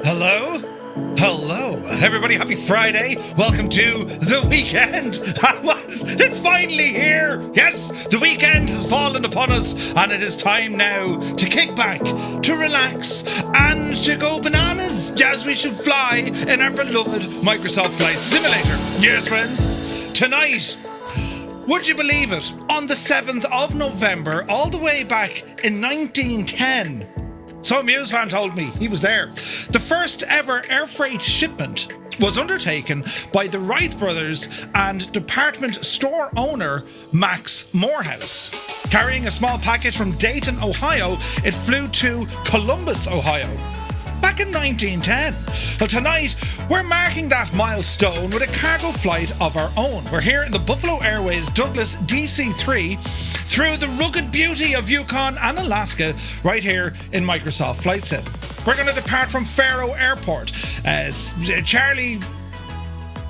Hello? Hello, everybody. Happy Friday. Welcome to the weekend. It's finally here. Yes, the weekend has fallen upon us, and it is time now to kick back, to relax, and to go bananas as we should fly in our beloved Microsoft Flight Simulator. Yes, friends. Tonight, would you believe it, on the 7th of November, all the way back in 1910, so Muse fan told me he was there, the first ever air freight shipment was undertaken by the Wright Brothers and department store owner Max Morehouse. Carrying a small package from Dayton, Ohio, it flew to Columbus, Ohio. Back in 1910. Well, tonight, we're marking that milestone with a cargo flight of our own. We're here in the Buffalo Airways Douglas DC-3 through the rugged beauty of Yukon and Alaska, right here in Microsoft Flight Sim. We're going to depart from Faro Airport. Charlie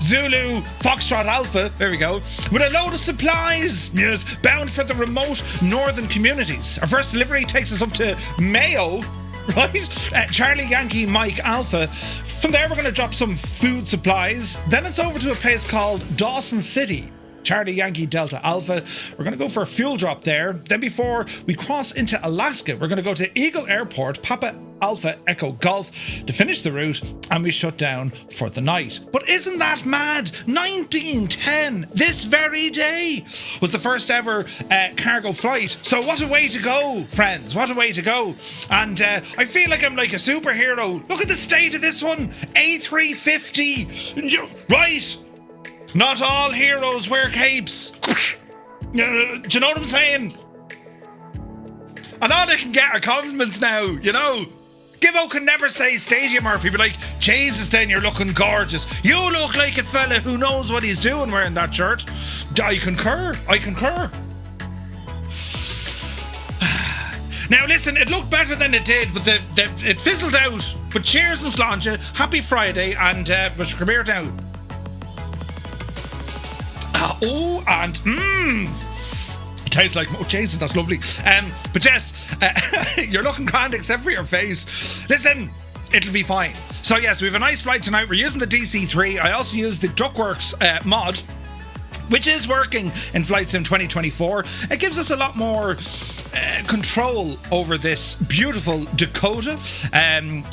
Zulu Foxtrot Alpha, there we go, with a load of supplies, yes, bound for the remote northern communities. Our first delivery takes us up to Mayo, right? Charlie Yankee Mike Alpha. From there, we're going to drop some food supplies. Then it's over to a place called Dawson City. Charlie Yankee Delta Alpha. We're going to go for a fuel drop there. Then before we cross into Alaska, we're going to go to Eagle Airport, Papa Alpha Echo Golf to finish the route, and we shut down for the night. But isn't that mad? 1910, this very day, was the first ever cargo flight. So what a way to go, friends. What a way to go. And I feel like I'm like a superhero. Look at the state of this one. A350. Right. Not all heroes wear capes. Do you know what I'm saying? And all they can get are compliments now, you know. Gibbo can never say Stadium Murphy, but like, Jesus, then you're looking gorgeous. You look like a fella who knows what he's doing wearing that shirt. I concur. Now listen, it looked better than it did, but it fizzled out. But cheers and sláinte. Happy Friday, and come here now. It tastes like, oh Jesus, that's lovely. But yes, you're looking grand except for your face. Listen, it'll be fine. So yes, we have a nice flight tonight. We're using the DC-3. I also use the Duckworks mod, which is working in Flight Sim 2024. It gives us a lot more control over this beautiful Dakota,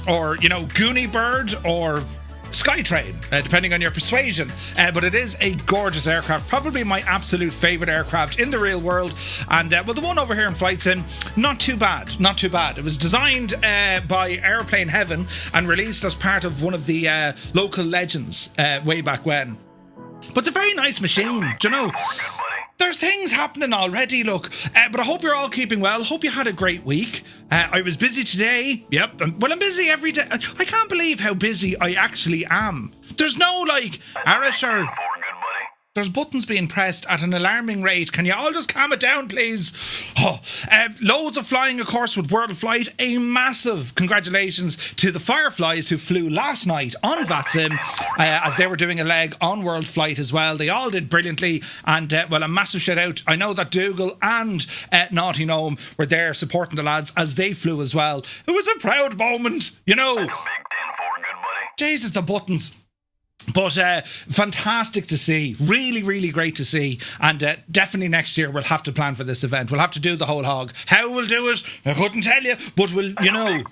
or, you know, Goonie Bird, or Skytrain, depending on your persuasion. But it is a gorgeous aircraft, probably my absolute favourite aircraft in the real world. And well, the one over here in Flight Sim, not too bad. It was designed by Airplane Heaven and released as part of one of the local legends way back when. But it's a very nice machine, do you know? There's things happening already, look. But I hope you're all keeping well. Hope you had a great week. I was busy today. Yep. Well, I'm busy every day. I can't believe how busy I actually am. There's no, like, Irish or... There's buttons being pressed at an alarming rate. Can you all just calm it down, please? Loads of flying, of course, with World Flight. A massive congratulations to the Fireflies who flew last night on VATSIM as they were doing a leg on World Flight as well. They all did brilliantly. And, well, a massive shout out. I know that Dougal and Naughty Gnome were there supporting the lads as they flew as well. It was a proud moment, you know. That's a big 10-4, good buddy. Jesus, the buttons. But fantastic to see. Really, really great to see. And definitely next year we'll have to plan for this event. We'll have to do the whole hog. How we'll do it, I couldn't tell you. But we'll, you know...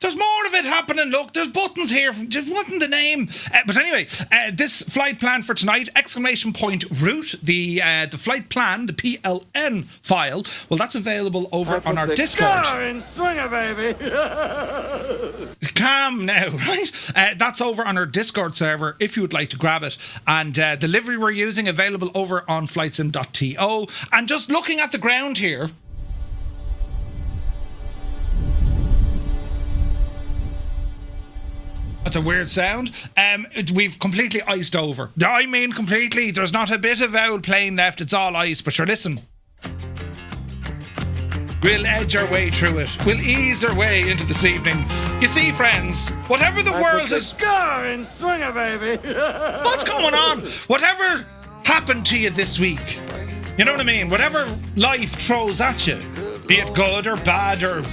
There's more of it happening. Look, there's buttons here. Just wanting the name. But anyway, this flight plan for tonight, ! route, the flight plan, the PLN file, well, that's available over on our Discord. Swinger, baby. Calm now, right? That's over on our Discord server if you would like to grab it. And the livery we're using available over on flightsim.to. And just looking at the ground here, that's a weird sound. We've completely iced over. I mean completely. There's not a bit of old plane left. It's all ice. But sure, listen. We'll edge our way through it. We'll ease our way into this evening. You see, friends, whatever the world is... going, swinger, baby. What's going on? Whatever happened to you this week, You know what I mean? Whatever life throws at you, be it good or bad or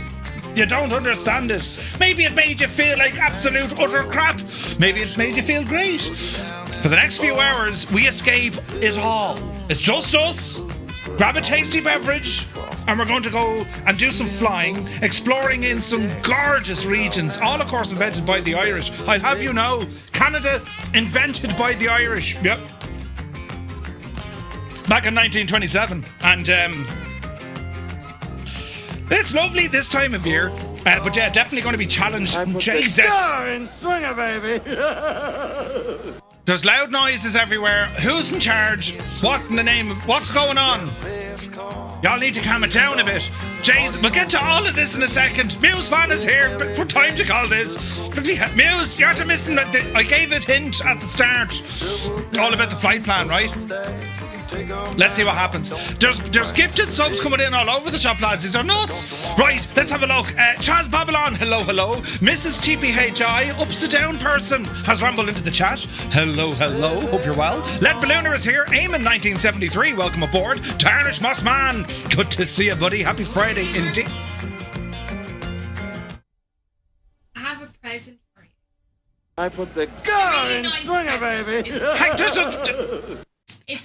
you don't understand it. Maybe it made you feel like absolute utter crap. Maybe it made you feel great. For the next few hours, we escape it all. It's just us. Grab a tasty beverage, and we're going to go and do some flying, exploring in some gorgeous regions, all of course invented by the Irish. I'll have you know, Canada invented by the Irish. Yep. Back in 1927, and it's lovely this time of year, but yeah, definitely going to be challenged. Jesus! Swinger, baby. There's loud noises everywhere. Who's in charge? What in the name of... What's going on? Y'all need to calm it down a bit. Jeez, we'll get to all of this in a second. Muse Van is here. What time to call this? Muse, you're to missing that. I gave it a hint at the start. All about the flight plan, right? Let's see what happens. There's gifted subs coming in all over the shop, lads. These are nuts. Right, let's have a look. Chaz Babylon, hello. Mrs. TPHI, upside down person, has rambled into the chat. Hello. Hope you're well. Led Ballooner is here. Eamon 1973, welcome aboard. Tarnish Mossman, good to see you, buddy. Happy Friday indeed. I have a present for you. I put the gun Really in nice swinger, present. baby.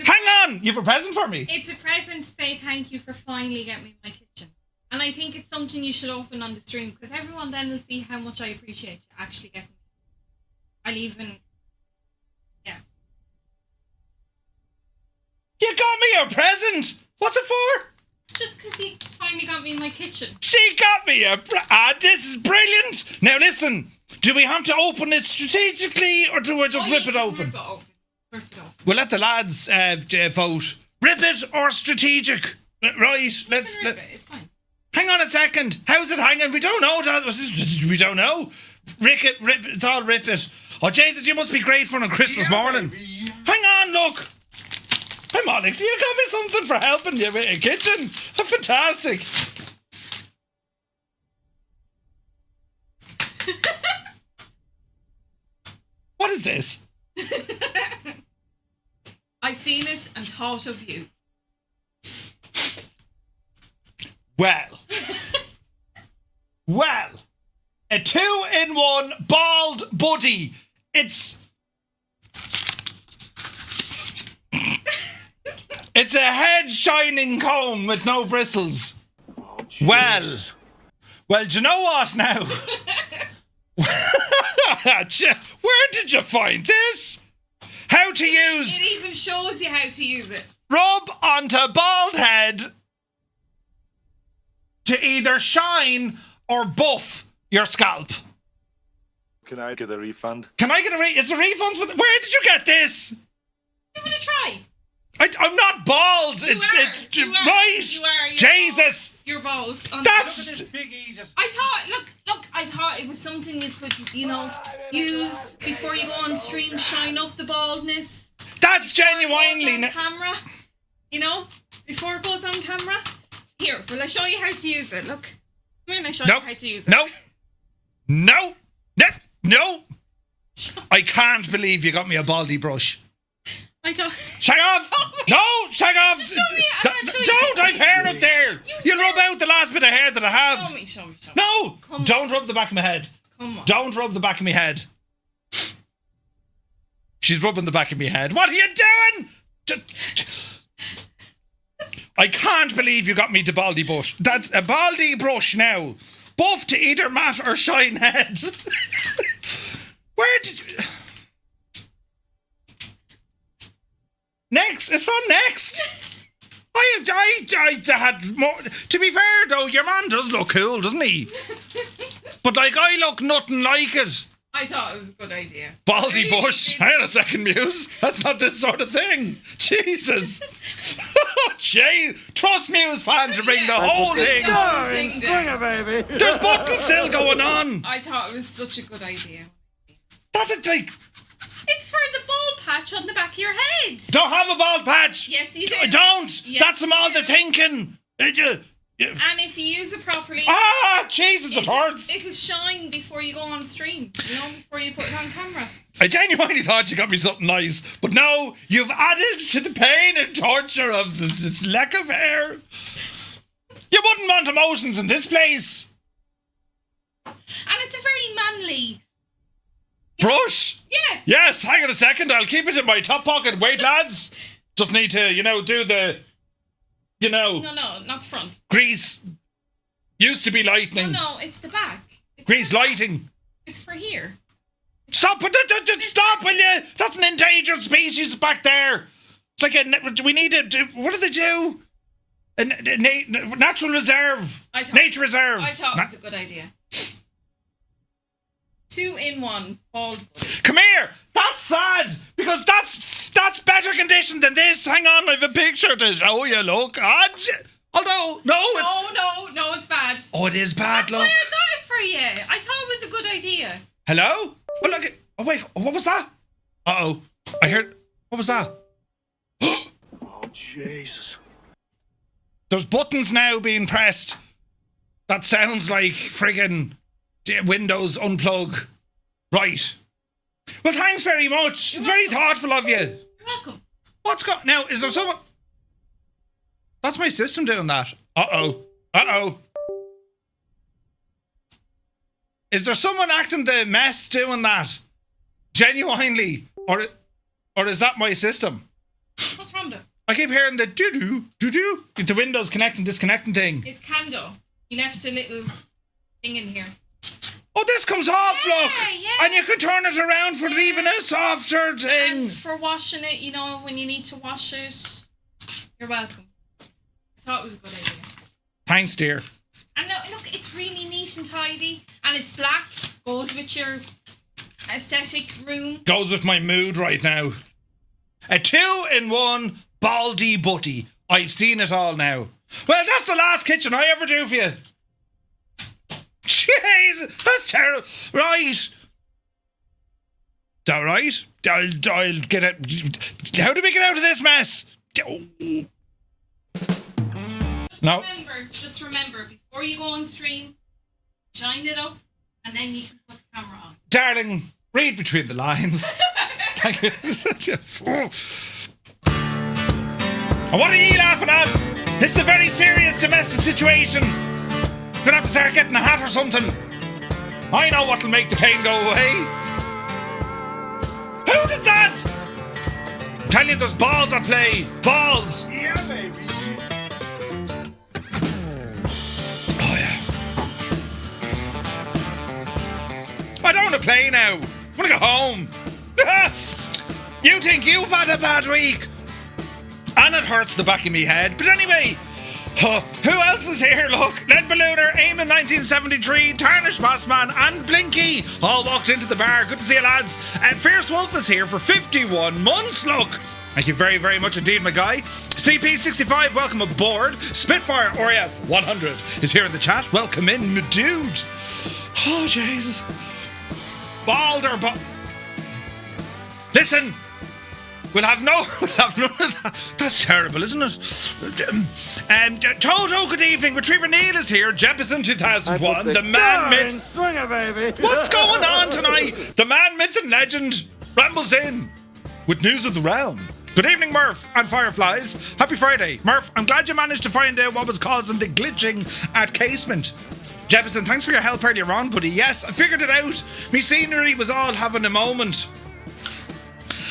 Hang on, you have a present for me? It's a present to say thank you for finally getting me my kitchen. And I think it's something you should open on the stream, because everyone then will see how much I appreciate you actually getting me. I'll even... Yeah. You got me a present? What's it for? Just because you finally got me my kitchen. She got me this is brilliant. Now listen, do we have to open it strategically or do I just rip it open? Rip it open. We'll let the lads vote. Rip it or strategic? Right, let's... Rip it, it's fine. Hang on a second. How's it hanging? We don't know. We don't know. Rip it. It's all rip it. Oh, Jesus, you must be grateful on Christmas morning. Hang on, look. I'm Alex. You got me something for helping you with a kitchen. That's fantastic. What is this? I seen it and thought of you. Well, a 2-in-1 bald buddy. It's a head shining comb with no bristles. Oh, well, do you know what now? Where did you find this? How to use... It even shows you how to use it. Rub onto bald head to either shine or buff your scalp. Can I get a refund? Can I get a refund? It's a refund for where did you get this? Give it a try. I'm not bald. You are. Right. You are. Jesus. You're bald. That's... I thought it was something you could, use before you go on stream, shine up the baldness. That's genuinely... On camera. Before it goes on camera. Here, will I show you how to use it? Look. Come here and I show you how to use it. No. I can't believe you got me a baldy brush. I don't... Shag off! No, shag off! Don't! I've hair up there! You'll rub out the last bit of hair that I have. Show me. No! Don't rub the back of my head. Come on. Don't rub the back of my head. She's rubbing the back of my head. What are you doing? I can't believe you got me the baldy brush. That's a baldy brush now. Buff to either matte or shine head. Where did you... Next, it's from Next. I had more. To be fair though, your man does look cool, doesn't he? But I look nothing like it. I thought it was a good idea. Baldy bush. Hang on a second, Muse. That's not this sort of thing. Jesus. Trust Muse fan to bring the whole thing. Swinger, baby. There's buttons still going on. I thought it was such a good idea. That's like... It's for the bald patch on the back of your head. Don't have a bald patch. Yes, you do. I don't. Yes, That's all the thinking. And if you use it properly... Jesus, the thorns! It'll shine before you go on stream, before you put it on camera. I genuinely thought you got me something nice, but no, you've added to the pain and torture of this lack of hair. You wouldn't want emotions in this place. And it's a very manly... Brush? Yeah. Yes, hang on a second, I'll keep it in my top pocket. Wait, lads. Just need to, do the... No, not the front. Grease. Used to be lightning. No, it's the back. Grease lighting. It's for here. Stop! Stop, will you? That's an endangered species back there. It's like we need to... What do they do? A natural reserve. Nature reserve. I thought it was a good idea. 2-in-1 bald buddy. Come here! That's sad! Because that's better condition than this. Hang on, I have a picture to show you, look. Although, no, it's bad. Oh, it is bad, That's look. why I got it for you. I thought it was a good idea. Hello? Oh, look. Oh, wait. What was that? Uh-oh. I heard... What was that? Oh, Jesus. There's buttons now being pressed. That sounds like friggin' Windows unplug. Right. Well, thanks very much. It's very thoughtful of you. You're welcome. What's got... Now, is there someone... That's my system doing that. Uh-oh. Is there someone acting the mess doing that? Genuinely? Or is that my system? What's wrong with it? I keep hearing the doo-doo. The Windows connecting, disconnecting thing. It's Cando. You left a little thing in here. Oh, this comes off, look! Yeah. And you can turn it around for leaving a softer thing. And for washing it, when you need to wash it. You're welcome. I thought it was a good idea. Thanks, dear. And look, it's really neat and tidy. And it's black. Goes with your aesthetic room. Goes with my mood right now. A 2-in-1 baldy butty. I've seen it all now. Well, that's the last kitchen I ever do for you. Jeez, that's terrible. Right. Is that right? I'll get it. How do we get out of this mess? No. Just remember, before you go on stream, shine it up, and then you can put the camera on. Darling, read between the lines. Thank you. And what are you laughing at? This is a very serious domestic situation. Gonna have to start getting a hat or something. I know what'll make the pain go away. Who did that? I'm telling you, there's balls at play. Balls. Yeah, baby. Oh, yeah. I don't want to play now. I want to go home. You think you've had a bad week? And it hurts the back of me head. But anyway... who else is here? Look, Lead Ballooner, Eamon 1973, Tarnish Bossman, and Blinky all walked into the bar. Good to see you, lads. Fierce Wolf is here for 51 months. Look, thank you very, very much indeed, my guy. CP65, welcome aboard. Spitfire Oref 100 is here in the chat. Welcome in, my dude. Oh, Jesus. Balder, listen. We'll have none of that. That's terrible, isn't it? Toto, good evening. Retriever Neil is here. Jeppison 2001. The man, myth. Swinger, baby. What's going on tonight? The man, myth, and legend rambles in with news of the realm. Good evening, Murph and Fireflies. Happy Friday. Murph, I'm glad you managed to find out what was causing the glitching at Casement. Jeppison, thanks for your help earlier on, buddy. Yes, I figured it out. Me scenery was all having a moment.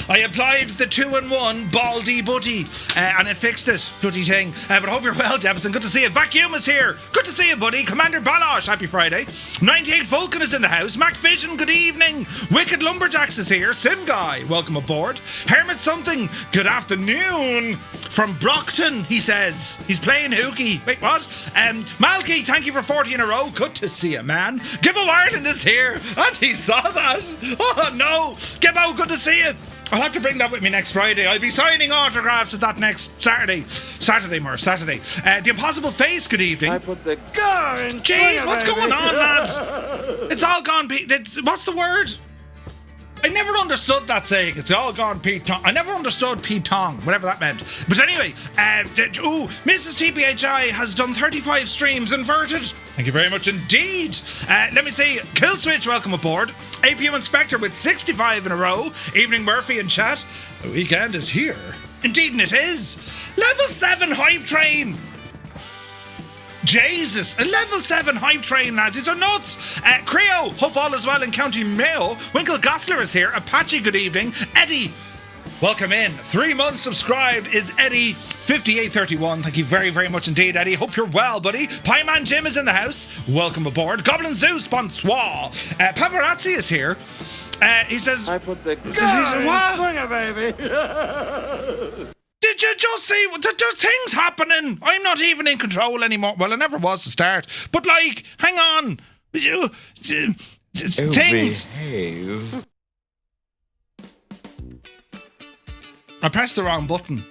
I applied the 2-in-1 baldy buddy and it fixed it. Bloody thing. But I hope you're well, Jefferson. Good to see you. Vacuum is here. Good to see you, buddy. Commander Balosh, happy Friday. 98 Vulcan is in the house. Mac Vision, good evening. Wicked Lumberjacks is here. Sim Guy, welcome aboard. Hermit Something, good afternoon. From Brockton, he says. He's playing hooky. Wait, what? Malky, thank you for 40 in a row. Good to see you, man. Gibbo Ireland is here. And he saw that. Oh, no. Gibbo, good to see you. I'll have to bring that with me next Friday. I'll be signing autographs at that next Saturday. Saturday. The Impossible Face, good evening. I put the car in. Jeez, what's going on, lads? It's all gone. What's the word? I never understood that saying. It's all gone Pete Tong. I never understood Pete Tong, whatever that meant. But anyway, Mrs. TPHI has done 35 streams inverted. Thank you very much indeed. Let me see. Killswitch, welcome aboard. APU Inspector with 65 in a row. Evening Murphy in chat. The weekend is here. Indeed, it is. Level 7 hype train. Jesus, a level 7 hype train, lads. These are nuts. Creo, hope all is well in County Mayo. Winkle Gosler is here. Apache, good evening. Eddie, welcome in. 3 months subscribed is Eddie 5831. Thank you very, very much indeed, Eddie. Hope you're well, buddy. Pieman Jim is in the house. Welcome aboard. Goblin Zeus, bonsoir. Paparazzi is here. He says, I put the gun in swinger, baby. Did you just see? There's things happening. I'm not even in control anymore. Well, I never was to start. But like, hang on. Things. Behave. I pressed the wrong button.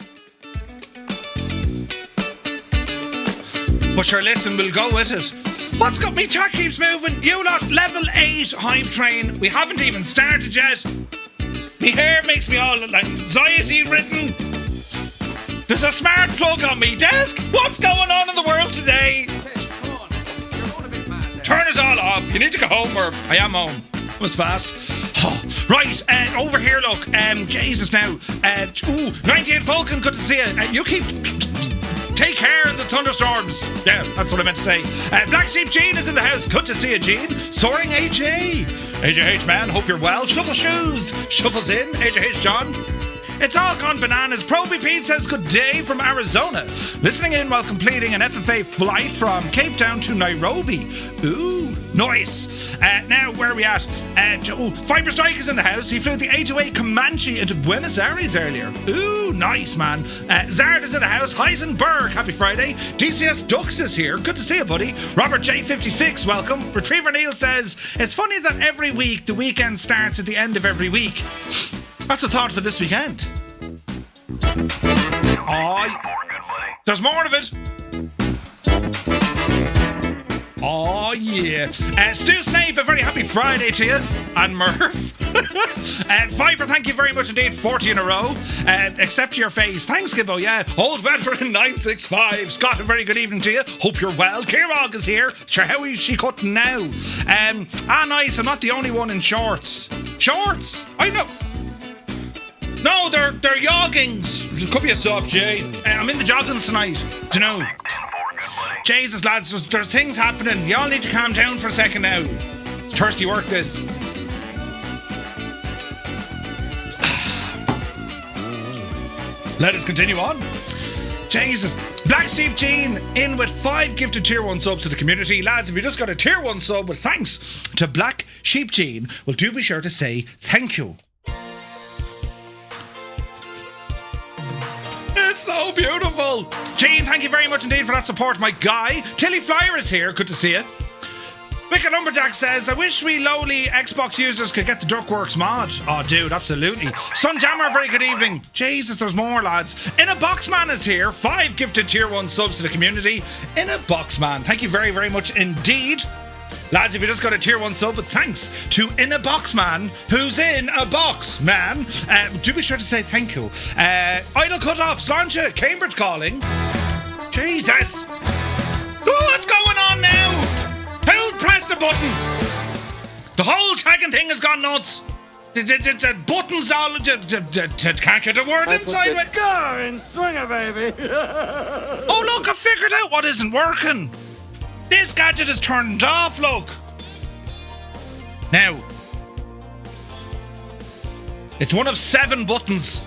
But sure, listen, we'll go with it. What's got me? Chat keeps moving. You lot, level 8 hype train. We haven't even started yet. My hair makes me all anxiety ridden. There's a smart plug on me desk. What's going on in the world today? Turn it all off. You need to go home, Murph. I am home. That was fast. Oh, right, over here, look. Jesus now. 98 Vulcan, good to see you. You keep... Take care in the thunderstorms. Yeah, that's what I meant to say. Black Sheep Gene is in the house. Good to see you, Gene. Soaring AJ. AJH, man, hope you're well. Shuffle Shoes. Shuffles in. AJH John. It's all gone bananas. Proby Pete says good day from Arizona. Listening in while completing an FFA flight from Cape Town to Nairobi. Ooh, nice. Now, where are we at? Fiber Strike is in the house. He flew the 828 Comanche into Buenos Aires earlier. Ooh, nice, man. Zard is in the house. Heisenberg, happy Friday. DCS Dux is here. Good to see you, buddy. Robert J56, welcome. Retriever Neil says, it's funny that every week the weekend starts at the end of every week. That's a thought for this weekend. Oh, there's more of it. Oh, yeah. Stu Snape, a very happy Friday to you. And Murph. Viper, thank you very much indeed. 40 in a row. Except your face. Thanks, Gibbo, yeah. Old Veteran 965. Scott, a very good evening to you. Hope you're well. Kirog is here. Sure, how is she cutting now? Nice. I'm not the only one in shorts. Shorts? I know. No, they're joggings. It could be a soft J. I'm in the joggings tonight. Do you know? Jesus, lads, there's things happening. Y'all need to calm down for a second now. It's thirsty work, this. Let us continue on. Jesus. Black Sheep Gene in with 5 gifted tier 1 subs to the community. Lads, if you just got a tier 1 sub with thanks to Black Sheep Gene, well, do be sure to say thank you. So beautiful. Gene, thank you very much indeed for that support, my guy. Tilly Flyer is here. Good to see you. Wicked Lumberjack says, I wish we lowly Xbox users could get the Duckworks mod. Oh, dude, absolutely. Sunjammer, very good evening. Jesus, there's more, lads. Inna Boxman is here. 5 gifted tier 1 subs to the community. Inna Boxman, thank you very, very much indeed. Lads, if you just got a tier 1 sub, but thanks to In a Box Man, who's in a box, man. Do be sure to say thank you. Idle Cutoff, Slancha, Cambridge calling. Jesus. Oh, what's going on now? Who pressed the button? The whole tagging thing has gone nuts. The buttons all... Can't get a word inside. Put the car in swinger, baby. Oh, look, I figured out what isn't working. This gadget is turned off, look. Now, it's one of 7 buttons.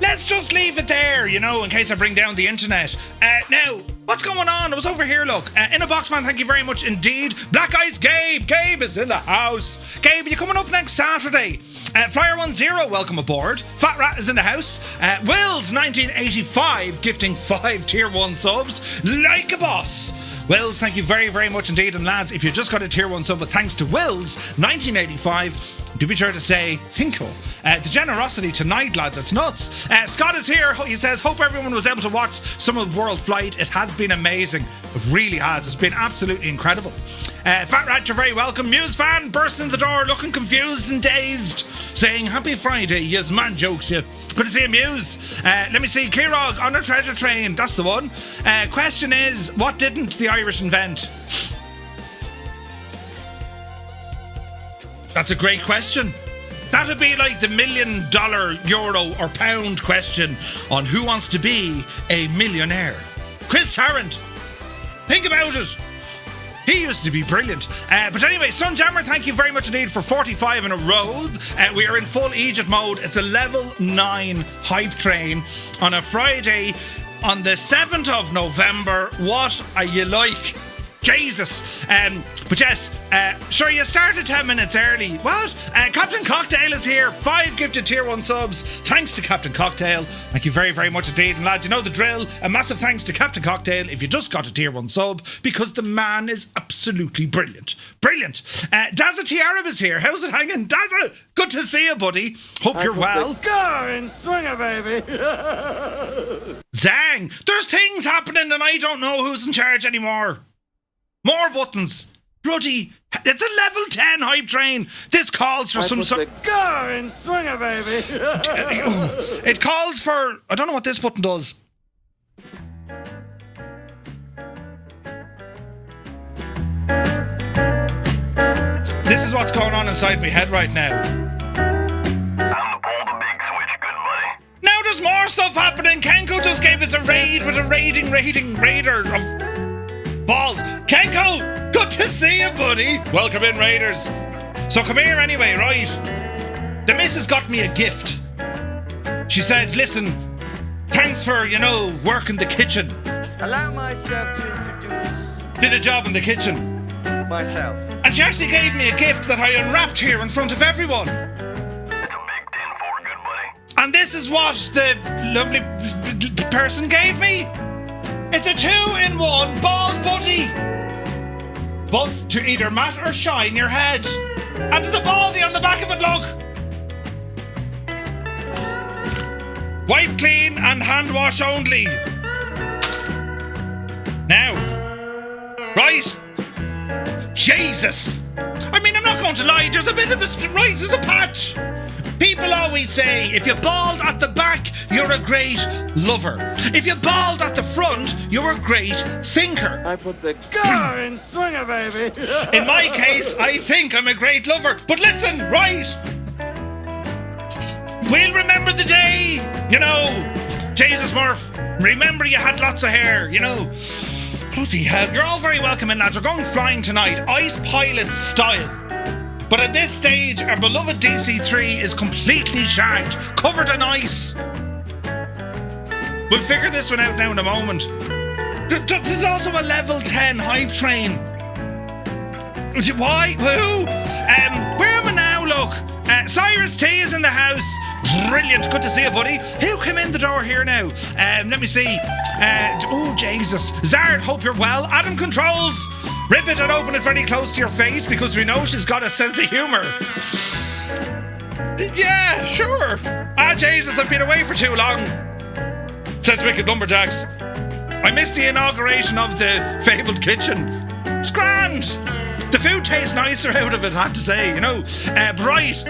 Let's just leave it there, you know, in case I bring down the internet. Now, what's going on? I was over here, look. In a box, man, thank you very much indeed. Black Eyes Gabe. Gabe is in the house. Gabe, are you coming up next Saturday? Flyer10, welcome aboard. Fat Rat is in the house. Wills, 1985, gifting 5 tier 1 subs. Like a boss. Wills, thank you very, very much indeed. And lads, if you just got a tier 1 sub with thanks to Wills, 1985, do be sure to say thank you. The generosity tonight, lads, it's nuts. Scott is here. He says, hope everyone was able to watch some of World Flight. It has been amazing. It really has. It's been absolutely incredible. Fat Rat, you're very welcome. Muse fan bursts in the door looking confused and dazed, saying happy Friday, yes man jokes you. Good to see you, Muse. Let me see, Kirog on a treasure train, that's the one. Question is, what didn't the Irish invent? That's a great question. That'd be like the $1 million, euro or pound question on Who Wants to Be a Millionaire. Chris Tarrant, think about it. He used to be brilliant. But anyway, Sunjammer, thank you very much indeed for 45 in a row. We are in full Egypt mode. It's a level 9 hype train on a Friday on the 7th of November. What are you like? Jesus. But yes, sure, you started 10 minutes early. What? Captain Cocktail is here. 5 gifted tier 1 subs. Thanks to Captain Cocktail. Thank you very, very much indeed. And lads, you know the drill. A massive thanks to Captain Cocktail if you just got a tier 1 sub, because the man is absolutely brilliant. Brilliant. Dazza Tiarab is here. How's it hanging? Dazza, good to see you, buddy. Hope you're well. Go and swing it, baby. Zang, there's things happening and I don't know who's in charge anymore. More buttons. Bloody, it's a level 10 hype train. This calls for some sort. Go and swing it, baby. It calls for, I don't know what this button does. This is what's going on inside my head right now. I'm pull the big switch, good buddy. Now there's more stuff happening. Kenko just gave us a raid with a raider of balls. Kenko, good to see you, buddy. Welcome in, Raiders. So come here anyway, right? The missus got me a gift. She said, listen, thanks for, working the kitchen. Allow myself to introduce Did a job in the kitchen. myself. And she actually gave me a gift that I unwrapped here in front of everyone. It's a big 10-4, good buddy. And this is what the lovely person gave me. It's a 2-in-1 bald buddy. Both to either mat or shine your head. And there's a baldy on the back of it, look. Wipe clean and hand wash only. Now, right? Jesus. I mean, I'm not going to lie, there's a bit of a, right, there's a patch. People always say, if you're bald at the back, you're a great lover. If you're bald at the front, you're a great thinker. I put the go and swing it, baby. In my case, I think I'm a great lover. But listen, right? We'll remember the day, Jesus Murph, remember you had lots of hair, Bloody hell, you're all very welcome in, lads. We're going flying tonight, Ice Pilot style. But at this stage, our beloved DC-3 is completely shagged, covered in ice. We'll figure this one out now in a moment. There's also a level 10 hype train. Why? Who? Where am I now, look? Cyrus T is in the house. Brilliant, good to see you, buddy. Who came in the door here now? Let me see. Oh, Jesus. Zard, hope you're well. Adam Controls. Rip it and open it very close to your face because we know she's got a sense of humour. Yeah, sure. Jesus, I've been away for too long. Says Wicked Lumberjacks. I missed the inauguration of the fabled kitchen. It's grand. The food tastes nicer out of it, I have to say, Bright.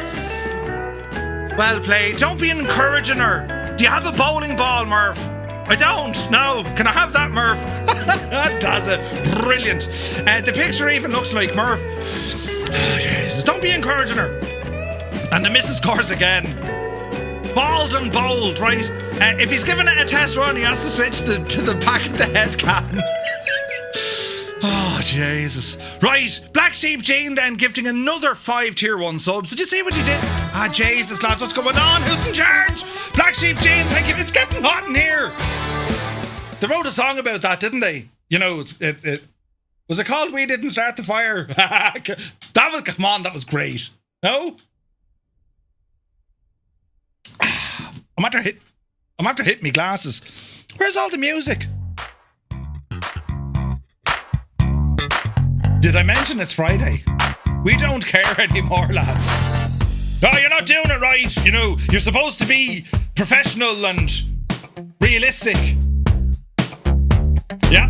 Well played. Don't be encouraging her. Do you have a bowling ball, Murph? I don't. No. Can I have that, Murph? Does it. Brilliant. The picture even looks like Murph. Oh, Jesus. Don't be encouraging her. And the missus scores again. Bald and bold, right? If he's giving it a test run, he has to switch to the back of the head cam. Oh, Jesus. Right, Black Sheep Jean then gifting another 5 tier 1 subs. Did you see what he did? Jesus, lads, what's going on? Who's in charge? Black Sheep Jean, thank you. It's getting hot in here. They wrote a song about that, didn't they? It was it called We Didn't Start the Fire? That was great. No? I'm after hitting me glasses. Where's all the music? Did I mention it's Friday? We don't care anymore, lads. No, you're not doing it right. You're supposed to be professional and realistic. Yeah,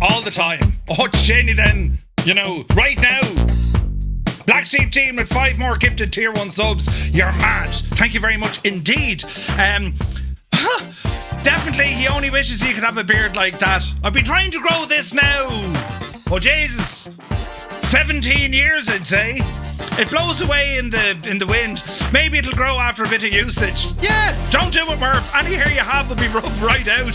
all the time. Oh, Jenny then. You know, right now. Black Sheep Gene with 5 more gifted tier 1 subs. You're mad. Thank you very much indeed. Definitely, he only wishes he could have a beard like that. I've been trying to grow this now. Oh, Jesus. 17 years, I'd say. It blows away in the wind. Maybe it'll grow after a bit of usage. Yeah, don't do it, Murph. Any hair you have will be rubbed right out.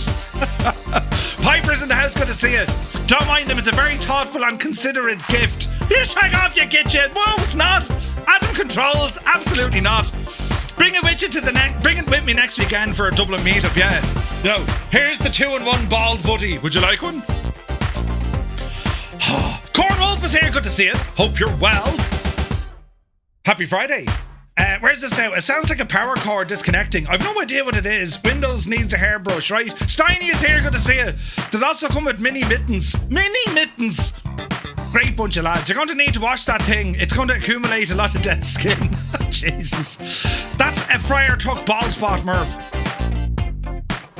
Piper's in the house, good to see you. Don't mind him, it's a very thoughtful and considerate gift. You shag off your kitchen. Whoa, it's not. Adam controls, absolutely not. Bring it with you bring it with me next weekend for a Dublin meetup, yeah. No, here's the 2-in-1 bald buddy. Would you like one? Corn Wolf is here, good to see you. Hope you're well. Happy Friday. Where's this now? It sounds like a power cord disconnecting. I've no idea what it is. Windows needs a hairbrush, right? Steiny is here, good to see you. They'll also come with mini mittens. Mini mittens! Great bunch of lads. You're going to need to wash that thing. It's going to accumulate a lot of dead skin. Jesus. That's a Friar Tuck bald spot, Murph.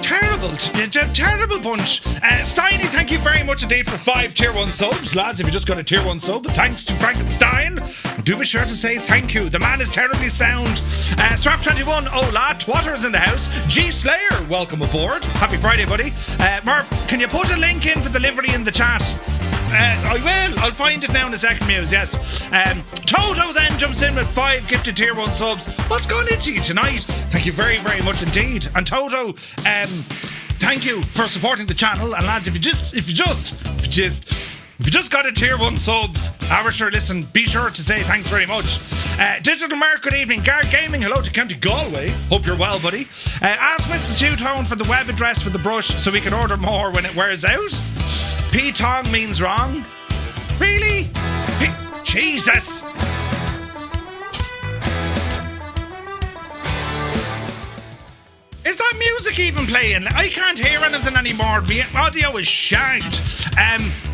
Terrible. Terrible bunch. Steiny, thank you very much indeed for 5 tier 1 subs. Lads, if you just got a tier 1 sub, thanks to Frankenstein, do be sure to say thank you. The man is terribly sound. Swap21, Ola, Twatter is in the house. G Slayer, welcome aboard. Happy Friday, buddy. Murph, can you put a link in for the livery in the chat? I will. I'll find it now in a second, Muse, yes. Toto then jumps in with 5 gifted tier 1 subs. What's going into you tonight? Thank you very, very much indeed. And Toto, thank you for supporting the channel. And lads, if you just got a tier 1 sub, sure, listen, be sure to say thanks very much. Digital Mark, good evening. Guard Gaming, hello to County Galway. Hope you're well, buddy. Ask Mrs. Two-Tone for the web address for the brush so we can order more when it wears out. P-Tong means wrong. Really? Jesus. Is that music even playing? I can't hear anything anymore. The audio is shagged.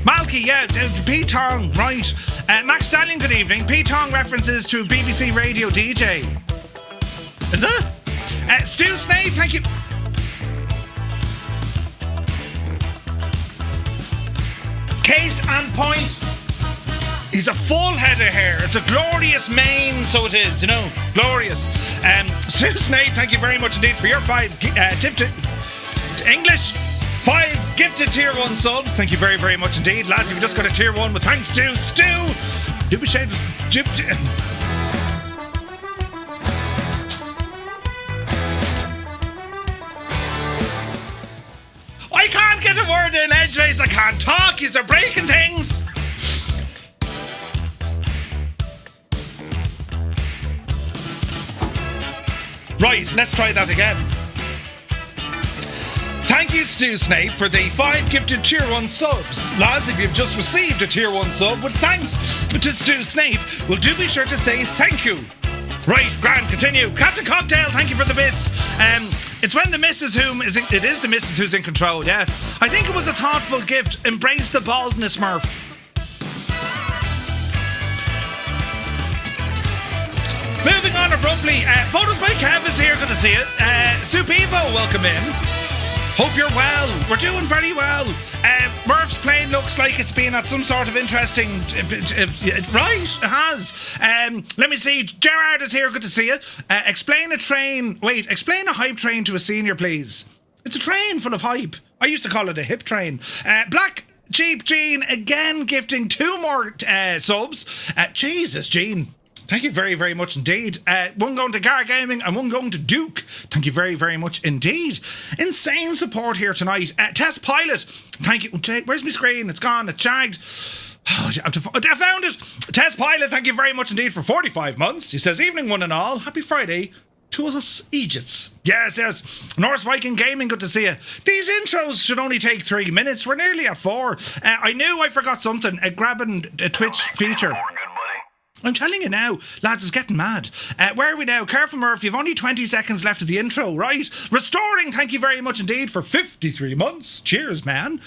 Malky, yeah, P-Tong, right. Max Stallion, good evening. P-Tong references to BBC Radio DJ. Is it? Stu Snake, thank you. Case and point. He's a full head of hair. It's a glorious mane, so it is, you know. Glorious. Stu Snake, thank you very much indeed for your 5 tip to English. 5 gifted tier 1 subs. Thank you very, very much indeed. Lads, if you just got a tier 1 with thanks to Stu. I can't get a word in edgeways. I can't talk. Yous are breaking things. Right, let's try that again. Thank you, Stu Snape, for the 5 gifted tier 1 subs. Lads, if you've just received a tier 1 sub with thanks to Stu Snape, well, do be sure to say thank you. Right, grand, continue. Captain Cocktail, thank you for the bits. It's when the missus it is the missus who's in control, yeah. I think it was a thoughtful gift. Embrace the baldness, Murph. Moving on abruptly, Photos by Kev is here, good to see you. Soup Evo, welcome in. Hope you're well. We're doing very well. Murph's plane looks like it's been at some sort of interesting... right, it has. Let me see. Gerard is here, good to see you. Explain a hype train to a senior, please. It's a train full of hype. I used to call it a hip train. Black Cheap Gene, again gifting 2 more subs. Jesus, Gene. Thank you very, very much indeed. One going to Gar Gaming and one going to Duke. Thank you very, very much indeed. Insane support here tonight. Test Pilot. Thank you. Where's my screen? It's gone. It's shagged. Oh, I found it. Test Pilot, thank you very much indeed for 45 months. He says, evening one and all. Happy Friday to us Egypts. Yes, yes. Norse Viking Gaming, good to see you. These intros should only take 3 minutes. We're nearly at 4. I knew I forgot something. Grabbing a Twitch feature. I'm telling you now, lads, it's getting mad. Where are we now? Careful, Murph, you've only 20 seconds left of the intro, right? Restoring, thank you very much indeed for 53 months. Cheers, man.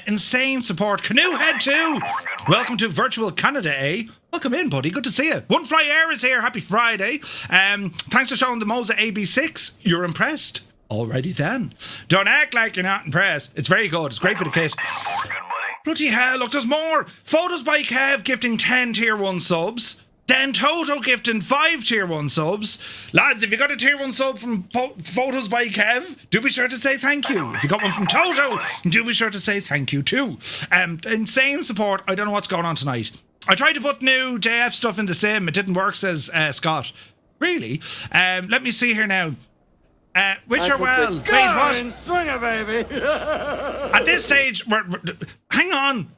Insane support. Canoehead 2. Welcome to Virtual Canada, eh? Welcome in, buddy. Good to see you. One Fly Air is here. Happy Friday. Thanks for showing the Moza AB6. You're impressed. Alrighty then. Don't act like you're not impressed. It's very good. It's a great bit of kit. Bloody hell, look, there's more. Photos by Kev gifting 10 tier 1 subs. Then Toto gifting 5 tier 1 subs. Lads, if you got a tier 1 sub from Photos by Kev, do be sure to say thank you. If you got one from Toto, do be sure to say thank you too. Insane support. I don't know what's going on tonight. I tried to put new JF stuff in the sim. It didn't work, says Scott. Really? Let me see here now. Which are well. Wait, what? Swinger, baby. At this stage, hang on.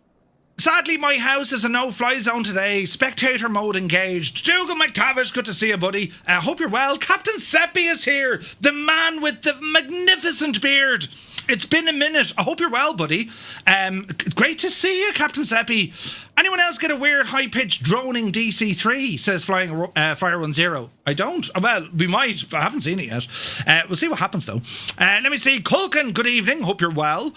Sadly, my house is a no-fly zone today. Spectator mode engaged. Dougal McTavish, good to see you, buddy. Hope you're well. Captain Seppi is here. The man with the magnificent beard. It's been a minute. I hope you're well, buddy. Great to see you, Captain Seppi. Anyone else get a weird high-pitched droning DC-3, says Flyer 10. I don't. Well, we might. I haven't seen it yet. We'll see what happens, though. Let me see. Culkin, good evening. Hope you're well.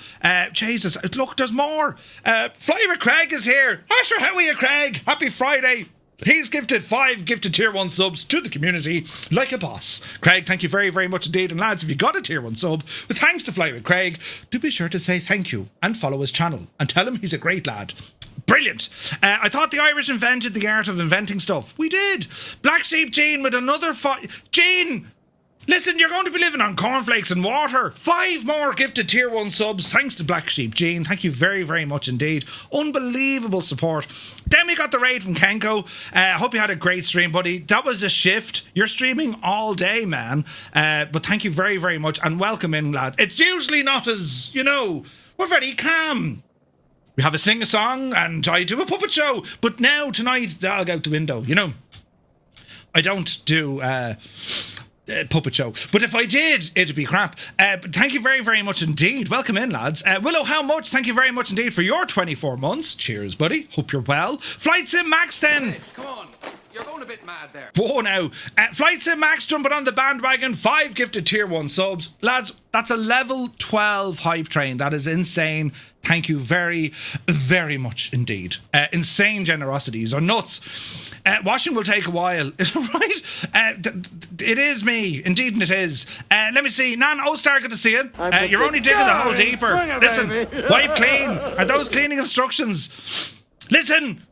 Jesus, look, there's more. Flyer Craig is here. Sure, how are you, Craig? Happy Friday. He's gifted 5 gifted tier 1 subs to the community like a boss. Craig, thank you very, very much indeed. And lads, if you got a tier 1 sub, with thanks to Fly with Craig, do be sure to say thank you and follow his channel and tell him he's a great lad. Brilliant. I thought the Irish invented the art of inventing stuff. We did. Black Sheep Gene with another 5. Gene! Listen, you're going to be living on cornflakes and water. 5 more gifted tier 1 subs, thanks to Black Sheep Gene. Thank you very, very much indeed. Unbelievable support. Then we got the raid from Kenko. Hope you had a great stream, buddy. That was a shift. You're streaming all day, man. But thank you very, very much. And welcome in, lad. It's usually not as, we're very calm. We have a sing-a-song and I do a puppet show. But now, tonight, I'll go out the window, I don't do... puppet show. But if I did, it'd be crap. But thank you very, very much indeed. Welcome in, lads. Willow, how much? Thank you very much indeed for your 24 months. Cheers, buddy. Hope you're well. Flight Sim Max then. Hey, come on. You're going a bit mad there. Whoa now. Flight Sim Max jumping on the bandwagon. 5 gifted tier 1 subs. Lads, that's a level 12 hype train. That is insane. Thank you very, very much indeed. Insane generosities are nuts. Washing will take a while, right? It is me. Indeed it is. Let me see. Nan Ostar, good to see you. You're only digging the hole deeper. Listen, wipe clean. Are those cleaning instructions? Listen.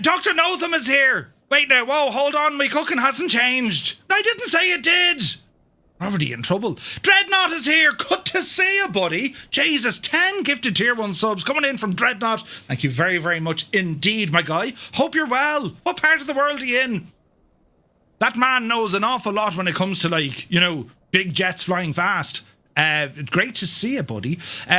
Dr. Notham is here. Wait now. Whoa, hold on. My cooking hasn't changed. I didn't say it did. Already in trouble. Dreadnought is here. Good to see you, buddy. Jesus, 10 gifted tier 1 subs coming in from Dreadnought. Thank you very, very much indeed, my guy. Hope you're well. What part of the world are you in? That man knows an awful lot when it comes to, big jets flying fast. Great to see you, buddy.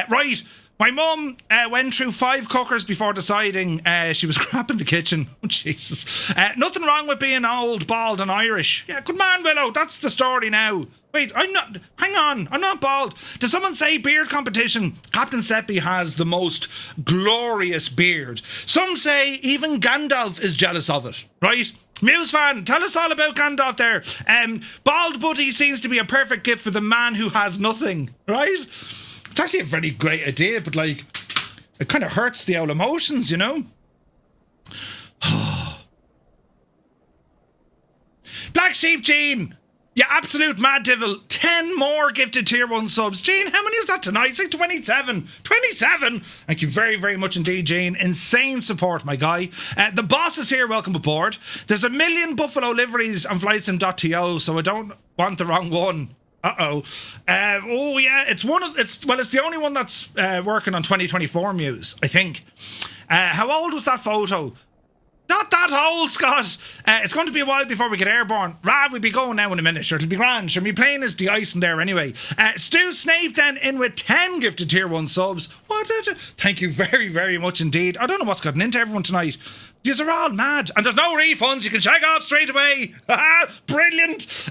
Right. My mum went through 5 cookers before deciding she was crap in the kitchen. Oh, Jesus. Nothing wrong with being old, bald and Irish. Yeah, good man, Willow. That's the story now. Wait, I'm not... Hang on. I'm not bald. Did someone say beard competition? Captain Seppi has the most glorious beard. Some say even Gandalf is jealous of it, right? Muse fan, tell us all about Gandalf there. Bald Buddy seems to be a perfect gift for the man who has nothing, right? It's actually a very great idea, but it kind of hurts the old emotions, Black Sheep Gene, you absolute mad devil. 10 more gifted tier 1 subs. Gene, how many is that tonight? It's like 27. 27? Thank you very, very much indeed, Gene. Insane support, my guy. The boss is here. Welcome aboard. There's a million Buffalo liveries on flightsim.to, so I don't want the wrong one. Oh yeah, it's the only one that's working on 2024 Muse, I think. How old was that photo? Not that old, Scott. It's going to be a while before we get airborne. We'll be going now in a minute. Sure, it'll be grand. Sure, my plane is de-icing there anyway. Stu Snape then in with 10 gifted tier 1 subs. Thank you very, very much indeed. I don't know what's gotten into everyone tonight. These are all mad. And there's no refunds. You can check off straight away. Brilliant.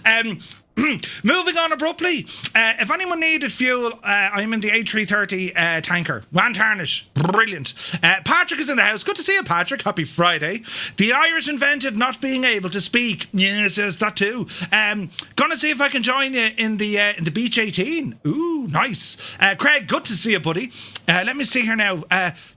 Moving on abruptly. If anyone needed fuel, I'm in the A330 tanker. One tarnish. Brilliant. Patrick is in the house. Good to see you, Patrick. Happy Friday. The Irish invented not being able to speak. Yes, that too. Gonna see if I can join you in the Beach 18. Ooh, nice. Craig, good to see you, buddy. Let me see here now.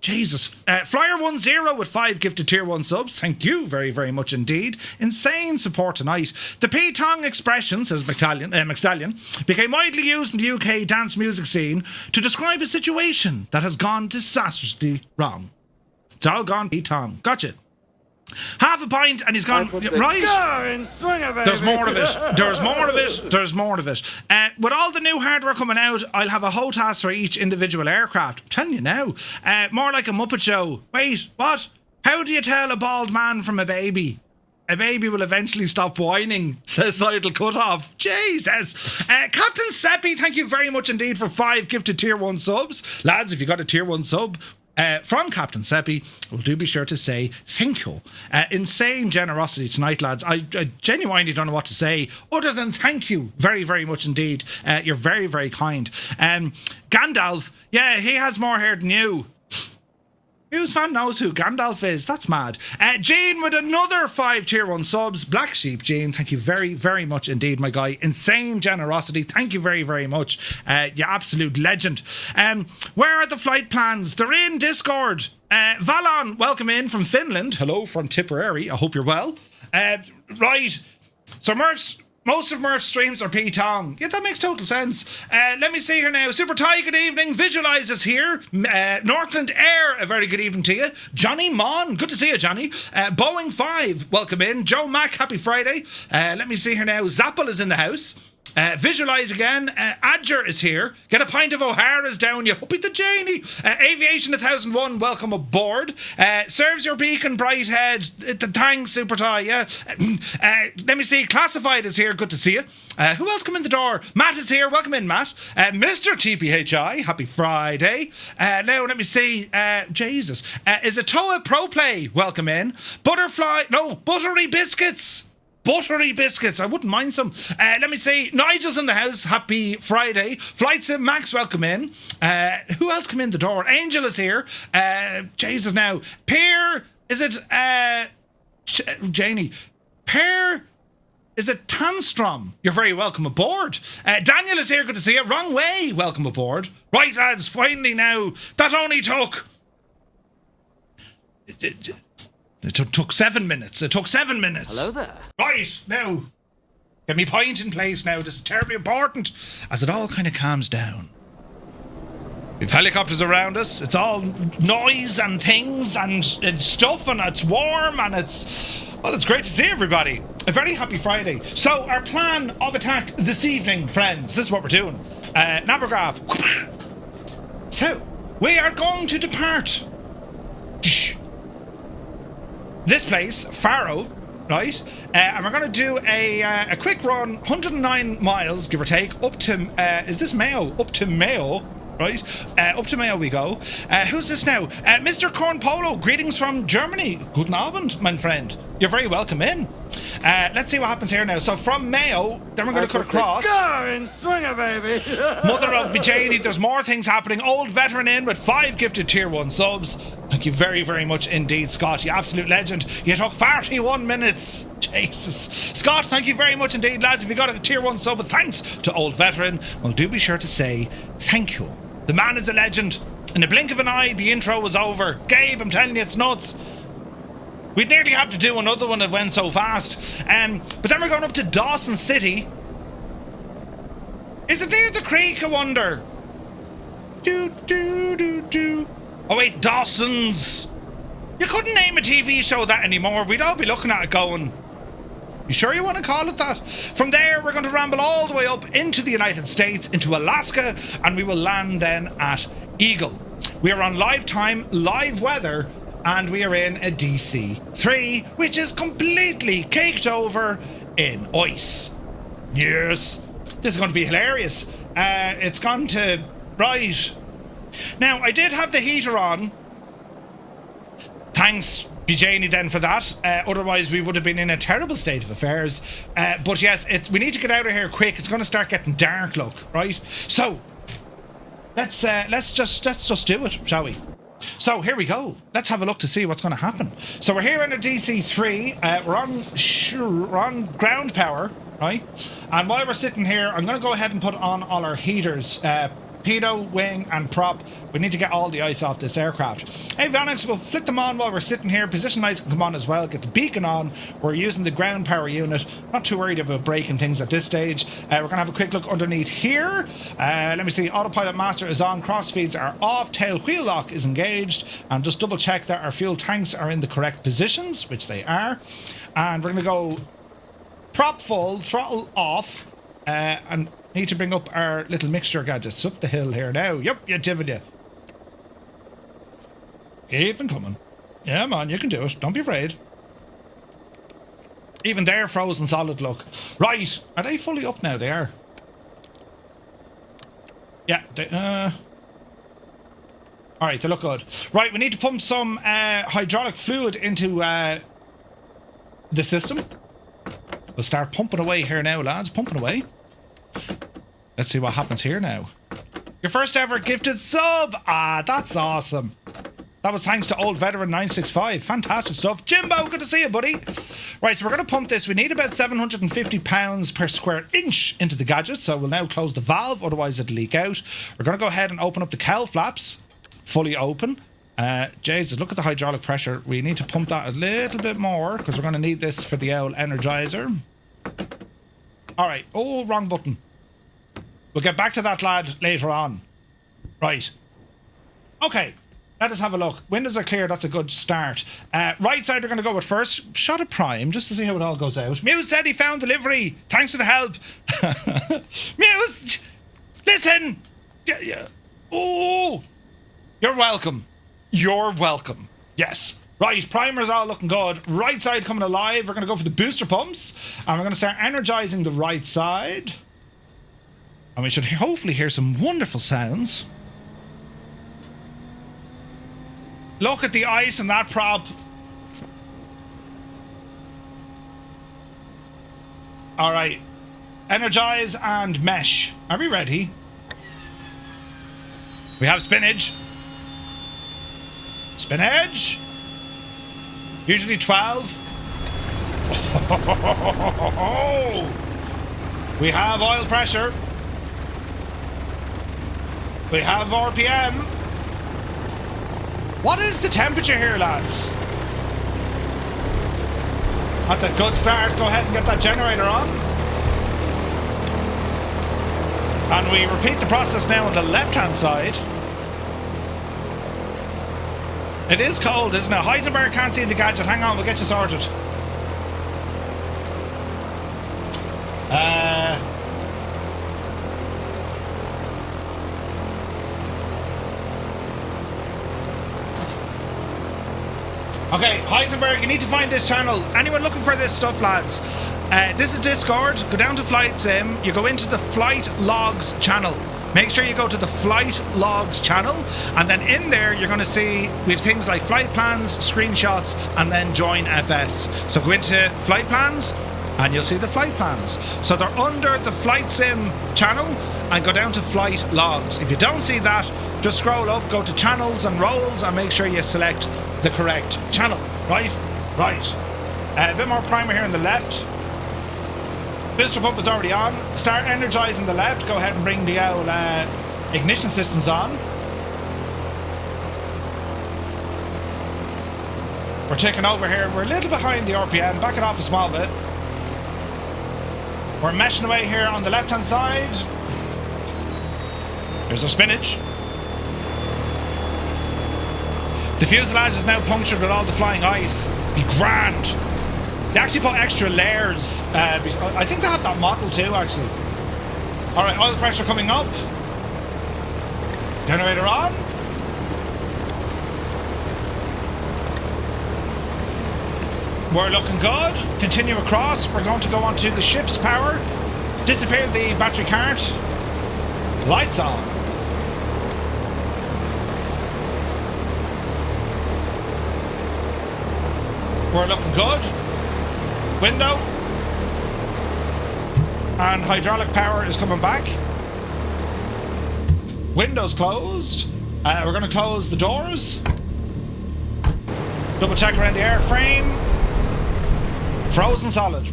Jesus. Flyer 10 with 5 gifted tier 1 subs. Thank you very, very much indeed. Insane support tonight. The P-Tong expression, says McStallion, became widely used in the UK dance music scene to describe a situation that has gone disastrously wrong. It's all gone Tom. Gotcha. Half a pint and he's gone, right? There's more of it. There's more of it. There's more of it. With all the new hardware coming out, I'll have a HOTAS for each individual aircraft. I'm telling you now. More like a Muppet Show. Wait, what? How do you tell a bald man from a baby? A baby will eventually stop whining, says Sidle Cutoff. Jesus. Captain Seppi, thank you very much indeed for 5 gifted Tier 1 subs. Lads, if you got a Tier 1 sub from Captain Seppi, we'll do be sure to say thank you. Insane generosity tonight, lads. I genuinely don't know what to say other than thank you very, very much indeed. You're very, very kind. Gandalf, yeah, he has more hair than you. Whose fan knows who Gandalf is? That's mad. Gene with another 5 Tier 1 subs. Black Sheep, Gene, thank you very, very much indeed, my guy. Insane generosity. Thank you very, very much. You absolute legend. Where are the flight plans? They're in Discord. Valon, welcome in from Finland. Hello from Tipperary. I hope you're well. Right. So most of Murph's streams are P-Tong. Yeah, that makes total sense. Let me see here now. Super Ty, good evening. Visualize us here. Northland Air, a very good evening to you. Johnny Mon, good to see you, Johnny. Boeing 5, welcome in. Joe Mack, happy Friday. Let me see here now. Zappel is in the house. Visualize again. Adger is here. Get a pint of O'Hara's down you. Up the Janie. Aviation 1001, welcome aboard. Serves your beacon, Brighthead. Thanks, Super Tie, yeah. Let me see. Classified is here. Good to see you. Who else come in the door? Matt is here. Welcome in, Matt. Mr. TPHI, happy Friday. Now, let me see. Jesus. Is it Toa Pro Play? Welcome in. Buttery Biscuits. Buttery biscuits, I wouldn't mind some. Let me see. Nigel's in the house. Happy Friday. Flight Sim Max, welcome in. Who else come in the door? Angel is here. Jesus now. Pear, is it Janie? Pear, is it Tanstrom? You're very welcome aboard. Daniel is here. Good to see you. Wrong way. Welcome aboard. Right, lads. Finally now. That only took. It took 7 minutes. It took 7 minutes. Hello there. Right, now. Get me point in place now. This is terribly important as it all kind of calms down. We've helicopters around us. It's all noise and things and it's stuff and it's warm and it's great to see everybody. A very happy Friday. So our plan of attack this evening, friends, this is what we're doing. Navigraph. So, we are going to depart. This place, Faro, right? And we're going to do a quick run, 109 miles, give or take, up to, is this Mayo? Up to Mayo, right? Up to Mayo we go. Who's this now? Mr. Corn Polo, greetings from Germany. Guten Abend, my friend. You're very welcome in. Let's see what happens here now. So from Mayo, then we're going to cut across. Swing it, baby. Mother of Vijay, there's more things happening. Old veteran in with 5 gifted Tier 1 subs. Thank you very, very much indeed, Scott. You absolute legend. You took 41 minutes. Jesus. Scott, thank you very much indeed, lads. If you got a Tier 1 sub, thanks to Old Veteran. Well, do be sure to say thank you. The man is a legend. In the blink of an eye, the intro was over. Gabe, I'm telling you, it's nuts. We'd nearly have to do another one that went so fast. But then we're going up to Dawson City. Is it near the creek, I wonder? Oh wait, Dawson's. You couldn't name a TV show that anymore. We'd all be looking at it going, you sure you want to call it that? From there, we're going to ramble all the way up into the United States, into Alaska, and we will land then at Eagle. We are on live time, live weather, and we are in a DC-3, which is completely caked over in ice. Yes. This is going to be hilarious. It's gone to... Right. Now, I did have the heater on. Thanks, Bijani, then, for that. Otherwise, we would have been in a terrible state of affairs. But yes, we need to get out of here quick. It's going to start getting dark, look, right? So, let's just do it, shall we? So here we go. Let's have a look to see what's going to happen. So we're here in a DC-3. We're on ground power, right? And while we're sitting here, I'm going to go ahead and put on all our heaters. torpedo, wing, and prop. We need to get all the ice off this aircraft. Avionics, we'll flick them on while we're sitting here. Position lights can come on as well. Get the beacon on. We're using the ground power unit. Not too worried about breaking things at this stage. We're going to have a quick look underneath here. Let me see. Autopilot master is on. Cross feeds are off. Tail wheel lock is engaged. And just double check that our fuel tanks are in the correct positions, which they are. And we're going to go prop full, throttle off, and need to bring up our little mixture gadgets up the hill here now. Yup, you're diving you. Keep them coming. Yeah, man, you can do it. Don't be afraid. Even they're frozen solid, look. Right, are they fully up now? They are. Yeah, they, alright, they look good. Right, we need to pump some hydraulic fluid into the system. We'll start pumping away here now, lads. Pumping away. Let's see what happens here now. Your first ever gifted sub. Ah, that's awesome. That was thanks to old veteran 965. Fantastic stuff. Jimbo, good to see you, buddy. Right, so we're going to pump this. We need about 750 pounds per square inch into the gadget. So we'll now close the valve, otherwise it'll leak out. We're going to go ahead and open up the cowl flaps. Fully open. Jesus, look at the hydraulic pressure. We need to pump that a little bit more because we're going to need this for the owl energizer. All right. Oh, wrong button. We'll get back to that lad later on. Right. Okay. Let us have a look. Windows are clear. That's a good start. Right side we're going to go with first. Shot of Prime just to see how it all goes out. Muse said he found delivery. Thanks for the help. Muse, listen. Yeah. Oh, you're welcome. You're welcome. Yes. Right, primer's all looking good. Right side coming alive. We're going to go for the booster pumps. And we're going to start energizing the right side. And we should hopefully hear some wonderful sounds. Look at the ice in that prop. All right. Energize and mesh. Are we ready? We have spinach. Spinach. Usually 12. We have oil pressure. We have RPM. What is the temperature here, lads? That's a good start. Go ahead and get that generator on. And we repeat the process now on the left-hand side. It is cold, isn't it? Heisenberg can't see the gadget. Hang on, we'll get you sorted. Okay, Heisenberg, you need to find this channel. Anyone looking for this stuff, lads? This is Discord. Go down to Flight Sim. You go into the Flight Logs channel. Make sure you go to the Flight Logs channel, and then in there you're going to see we have things like flight plans, screenshots, and then join FS. So go into flight plans, and you'll see the flight plans. So they're under the Flight Sim channel, and go down to Flight Logs. If you don't see that, just scroll up, go to channels and roles, and make sure you select the correct channel. Right? Right. A bit more primer here on the left. Booster pump is already on. Start energizing the left. Go ahead and bring the old ignition systems on. We're taking over here. We're a little behind the RPM. Back it off a small bit. We're meshing away here on the left-hand side. There's our spinach. The fuselage is now punctured with all the flying ice. Be grand. They actually put extra layers. I think they have that model too, actually. All right, oil pressure coming up. Generator on. We're looking good. Continue across. We're going to go onto the ship's power. Disappear the battery cart. Lights on. We're looking good. Window. And hydraulic power is coming back. Windows closed. We're going to close the doors. Double check around the airframe. Frozen solid.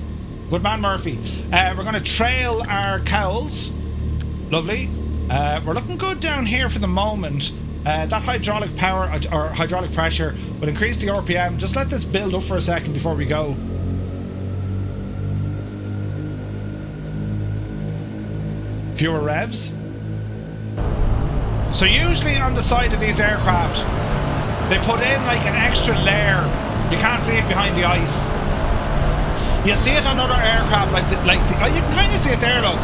Good man, Murphy. We're going to trail our cowls. Lovely. We're looking good down here for the moment. That hydraulic power or hydraulic pressure will increase the RPM. Just let this build up for a second before we go. Fewer revs. So usually on the side of these aircraft, they put in like an extra layer. You can't see it behind the ice. You see it on other aircraft, oh, you can kind of see it there. Look,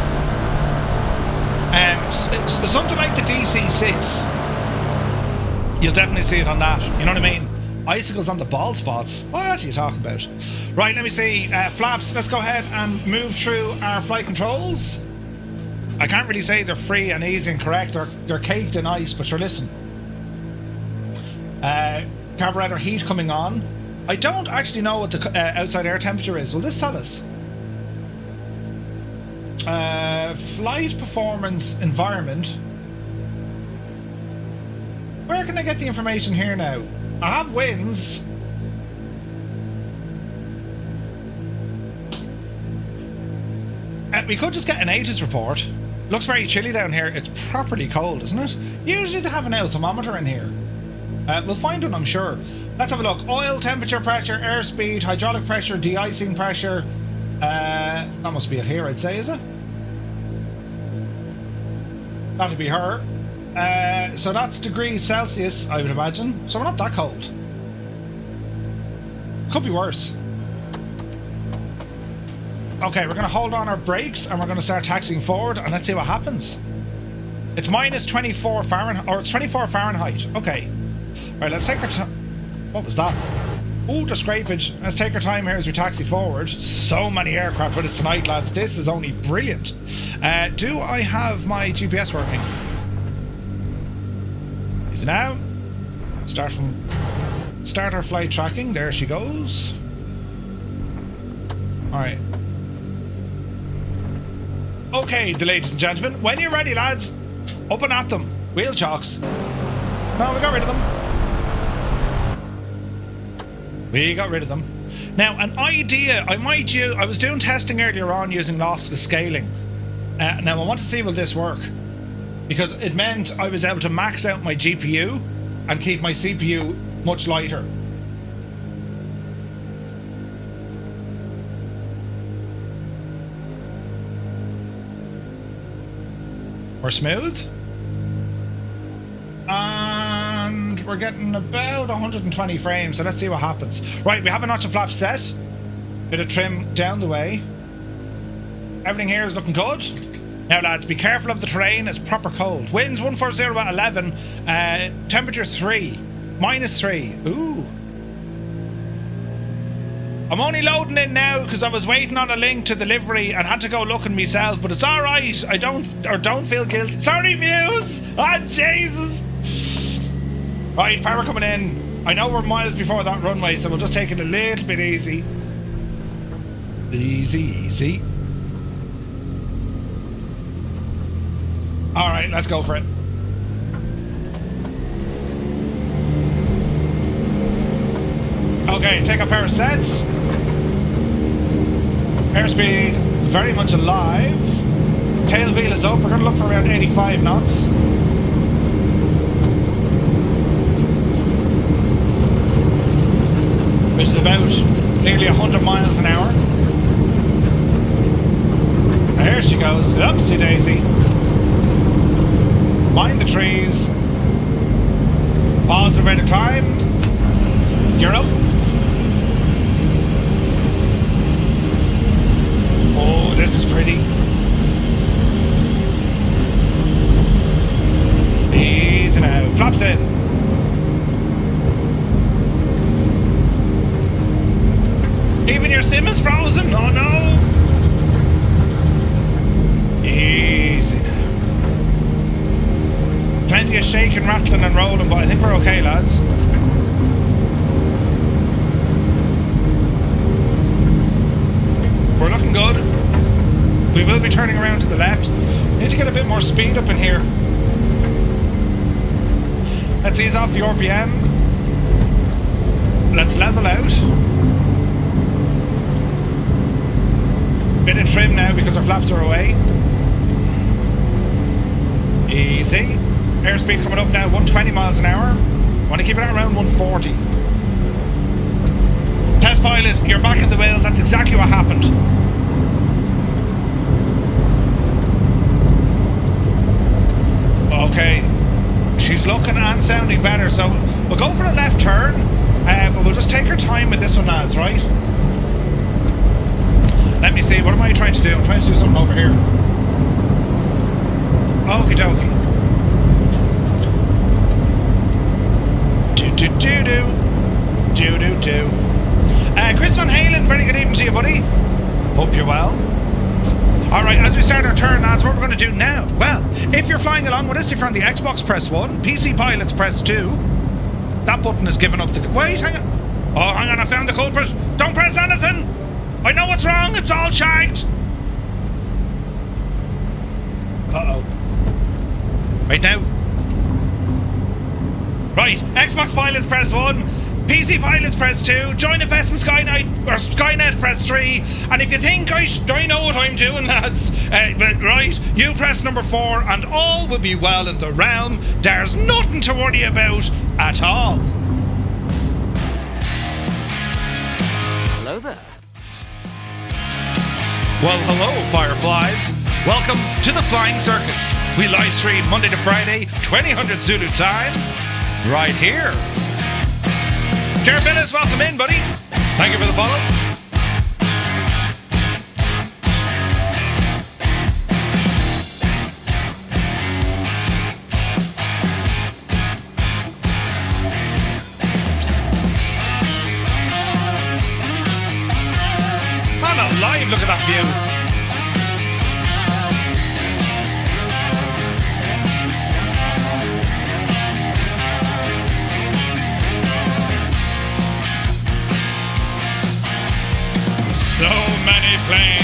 it's something like the DC-6. You'll definitely see it on that. You know what I mean? Icicles on the bald spots. What are you talking about? Right, let me see. Flaps. Let's go ahead and move through our flight controls. I can't really say they're free and easy and correct. They're caked in ice, but sure, listen. Carburetor heat coming on. I don't actually know what the outside air temperature is. Will this tell us? Flight performance environment. Where can I get the information here now? I have winds. We could just get an ATIS report. Looks very chilly down here. It's properly cold, isn't it? Usually they have an air thermometer in here. We'll find one, I'm sure. Let's have a look. Oil, temperature, pressure, airspeed, hydraulic pressure, de-icing pressure. That must be it here, I'd say, is it? That'll be her. So that's degrees Celsius, I would imagine. So we're not that cold. Could be worse. Okay, we're going to hold on our brakes and we're going to start taxiing forward and let's see what happens. It's minus 24 Fahrenheit, or it's 24 Fahrenheit. Okay. Right, let's take our time. What was that? Ooh, the scrapage. Let's take our time here as we taxi forward. So many aircraft with us tonight, lads. This is only brilliant. Do I have my GPS working? Is it now? Start our flight tracking. There she goes. Alright. Okay, ladies and gentlemen, when you're ready, lads, up and at them. Wheel chocks. No, we got rid of them. We got rid of them. Now, an idea I was doing testing earlier on using lossless scaling. Now, I want to see will this work, because it meant I was able to max out my GPU and keep my CPU much lighter. We're smooth. And we're getting about 120 frames, so let's see what happens. Right, we have a notch of flap set. Bit of trim down the way. Everything here is looking good. Now, lads, be careful of the terrain. It's proper cold. Winds 140 at 11. Temperature 3. Minus 3. Ooh. I'm only loading in now because I was waiting on a link to delivery and had to go looking myself, but it's alright. I don't feel guilty. Sorry, Muse! Ah, Jesus! Right, power coming in. I know we're miles before that runway, so we'll just take it a little bit easy. Easy. Alright, let's go for it. Okay, take a pair of sets. Airspeed very much alive. Tail wheel is up. We're going to look for around 85 knots. Which is about nearly 100 miles an hour. There she goes. Oopsie daisy. Mind the trees. Positive rate of climb. Gear up. Oh, this is pretty. Easy now. Flaps in. Even your sim is frozen. Oh no. Easy now. Plenty of shaking, rattling and rolling, but I think we're okay, lads. We're looking good. We will be turning around to the left. Need to get a bit more speed up in here. Let's ease off the RPM. Let's level out. Bit of trim now because our flaps are away. Easy. Airspeed coming up now, 120 miles an hour. Want to keep it at around 140. Test pilot, you're back in the wheel. That's exactly what happened. Okay. She's looking and sounding better, so we'll go for a left turn, but we'll just take our time with this one, lads, right? Let me see, what am I trying to do? I'm trying to do something over here. Okie dokie. Do. Chris Van Halen, very good evening to you, buddy. Hope you're well. Alright, as we start our turn, lads, what we're going to do now? Well, if you're flying along with us, if you're on the Xbox, press 1. PC pilots, press 2. That button is given up the... Wait, hang on. Oh, hang on, I found the culprit. Don't press anything. I know what's wrong. It's all shagged. Uh-oh. Right now. Right, Xbox pilots, press 1. PC pilots, press 2. Join FS and Skynet, press 3. And if you think I know what I'm doing, lads, right, you press number 4 and all will be well in the realm. There's nothing to worry about at all. Hello there. Well, hello, Fireflies. Welcome to the Flying Circus. We live stream Monday to Friday, 2000 Zulu time, right here. Jared Billis, welcome in, buddy. Thank you for the follow. Man alive, look at that view. So many planes.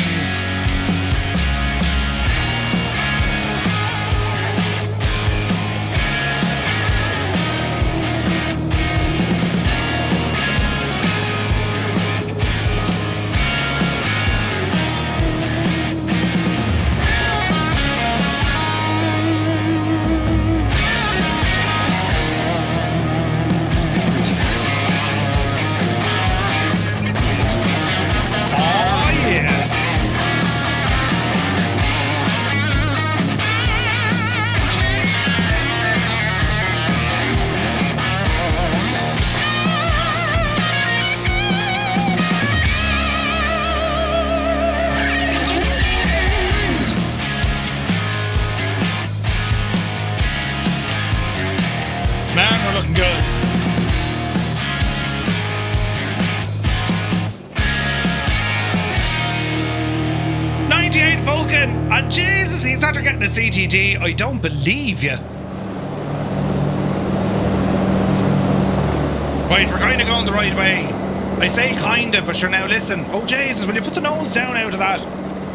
Man, we're looking good. '98 Vulcan, and Jesus, he's after getting a CTD. I don't believe you. Right, we're kind of going the right way. I say kinda, but sure now listen. Oh Jesus, will you put the nose down out of that?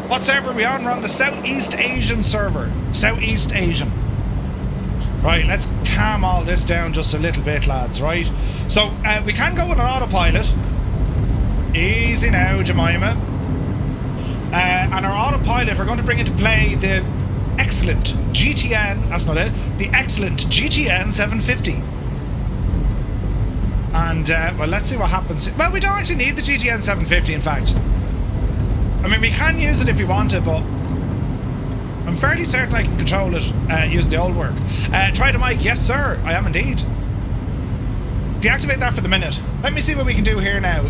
What server are we on? We're on the Southeast Asian server. Southeast Asian. Right, let's calm all this down just a little bit, lads, right? So, we can go with an autopilot. Easy now, Jemima. And our autopilot, we're going to bring into play the excellent GTN, that's not it, the excellent GTN 750. And, well, let's see what happens. Well, we don't actually need the GTN 750, in fact. I mean, we can use it if we want to, but I'm fairly certain I can control it using the old work. Try the mic. Yes, sir. I am indeed. Deactivate that for the minute. Let me see what we can do here now.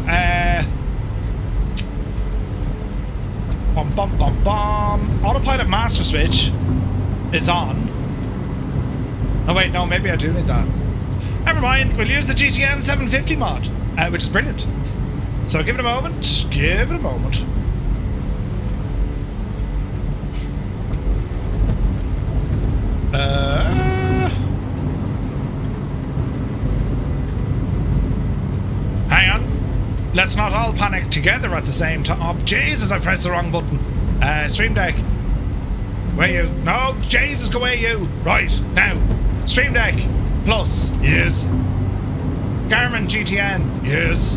Autopilot master switch is on. Oh, wait. No, maybe I do need that. Never mind. We'll use the GTN 750 mod, which is brilliant. So give it a moment. Give it a moment. Hang on. Let's not all panic together at the same time. Oh, Jesus, I pressed the wrong button. Stream Deck. Where you? No, Jesus, go away, you. Right, now. Stream Deck. Plus. Yes. Garmin GTN. Yes.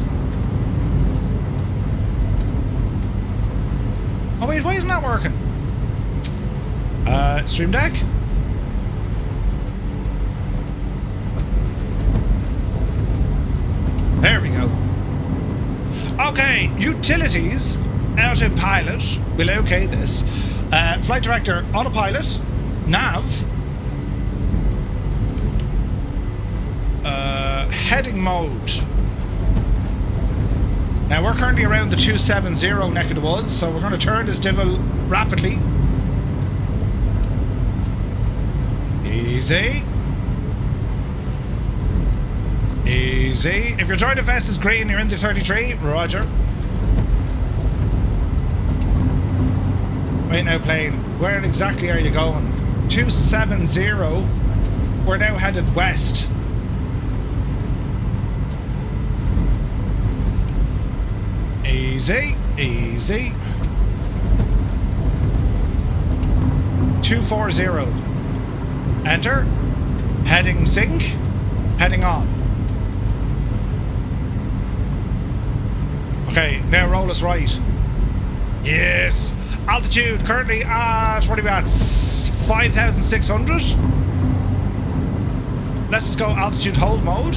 Oh, wait, why isn't that working? Stream Deck. utilities, autopilot. We'll okay this. Flight director, autopilot, nav. Heading mode. Now we're currently around the 270 neck of the woods, so we're going to turn this devil rapidly. Easy. Easy. If your joint FS is green, you're into 33. Roger. Wait now, plane. Where exactly are you going? 270. We're now headed west. Easy, easy. 240. Enter. Heading sync. Heading on. Okay, now roll us right. Yes. Altitude currently at, what are we at? 5,600. Let's just go altitude hold mode.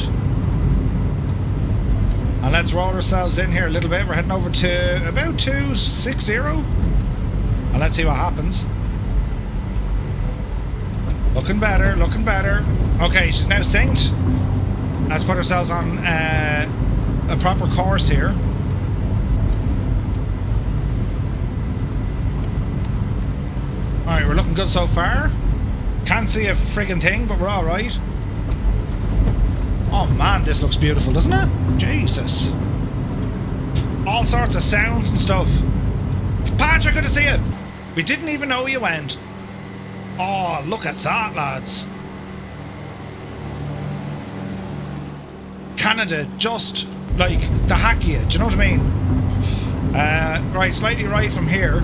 And let's roll ourselves in here a little bit. We're heading over to about 260. And let's see what happens. Looking better, looking better. Okay, she's now synced. Let's put ourselves on a proper course here. Alright, we're looking good so far. Can't see a friggin' thing, but we're alright. Oh man, this looks beautiful, doesn't it? Jesus. All sorts of sounds and stuff. It's Patrick, good to see you. We didn't even know you went. Oh, look at that, lads. Canada, just like the hack you. Do you know what I mean? Right, slightly right from here.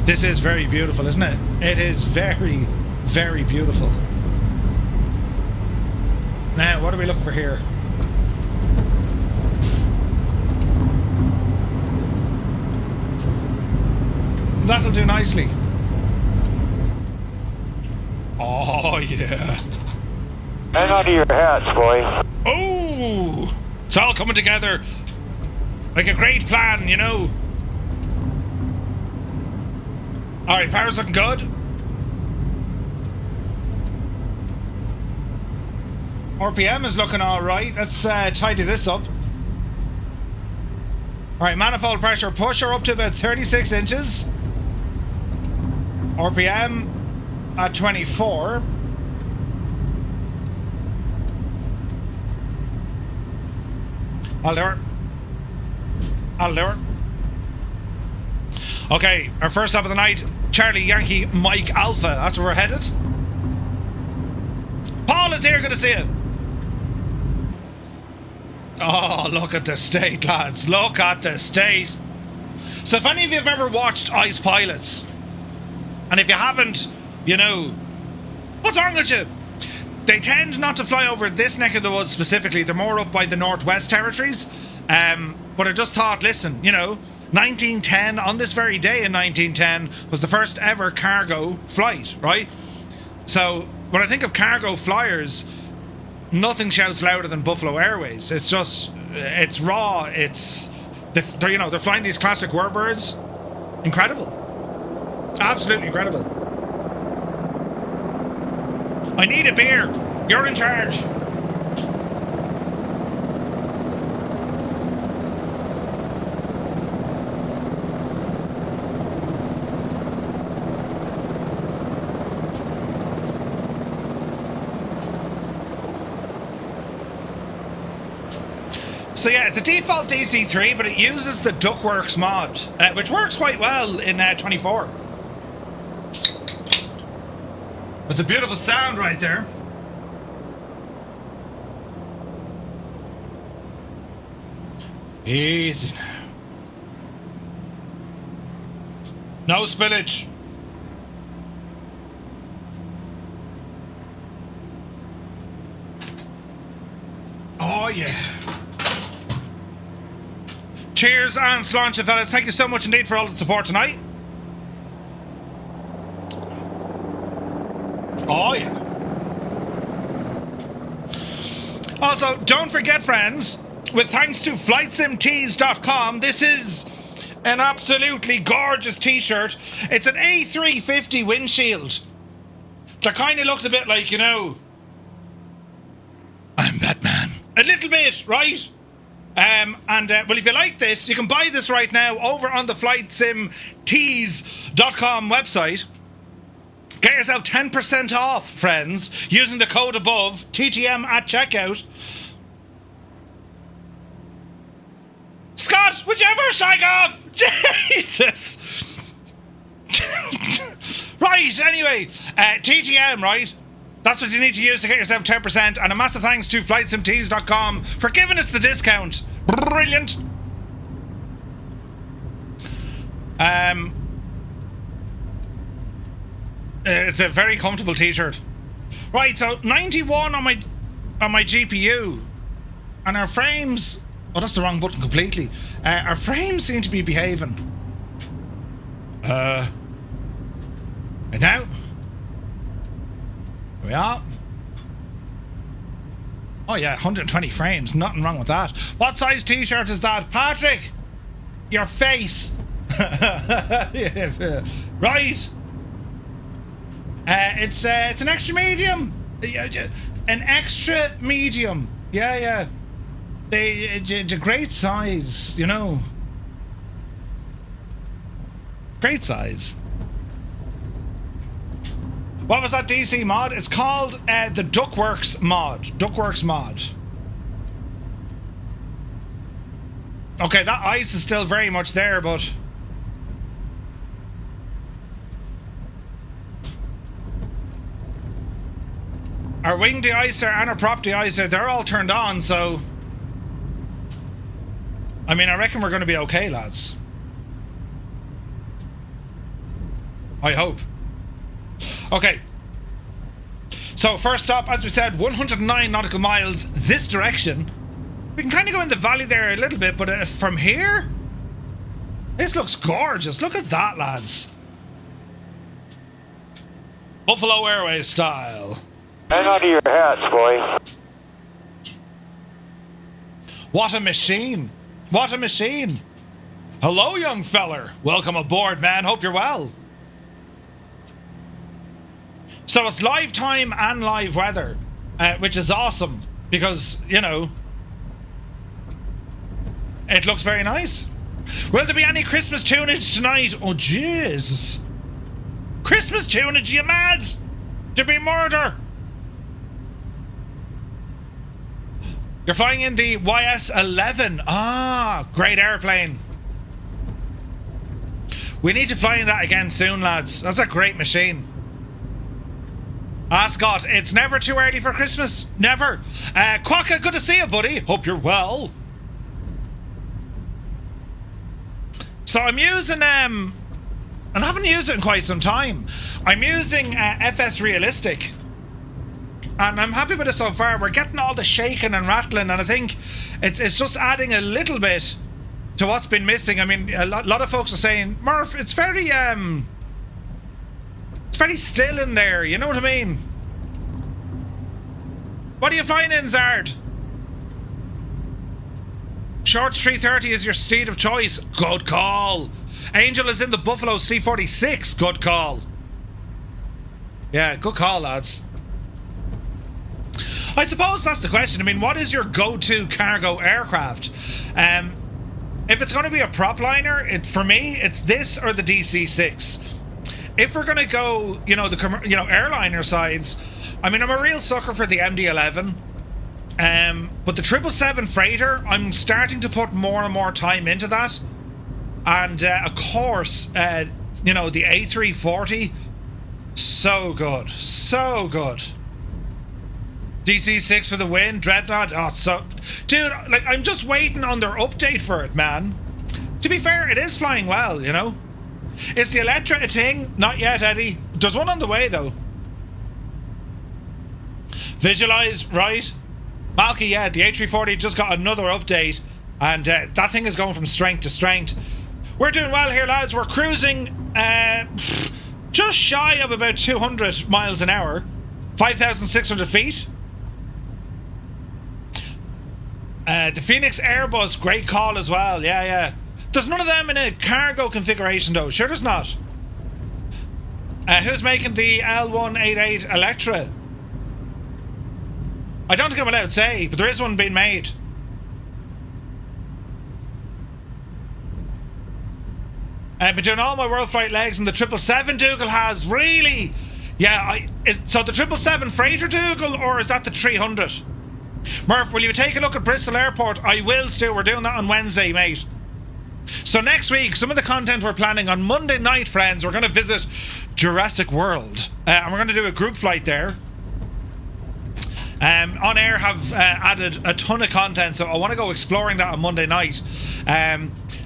This is very beautiful, isn't it? It is very, very beautiful. Now, what are we looking for here? That'll do nicely. Oh, yeah. Hang on to your hats, boy. Oh! It's all coming together like a great plan, you know. Alright, power's looking good. RPM is looking alright. Let's tidy this up. Alright, manifold pressure pusher up to about 36 inches. RPM at 24. I'll do it. I'll do it. Okay, our first stop of the night, Charlie Yankee Mike Alpha. That's where we're headed. Paul is here, good to see you. Oh, look at the state, lads. Look at the state. So if any of you have ever watched Ice Pilots, and if you haven't, you know, what's wrong with you? They tend not to fly over this neck of the woods specifically. They're more up by the Northwest Territories. But I just thought, listen, you know, 1910, on this very day in 1910, was the first ever cargo flight, right? So when I think of cargo flyers, nothing shouts louder than Buffalo Airways. It's just, it's raw. It's, they're, you know, they're flying these classic warbirds. Incredible. Absolutely incredible. I need a beer. You're in charge. So yeah, it's a default DC-3, but it uses the Duckworks mod, which works quite well in 24. It's a beautiful sound right there. Easy now. No spillage. Oh yeah. Cheers and sláinte, fellas. Thank you so much indeed for all the support tonight. Oh, yeah. Also, don't forget, friends, with thanks to flightsimtees.com. This is an absolutely gorgeous t-shirt. It's an A350 windshield that kind of looks a bit like, you know, I'm Batman. A little bit, right? Well, if you like this, you can buy this right now over on the flightsimtees.com website. Get yourself 10% off, friends, using the code above, TTM at checkout. Scott, would you ever shag off? Jesus. Right, anyway, TTM, right? That's what you need to use to get yourself 10%. And a massive thanks to flightsimtees.com for giving us the discount. Brilliant. It's a very comfortable t-shirt. Right, so 91 on my GPU. And our frames... Oh, that's the wrong button completely. Our frames seem to be behaving. And now... Here we are. Oh yeah, 120 frames. Nothing wrong with that. What size t-shirt is that? Patrick! Your face! Right! It's an extra medium. An extra medium. Yeah. The great size, you know. Great size. What was that DC mod? It's called the Duckworks mod. Duckworks mod. Okay, that ice is still very much there, but... Our wing de-icer and our prop de-icer, they're all turned on, so... I mean, I reckon we're going to be okay, lads. I hope. Okay. So, first stop, as we said, 109 nautical miles this direction. We can kind of go in the valley there a little bit, but from here... This looks gorgeous. Look at that, lads. Buffalo Airways style. Hang on to your hats, boy. What a machine. What a machine. Hello, young feller. Welcome aboard, man. Hope you're well. So it's live time and live weather, which is awesome because, you know, it looks very nice. Will there be any Christmas tunage tonight? Oh, jeez. Christmas tunage, you mad? To be murder. You're flying in the YS-11. Ah, great airplane. We need to fly in that again soon, lads. That's a great machine. Ah, Scott, it's never too early for Christmas. Never. Quokka, good to see you, buddy. Hope you're well. So I'm using, and I haven't used it in quite some time. I'm using FS Realistic. And I'm happy with it so far. We're getting all the shaking and rattling, and I think it's just adding a little bit to what's been missing. I mean, a lot of folks are saying, Murph, it's very still in there, you know what I mean? What are you flying in, Zard? Shorts 330 is your steed of choice. Good call. Angel is in the Buffalo C46. Good call. Yeah, good call, lads. I suppose that's the question. I mean, what is your go-to cargo aircraft? If it's going to be a prop liner, for me, it's this or the DC-6. If we're going to go, you know, the airliner sides, I mean, I'm a real sucker for the MD-11. But the 777 freighter, I'm starting to put more and more time into that. And of course, you know, the A340, so good, so good. DC-6 for the win, Dreadnought. Oh, so, dude, like, I'm just waiting on their update for it, man. To be fair, it is flying well, you know. Is the Electra a thing? Not yet, Eddie. There's one on the way, though. Visualize, right? Malky, yeah, the A340 just got another update, and that thing is going from strength to strength. We're doing well here, lads. We're cruising just shy of about 200 miles an hour, 5,600 feet. The Phoenix Airbus, great call as well. Yeah. There's none of them in a cargo configuration though. Sure there's not. Who's making the L188 Electra? I don't think I'm allowed to say, but there is one being made. I've been doing all my World Flight legs and the 777 Dougal has. Really? Yeah, so the 777 freighter Dougal, or is that the 300? Murph, will you take a look at Bristol Airport? I will, Stu. We're doing that on Wednesday, mate. So next week, some of the content we're planning on Monday night, friends, we're going to visit Jurassic World. And we're going to do a group flight there. On Air have added a ton of content, so I want to go exploring that on Monday night.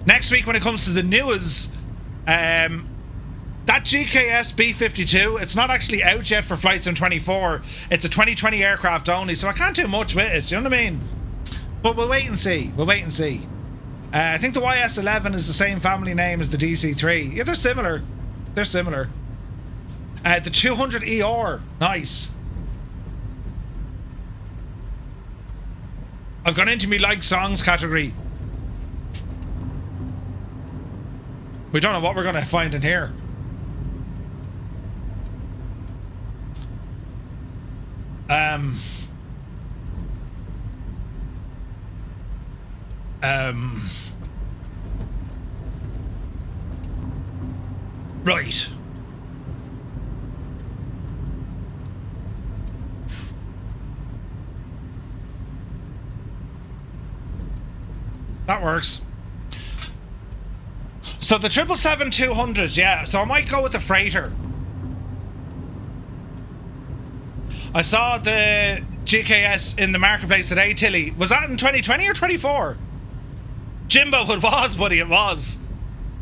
Next week, when it comes to the news, that GKS B-52, it's not actually out yet for Flight Sim 24. It's a 2020 aircraft only, so I can't do much with it, you know what I mean? But we'll wait and see. I think the YS-11 is the same family name as the DC-3. Yeah, they're similar. The 200 ER, nice. I've gone into me like songs category. We don't know what we're going to find in here. Right. That works. So the 777-200, yeah. So I might go with the freighter. I saw the GKS in the marketplace today, Tilly. Was that in 2020 or 24? Jimbo, it was, buddy, it was.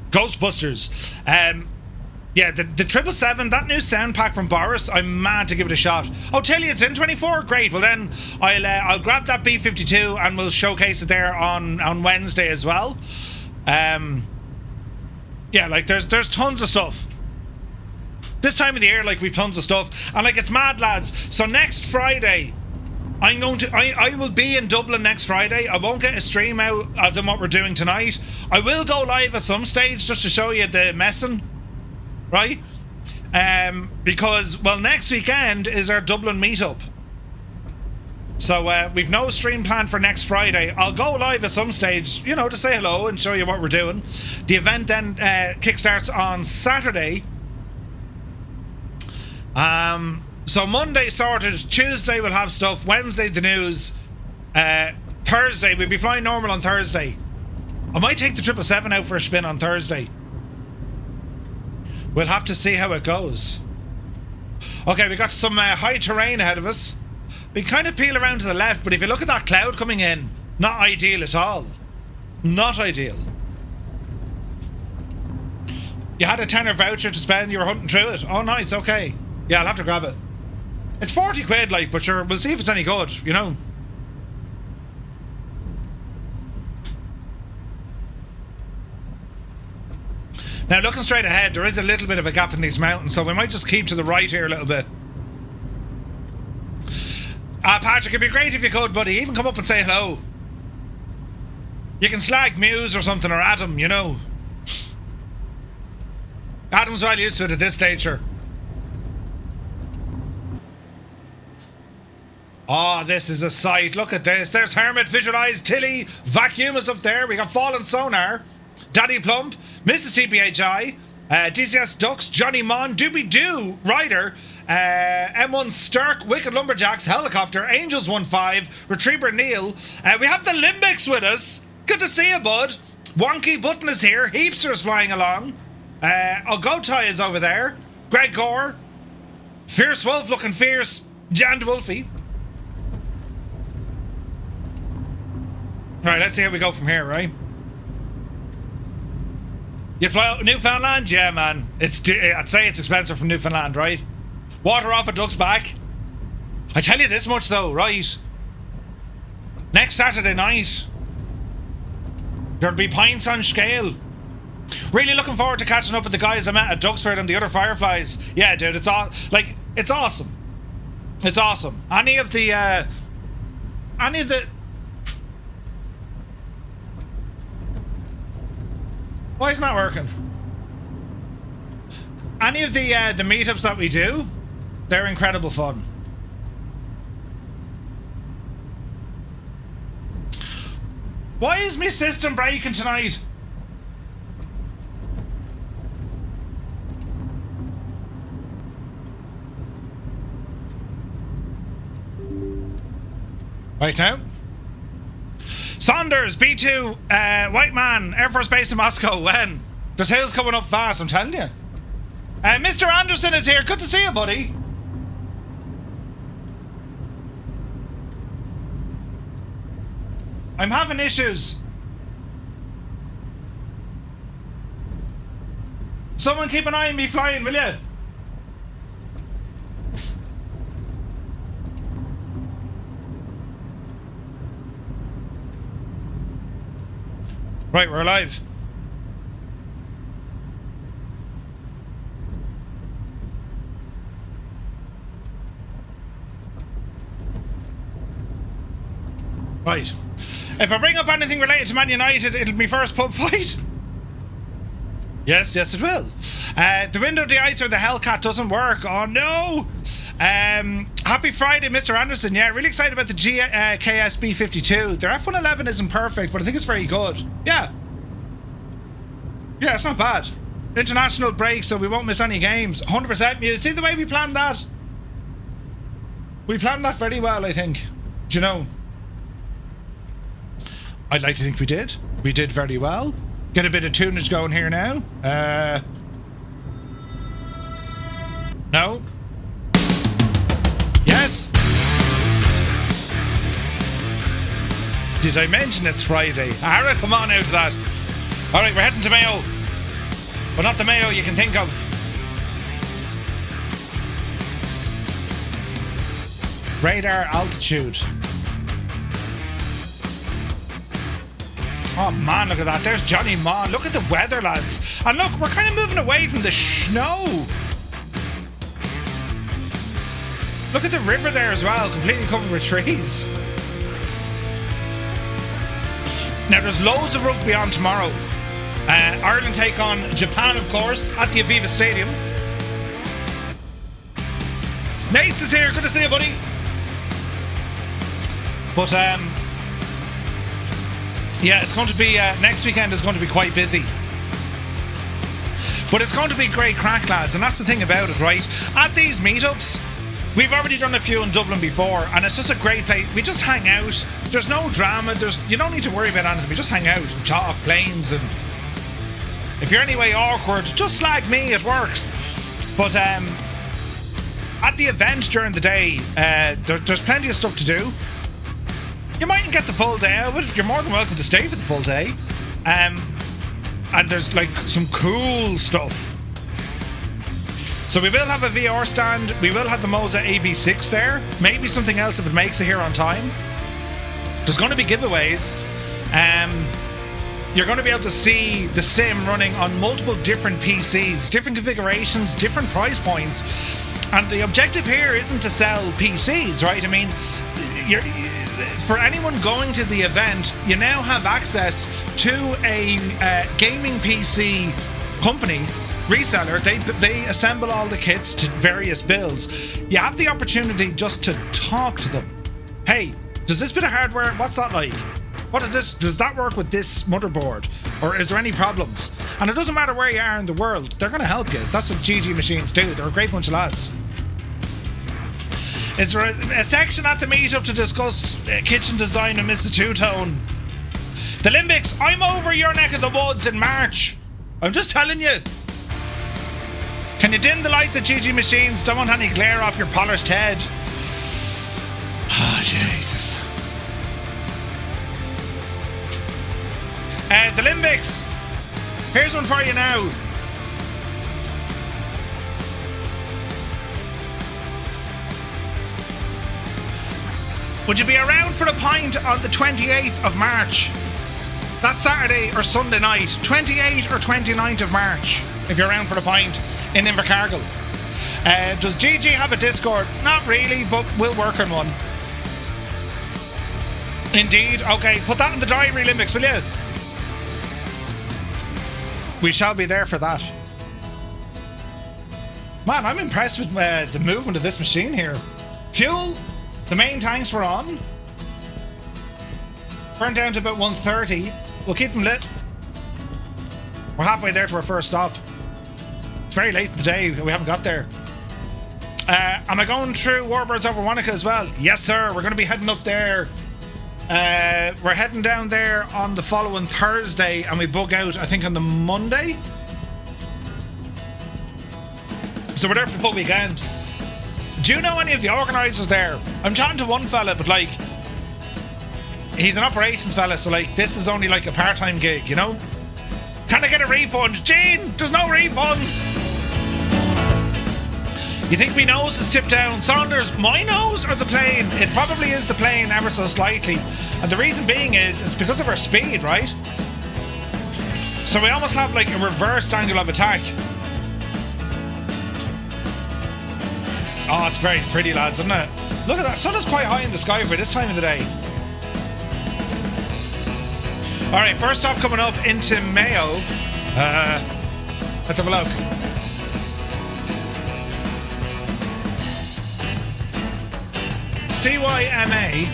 Ghostbusters. Yeah, the 777, that new sound pack from Boris, I'm mad to give it a shot. Oh, Tilly, it's in 24? Great. Well then, I'll grab that B-52 and we'll showcase it there on Wednesday as well. Yeah, like there's tons of stuff. This time of the year, like, we've tons of stuff. And like, it's mad, lads. So next Friday, I will be in Dublin next Friday. I won't get a stream out as in what we're doing tonight. I will go live at some stage just to show you the messing. Right? Because, well, next weekend is our Dublin meetup. So we've no stream planned for next Friday. I'll go live at some stage, you know, to say hello and show you what we're doing. The event then kickstarts on Saturday. So Monday sorted, Tuesday we'll have stuff, Wednesday the news, Thursday we'll be flying normal on Thursday. I might take the 777 out for a spin on Thursday. We'll have to see how it goes. Okay, we got some high terrain ahead of us. We kind of peel around to the left, but if you look at that cloud coming in, not ideal at all. Not ideal. You had a tenner voucher to spend, you were hunting through it. Oh, nice, okay. Yeah, I'll have to grab it. It's 40 quid, like, but sure, we'll see if it's any good, you know. Now, looking straight ahead, there is a little bit of a gap in these mountains, so we might just keep to the right here a little bit. Patrick, it'd be great if you could, buddy. Even come up and say hello. You can slag Muse or something, or Adam, you know. Adam's well used to it at this stage, sure. Oh, this is a sight. Look at this. There's Hermit, visualised. Tilly, Vacuum is up there. We got Fallen Sonar, Daddy Plump, Mrs. TPHI, DCS Ducks, Johnny Mon, Doobie Doo, Ryder, M1 Stark, Wicked Lumberjacks, Helicopter, Angels 1-5, Retriever Neil. We have the Limbics with us. Good to see you, bud. Wonky Button is here. Heapster's flying along. Ogotai is over there. Greg Gore. Fierce Wolf looking fierce. Jan DeWolfie. Right, let's see how we go from here, right? You fly out Newfoundland? Yeah, man. I'd say it's expensive from Newfoundland, right? Water off a duck's back. I tell you this much though, right? Next Saturday night, there'll be pints on scale. Really looking forward to catching up with the guys I met at Duxford and the other Fireflies. Yeah, dude, it's awesome. It's awesome. Any of the Why isn't that working? Any of the meetups that we do, they're incredible fun. Why is my system breaking tonight? Right now. Saunders, B2, White Man, Air Force Base in Moscow. When? There's hills coming up fast, I'm telling you. Mr. Anderson is here. Good to see you, buddy. I'm having issues. Someone keep an eye on me flying, will you? Right, we're alive. Right. If I bring up anything related to Man United, it'll be first pub fight. Yes, yes, it will. The window de-icer, the Hellcat doesn't work. Oh no! Happy Friday, Mr. Anderson. Yeah, really excited about the KSB 52. Their F111 isn't perfect, but I think it's very good. Yeah. Yeah, it's not bad. International break, so we won't miss any games. 100% Muse. See the way we planned that? We planned that very well, I think. Do you know? I'd like to think we did. We did very well. Get a bit of tunage going here now. No. Yes. Did I mention it's Friday? Alright, come on out of that. Alright, we're heading to Mayo. But not the Mayo you can think of. Radar altitude. Oh man, look at that. There's Johnny Mon. Look at the weather, lads. And look, we're kind of moving away from the snow. Look at the river there as well, completely covered with trees. Now, there's loads of rugby on tomorrow. Ireland take on Japan, of course, at the Aviva Stadium. Nates is here. Good to see you, buddy. But, yeah, it's going to be, next weekend is going to be quite busy. But it's going to be great crack, lads, and that's the thing about it, right? At these meetups, we've already done a few in Dublin before, and it's just a great place. We just hang out. There's no drama. You don't need to worry about anything. We just hang out and talk planes, and if you're anyway awkward, just slag me, it works. But at the event during the day, there's plenty of stuff to do. You mightn't get the full day of it. You're more than welcome to stay for the full day. And there's like some cool stuff. So we will have a VR stand. We will have the Moza AB6 there. Maybe something else if it makes it here on time. There's going to be giveaways. You're going to be able to see the sim running on multiple different PCs, different configurations, different price points. And the objective here isn't to sell PCs, right? I mean, for anyone going to the event, you now have access to a gaming PC company, reseller. They assemble all the kits to various builds. You have the opportunity just to talk to them. Hey, does this bit of hardware, what's that like? What is this? Does that work with this motherboard? Or is there any problems? And it doesn't matter where you are in the world, they're going to help you. That's what GG Machines do. They're a great bunch of lads. Is there a section at the meetup to discuss kitchen design and Mrs. Two-Tone? The Limbics, I'm over your neck of the woods in March. I'm just telling you. Can you dim the lights at GG Machines? Don't want any glare off your polished head. Oh, Jesus. The Limbics. Here's one for you now. Would you be around for a pint on the 28th of March? That's Saturday or Sunday night. 28th or 29th of March, if you're around for a pint in Invercargill. Does GG have a Discord? Not really, but we'll work on one. Indeed. Okay, put that in the diary, Limbics, will you? we shall be there for that. Man, I'm impressed with the movement of this machine here. Fuel, the main tanks were on. Burned down to about 130. We'll keep them lit. We're halfway there to our first stop. It's very late in the day. We haven't got there. Am I going through Warbirds over Wanaka as well? Yes, sir. We're going to be heading up there. We're heading down there on the following Thursday, and we bug out, I think, on the Monday. So we're there for the full weekend. Do you know any of the organisers there? I'm chatting to one fella, but like, he's an operations fella, so like, this is only like a part-time gig, you know? Can I get a refund? Gene, there's no refunds! You think my nose is tipped down? Saunders, my nose or the plane? It probably is the plane ever so slightly. And the reason being is, it's because of our speed, right? So we almost have like a reversed angle of attack. Oh, it's very pretty, lads, isn't it? Look at that, sun is quite high in the sky for this time of the day. Alright, first stop coming up into Mayo. Let's have a look. CYMA.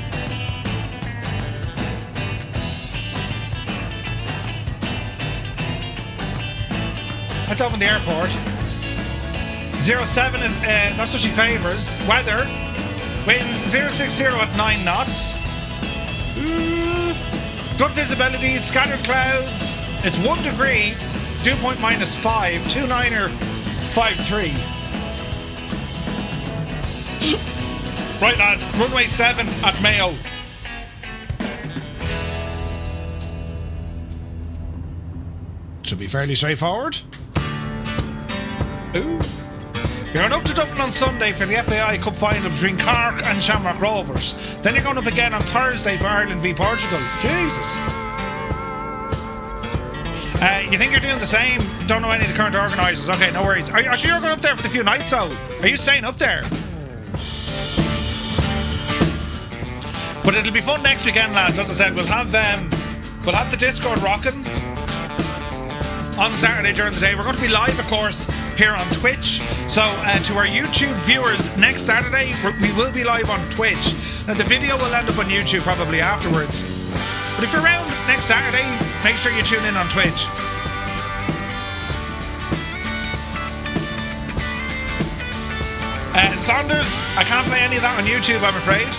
Let's open the airport. 07, that's what she favours. Weather. Winds 060 at 9 knots. Good visibility, scattered clouds. It's 1 degree, dew point -5, 29er, 53. Right, lads, runway 7 at Mayo. Should be fairly straightforward. Ooh. You're going up to Dublin on Sunday for the FAI Cup final between Cork and Shamrock Rovers. Then you're going up again on Thursday for Ireland v Portugal. Jesus. You think you're doing the same? Don't know any of the current organisers. Okay, no worries. Are you sure you're going up there for the few nights though? Are you staying up there? But it'll be fun next weekend, lads. As I said, we'll have the Discord rocking on Saturday during the day. We're going to be live, of course, here on Twitch. So to our YouTube viewers, next Saturday we will be live on Twitch. Now the video will end up on YouTube probably afterwards. But if you're around next Saturday, make sure you tune in on Twitch. Saunders, I can't play any of that on YouTube, I'm afraid.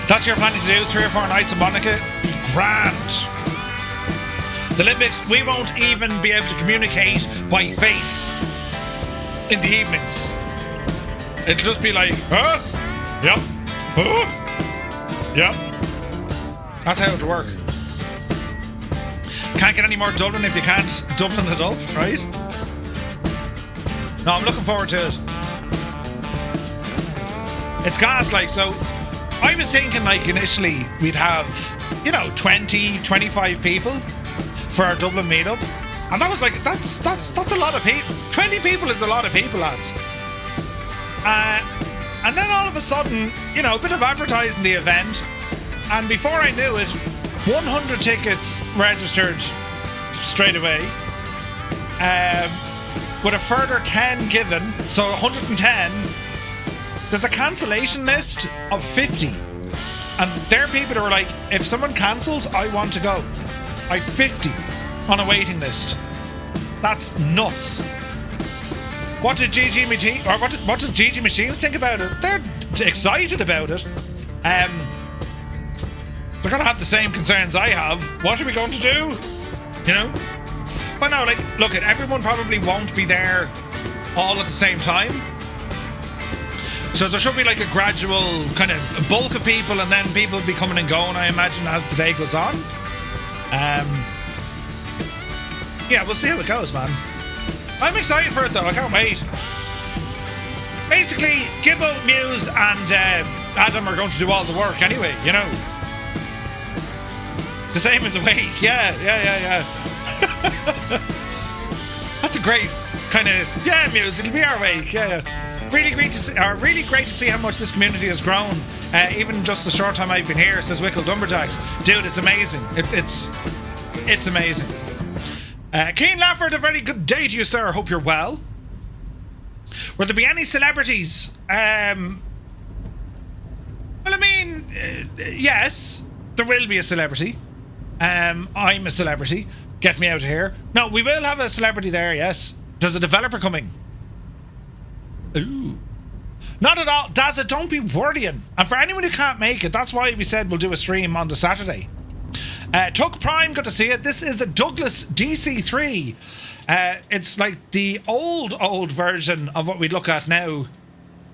That's what you're planning to do, 3 or 4 nights in Monica? Be grand. The Olympics, we won't even be able to communicate by face in the evenings. It'll just be like, huh? Yep. Huh? Yep. That's how it'll work. Can't get any more Dublin if you can't Dublin it up, right? No, I'm looking forward to it. It's gas, like, so I was thinking, like, initially we'd have, 20, 25 people for our Dublin meetup, and that was like, that's a lot of people. 20 people is a lot of people, lads. And then all of a sudden, a bit of advertising the event, and before I knew it, 100 tickets registered straight away, with a further 10 given, so 110. There's a cancellation list of 50, and there are people that were like, if someone cancels, I want to go. I've 50 on a waiting list. That's nuts. What did GG Machine, or what does GG Machines think about it? They're excited about it. They're gonna have the same concerns I have. What are we going to do? But no, like, look, everyone probably won't be there all at the same time. So there should be like a gradual kind of bulk of people, and then people will be coming and going, I imagine, as the day goes on. Yeah, we'll see how it goes, man. I'm excited for it though, I can't wait. Basically, Gibbo, Muse and Adam are going to do all the work anyway, The same as Awake, yeah. That's a great kind of, Muse, it'll be our Wake, yeah. Really great to see how much this community has grown, even just the short time I've been here, says Wickle Lumberjacks. Dude, it's amazing. It's amazing. Cian Lafford, a very good day to you, sir. Hope you're well. Will there be any celebrities? Well, I mean, yes, there will be a celebrity. I'm a celebrity. Get me out of here. No, we will have a celebrity there, yes. There's a developer coming. Ooh. Not at all. Dazza, don't be worrying. And for anyone who can't make it, that's why we said we'll do a stream on the Saturday. Tuck Prime, good to see it. This is a Douglas DC-3. It's like the old version of what we look at now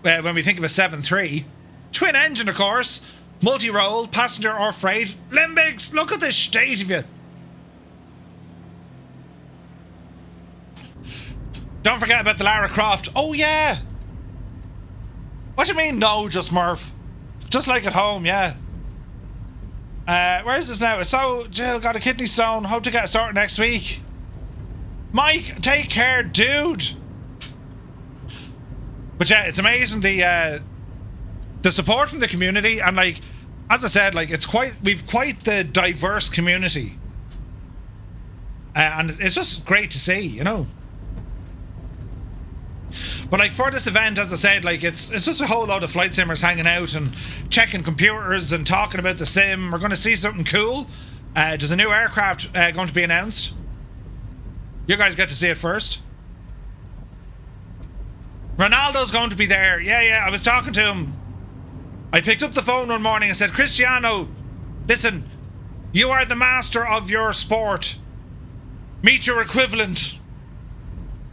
when we think of a 7.3. Twin engine, of course. Multi-role, passenger or freight. Limbics, look at the state of you. Don't forget about the Lara Croft. Oh, yeah. What do you mean, no, just Murph? Just like at home, yeah. Where is this now? So, Jill got a kidney stone. Hope to get it sorted next week. Mike, take care, dude. But yeah, it's amazing the support from the community, and like, as I said, like we've quite the diverse community, and it's just great to see, you know. But like for this event, as I said, like it's just a whole load of flight simmers hanging out and checking computers and talking about the sim. We're going to see something cool. There's a new aircraft going to be announced. You guys get to see it first. Ronaldo's going to be there. Yeah, I was talking to him. I picked up the phone one morning and said, Cristiano, listen, you are the master of your sport. Meet your equivalent.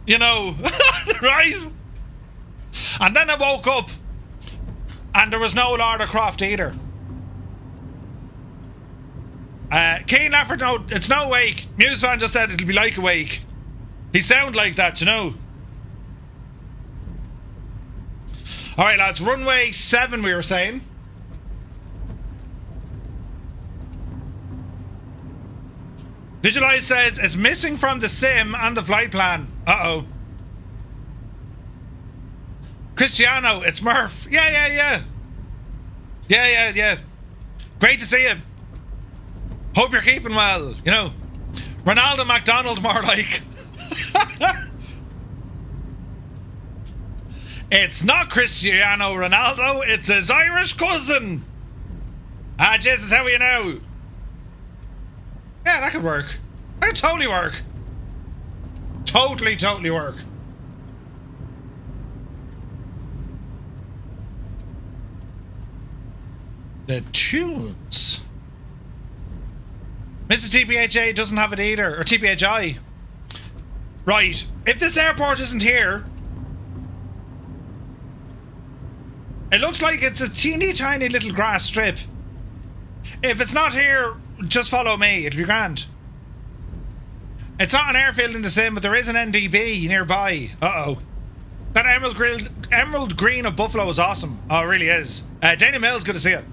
You know, right? And then I woke up and there was no Lara Croft either. Cian Lafford, no, it's no wake. Muse fan just said it'll be like a wake. He sound like that, you know. Alright lads, runway 7 we were saying. Visualize says it's missing from the sim and the flight plan. Uh-oh. Cristiano, it's Murph. Yeah. Great to see you. Hope you're keeping well, you know. Ronaldo McDonald, more like. It's not Cristiano Ronaldo, it's his Irish cousin. Jesus, how are you now? Yeah, that could work. That could totally work. Totally work. The tunes. Mrs. TPHA doesn't have it either, or TPHI. Right, if this airport isn't here, it looks like it's a teeny tiny little grass strip. If it's not here, just follow me, it'll be grand. It's not an airfield in the sim, but there is an NDB nearby. Uh-oh. That emerald green of Buffalo is awesome. Oh, it really is. Dana Mills, good to see you.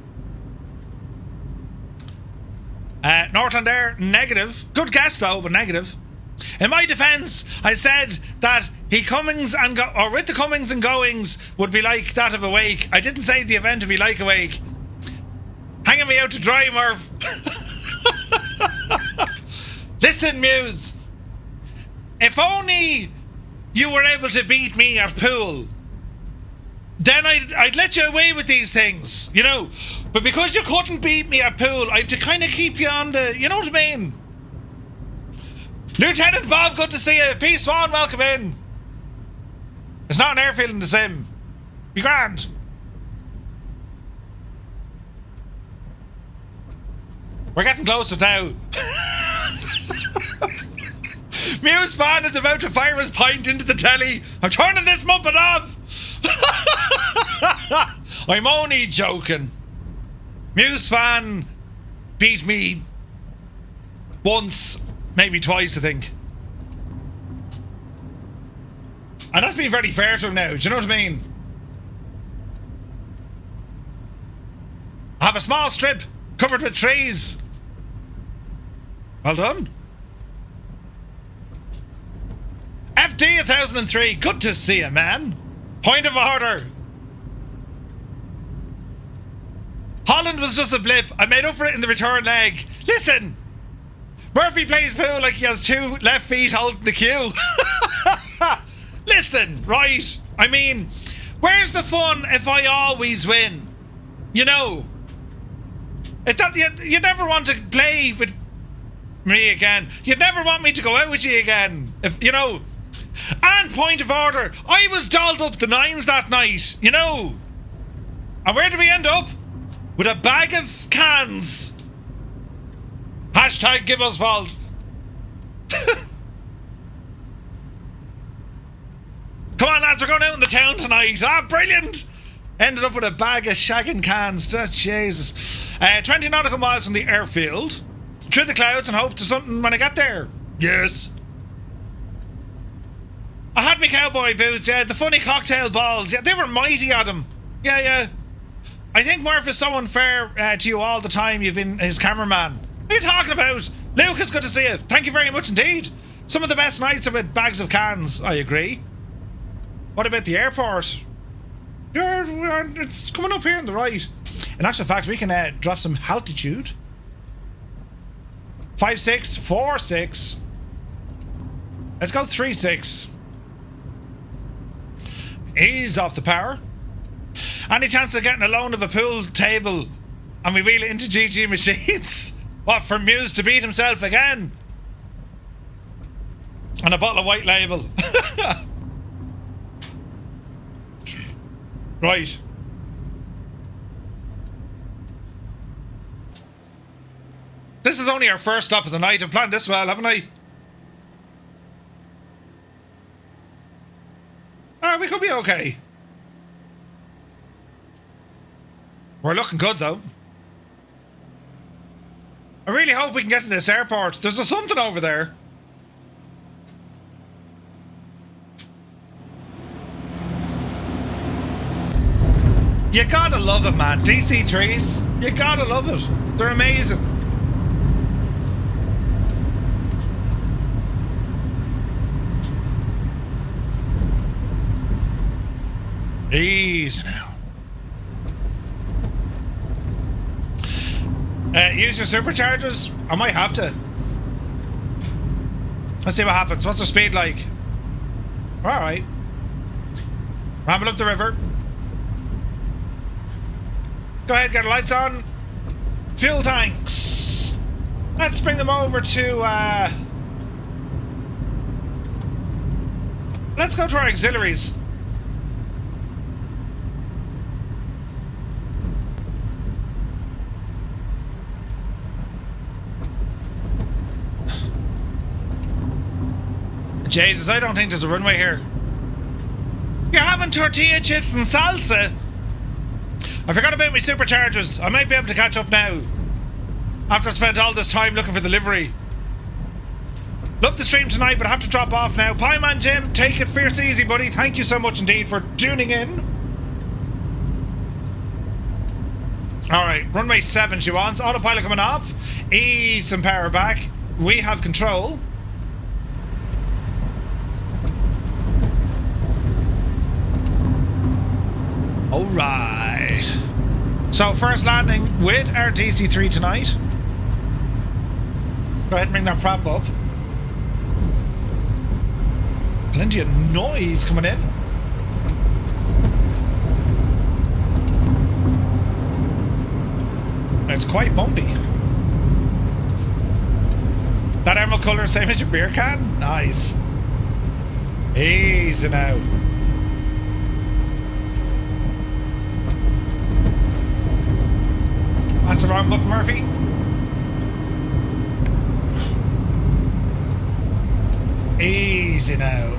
Northland Air, negative. Good guess though, but negative. In my defence, I said that with the comings and goings would be like that of a wake. I didn't say the event would be like a wake. Hanging me out to dry, Murph. Listen, Muse. If only you were able to beat me at pool, then I'd let you away with these things, you know. But because you couldn't beat me at pool, I have to kind of keep you on the, you know what I mean? Lieutenant Bob, good to see you. Peace Swan, welcome in. It's not an airfield in the sim. Be grand. We're getting closer now. Muse fan is about to fire his pint into the telly. I'm turning this muppet off. I'm only joking. Muse fan beat me once, maybe twice, I think. And that's being very fair to him now, do you know what I mean? I have a small strip covered with trees. Well done. FD 1003, good to see you, man. Point of order. Holland was just a blip. I made up for it in the return leg. Listen, Murphy plays pool like he has two left feet holding the cue. Listen, right? I mean, where's the fun if I always win? You know, if that you never want to play with me again. You'd never want me to go out with you again. If you know. And point of order, I was dolled up the nines that night. You know. And where did we end up? With a bag of cans. Hashtag Gibbo's fault. Come on, lads, we're going out in the town tonight. Ah, brilliant. Ended up with a bag of shagging cans. Jesus. 20 nautical miles from the airfield. Through the clouds and hope to something when I get there. Yes. I had my cowboy boots, yeah. The funny cocktail balls. Yeah, they were mighty, Adam. Yeah, yeah. I think Murph is so unfair to you all the time. You've been his cameraman. What are you talking about? Luke, it's good to see you. Thank you very much indeed. Some of the best nights are with bags of cans. I agree. What about the airport? It's coming up here on the right. In actual fact, we can drop some altitude. 5646. Let's go 36. Ease off the power. Any chance of getting a loan of a pool table and we wheel it into GG machines? What, for Muse to beat himself again? And a bottle of white label. Right. This is only our first stop of the night. I've planned this well, haven't I? We could be okay. We're looking good though. I really hope we can get to this airport. There's something over there. You gotta love it, man. DC-3s. You gotta love it. They're amazing. Easy now. Use your superchargers? I might have to. Let's see what happens. What's the speed like? Alright. Ramble up the river. Go ahead, get the lights on. Fuel tanks. Let's bring them over to, let's go to our auxiliaries. Jesus, I don't think there's a runway here. You're having tortilla chips and salsa? I forgot about my superchargers. I might be able to catch up now. After I've spent all this time looking for the livery. Love the stream tonight, but I have to drop off now. Pie Man Jim, take it fierce easy, buddy. Thank you so much indeed for tuning in. Alright, runway 7 she wants. Autopilot coming off. Ease some power back. We have control. Alright. So first landing with our DC-3 tonight. Go ahead and bring that prop up. Plenty of noise coming in. It's quite bumpy. That emerald colour, same as your beer can? Nice. Easy now. That's the wrong button, Murphy. Easy now.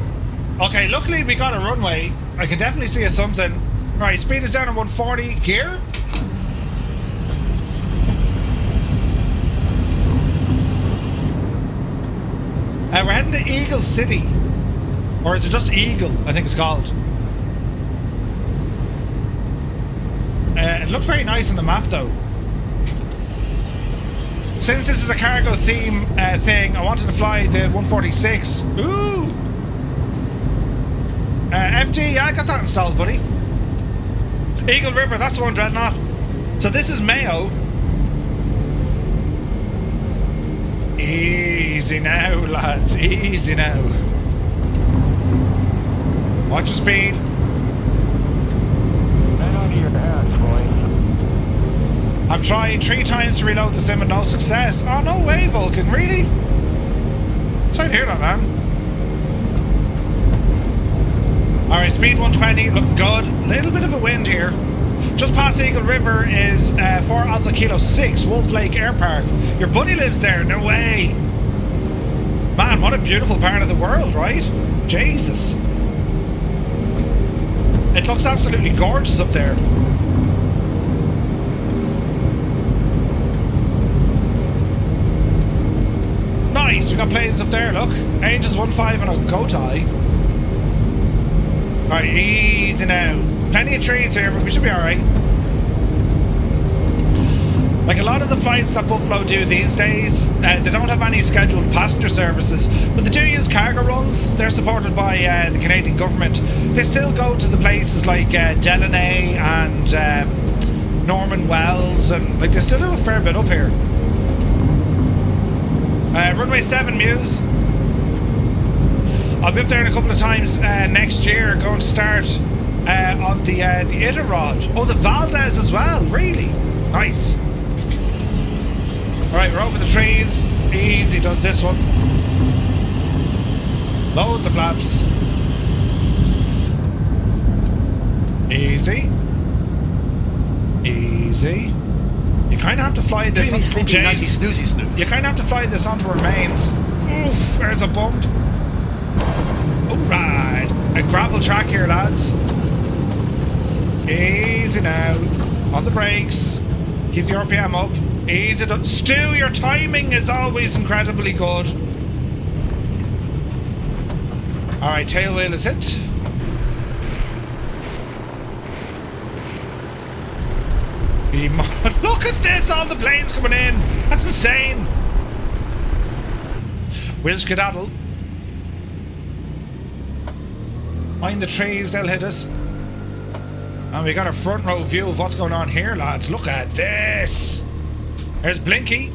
Okay, luckily we got a runway. I can definitely see something. Right, speed is down to 140. Gear. We're heading to Eagle City. Or is it just Eagle, I think it's called. It looks very nice on the map though. Since this is a cargo theme thing, I wanted to fly the 146. Ooh! FD, yeah, I got that installed, buddy. Eagle River, that's the one, Dreadnought. So this is Mayo. Easy now, lads. Easy now. Watch your speed. Hang on to your hats, boys. I've tried 3 times to reload the sim with no success. Oh, no way, Vulcan. Really? Sorry to hear that, man. Alright, speed 120. Looking good. Little bit of a wind here. Just past Eagle River is 4 Alpha Kilo 6, Wolf Lake Air Park. Your buddy lives there. No way. Man, what a beautiful part of the world, right? Jesus. It looks absolutely gorgeous up there. Nice, we got planes up there, look. Angels 1-5 and a Gotai. Alright, easy now. Plenty of trees here, but we should be alright. Like a lot of the flights that Buffalo do these days, they don't have any scheduled passenger services, but they do use cargo runs. They're supported by the Canadian government. They still go to the places like Delaney and Norman Wells, and like they still do a fair bit up here. Runway 7 Muse. I'll be up there in a couple of times next year, going to start of the Iditarod. Oh, the Valdez as well, really? Nice. Alright, we're over the trees. Easy does this one. Loads of flaps. Easy. Easy. You kind of have to fly this. Sleepy, nighty, snoozy, snooze. You kind of have to fly this onto our mains. Oof, there's a bump. Alright. A gravel track here, lads. Easy now. On the brakes. Keep the RPM up. Easy. Stu, your timing is always incredibly good. Alright, tail wheel is hit. Look at this, all the planes coming in. That's insane. We'll skedaddle. Mind the trees, they'll hit us. And we got a front row view of what's going on here, lads. Look at this. There's Blinky.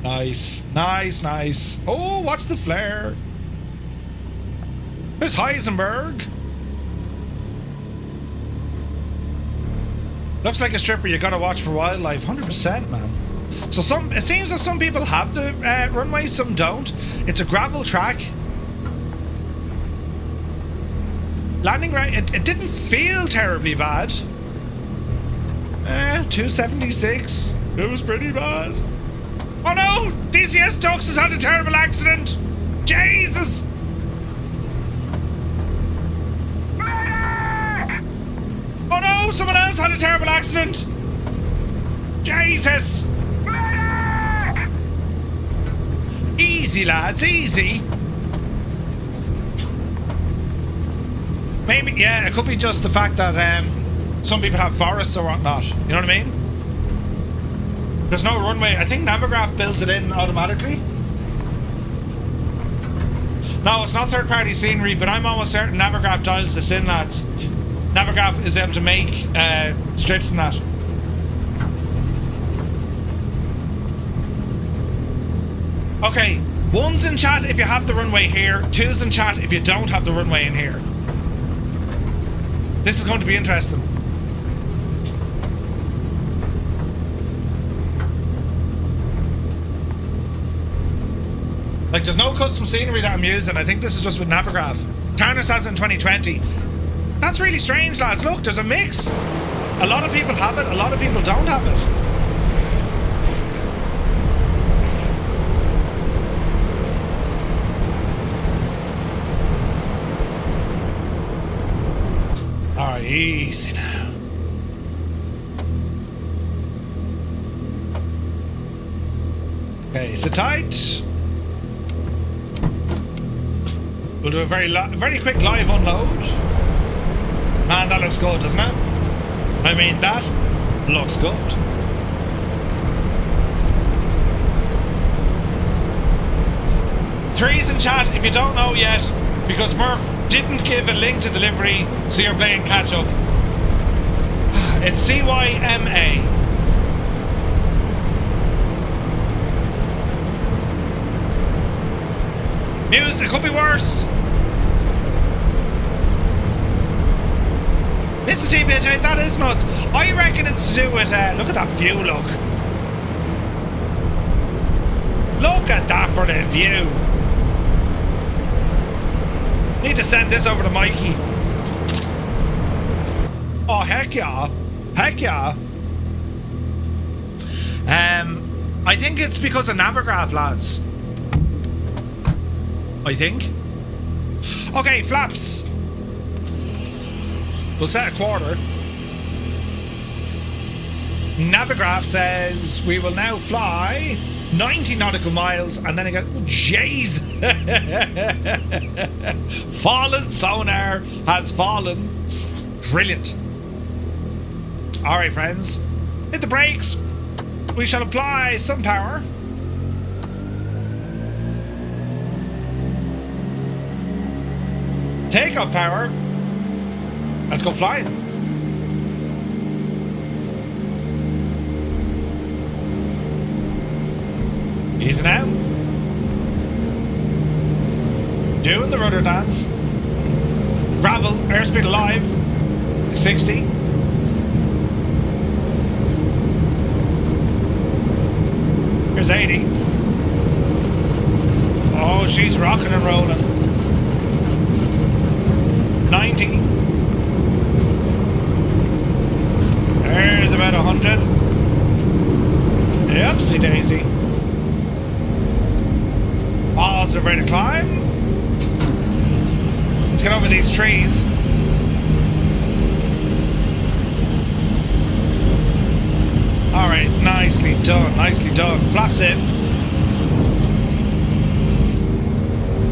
Nice, nice, nice. Oh, watch the flare. There's Heisenberg. Looks like a stripper you gotta watch for wildlife. 100%, man. So it seems that some people have the runway, some don't. It's a gravel track. Landing right, it didn't feel terribly bad. 276. It was pretty bad. Oh no! DCS Dux has had a terrible accident! Jesus! Oh no! Someone else had a terrible accident! Jesus! Easy, lads, easy. Maybe, yeah, it could be just the fact that some people have forests or whatnot. You know what I mean? There's no runway. I think Navigraph builds it in automatically. No, it's not third-party scenery, but I'm almost certain Navigraph dials this in, lads. Navigraph is able to make strips and that. Okay, 1's in chat if you have the runway here, 2's in chat if you don't have the runway in here. This is going to be interesting. Like, there's no custom scenery that I'm using. I think this is just with Navigraph. Tarnis has it in 2020. That's really strange, lads. Look, there's a mix. A lot of people have it, a lot of people don't have it. Alright, easy now. Okay, sit tight. We'll do a very quick live unload. Man, that looks good, doesn't it? I mean, that looks good. Three's in chat if you don't know yet, because Murph didn't give a link to delivery, so you're playing catch up. It's CYMA. News, it could be worse. Mr. GPJ, that is nuts. I reckon it's to do with, look at that view, look. Look at that for the view. Need to send this over to Mikey. Oh, heck yeah. Heck yeah. I think it's because of Navigraph, lads. I think. Okay, flaps. We'll set a quarter. Navigraph says we will now fly 90 nautical miles, and then I go, oh, jeez. Fallen sonar has fallen. Brilliant. All right, friends. Hit the brakes. We shall apply some power. Takeoff power. Let's go flying. Easy now. Doing the rudder dance. Gravel, airspeed alive. 60. Here's 80. Oh, she's rocking and rolling. 90. There's about 100. Yepsy daisy. Positive rate of climb. Let's get over these trees. Alright, nicely done, nicely done. Flaps in.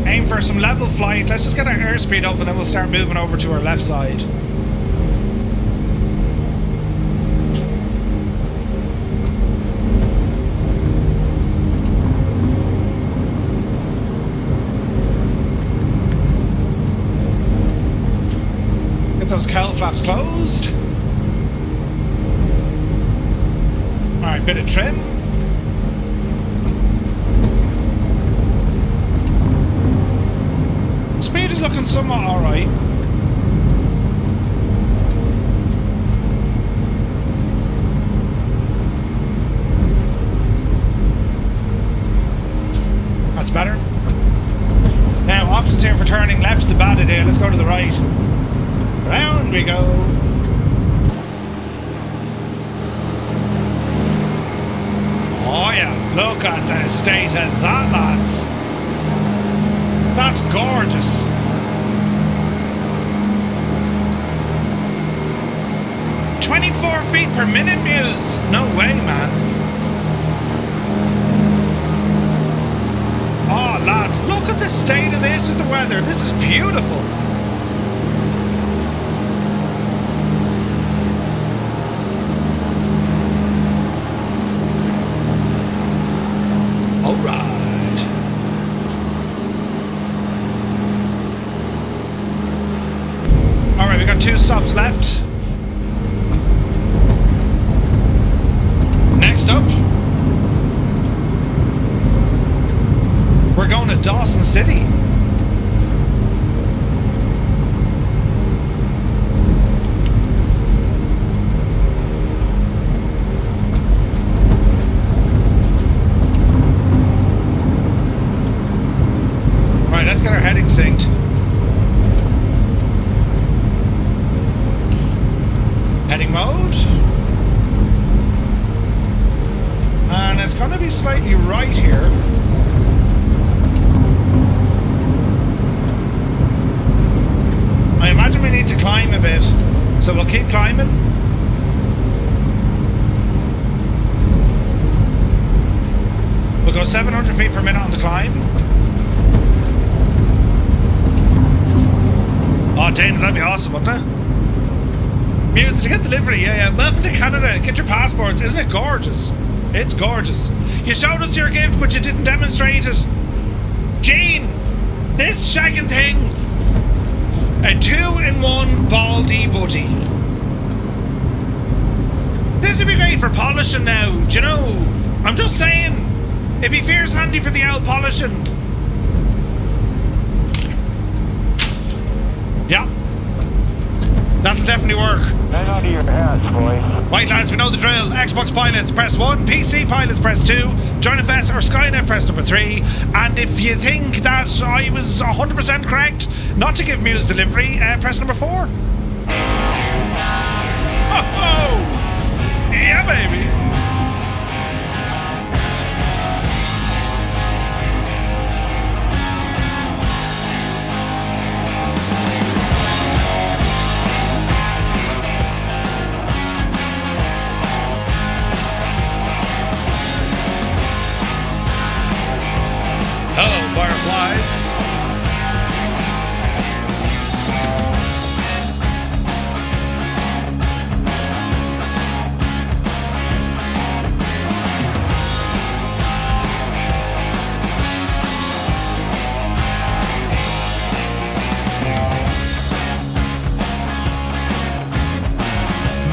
Aim for some level flight. Let's just get our airspeed up and then we'll start moving over to our left side. Get those cowl flaps closed. Alright, bit of trim. Speed is looking somewhat alright. That's better. Now, options here for turning left is a bad idea. Let's go to the right. Round we go. Oh yeah, look at the state of that, lads. That's gorgeous. "24 feet per minute, Muse." No way, man. Oh, lads, look at the state of this with the weather. This is beautiful. All right. All right, we got 2 stops left. Next up, we're going to Dawson City. Right, let's get our heading synced. Heading mode. And it's going to be slightly right here. I imagine we need to climb a bit, so we'll keep climbing. We'll go 700 feet per minute on the climb. Oh, Dayton, that'd be awesome, wouldn't it? Muse, did you get delivery? Yeah. Welcome to Canada. Get your passports. Isn't it gorgeous? It's gorgeous. You showed us your gift, but you didn't demonstrate it. Gene, this shagging thing. A 2-in-1 baldy buddy. be great for polishing now, do you know? I'm just saying. It'd be fierce handy for the old polishing. Yeah. That'll definitely work. Hang on to your hats, boys. Right, lads, we know the drill. Xbox pilots, press 1. PC pilots, press 2. JoinFS or Skynet, press number 3. And if you think that I was 100% correct not to give Muse delivery, press number 4. Oh! Yeah, baby! Hello, fireflies.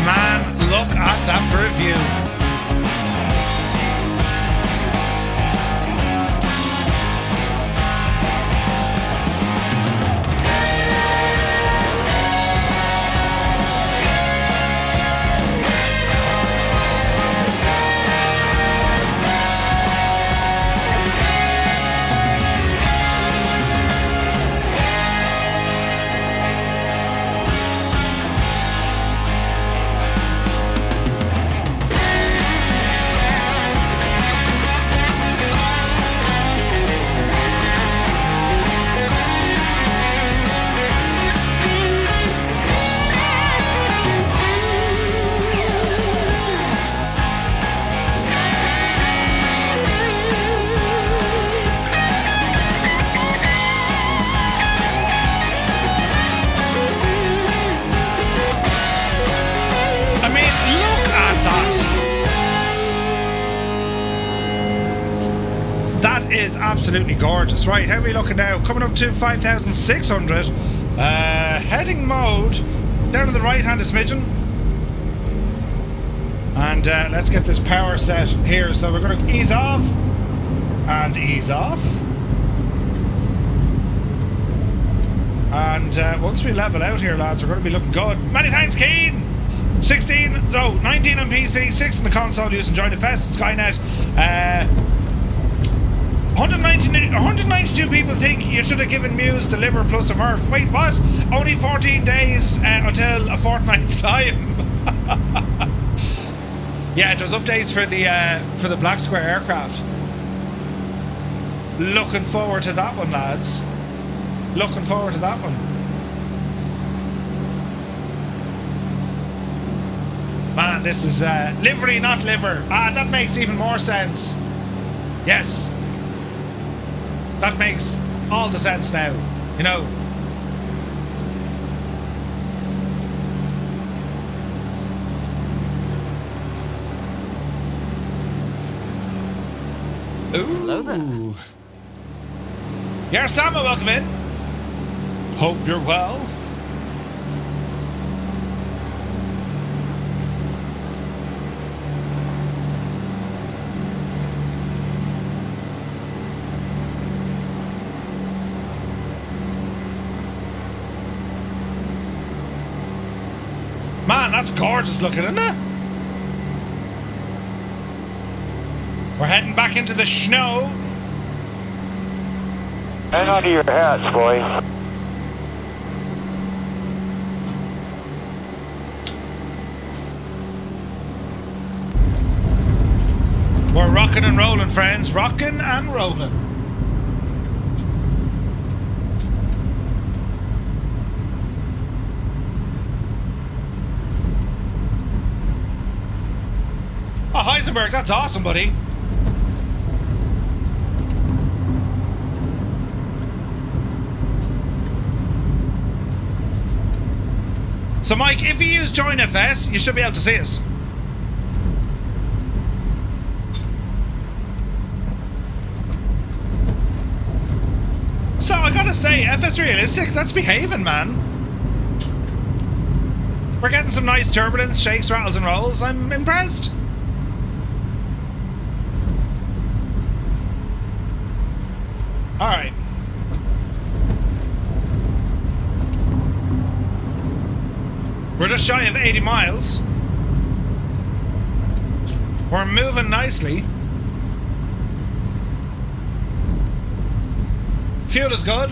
Man, look at that for a view. Absolutely gorgeous. Right, how are we looking now? Coming up to 5,600. Heading mode down to the right hand a smidgen. And let's get this power set here. So we're going to ease off and ease off. And once we level out here, lads, we're going to be looking good. Many thanks, Keen. 19 on PC, 6 in the console using JoinFS, Skynet. 192 people think you should have given Muse the liver plus a Murph. Wait, what? Only 14 days until a fortnight's time. Yeah, there's updates for the Black Square aircraft. Looking forward to that one, lads. Looking forward to that one. Man, this is livery, not liver. Ah, that makes even more sense. Yes. That makes all the sense now, you know. Ooh. Hello there. Yeah, CYMA, welcome in. Hope you're well. Man, that's gorgeous looking, isn't it? We're heading back into the snow. Hang on to your hats, boys. We're rocking and rolling, friends. Rocking and rolling. Oh, Heisenberg, that's awesome, buddy. So, Mike, if you use JoinFS, you should be able to see us. So, I gotta say, FS Realistic, that's behaving, man. We're getting some nice turbulence, shakes, rattles and rolls. I'm impressed. Alright. We're just shy of 80 miles. We're moving nicely. Fuel is good.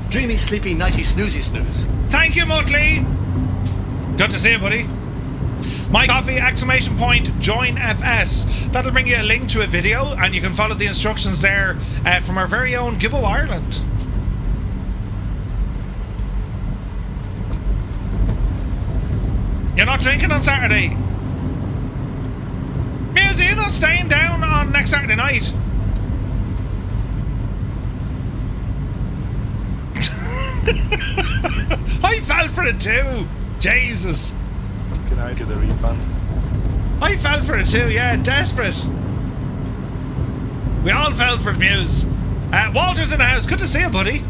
Dreamy, sleepy, nighty, snoozy, snooze. Thank you, Muttley. Good to see you, buddy. My coffee, exclamation point, join FS. That'll bring you a link to a video and you can follow the instructions there from our very own Gibbo, Ireland. You're not drinking on Saturday? Muse, you're not staying down on next Saturday night? I fell for it too. Jesus. Can I get a refund? I fell for it too, yeah, desperate. We all fell for it, Muse. Walter's in the house. Good to see you, buddy.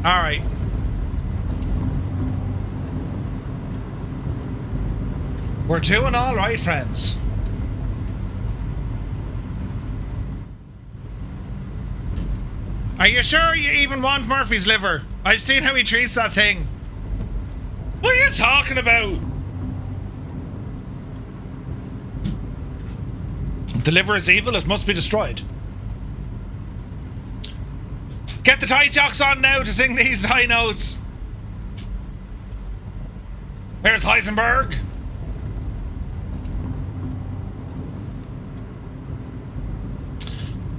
Alright. We're doing alright, friends. Are you sure you even want Murphy's liver? I've seen how he treats that thing. What are you talking about? The liver is evil, it must be destroyed. Get the tie jocks on now to sing these high notes. There's Heisenberg.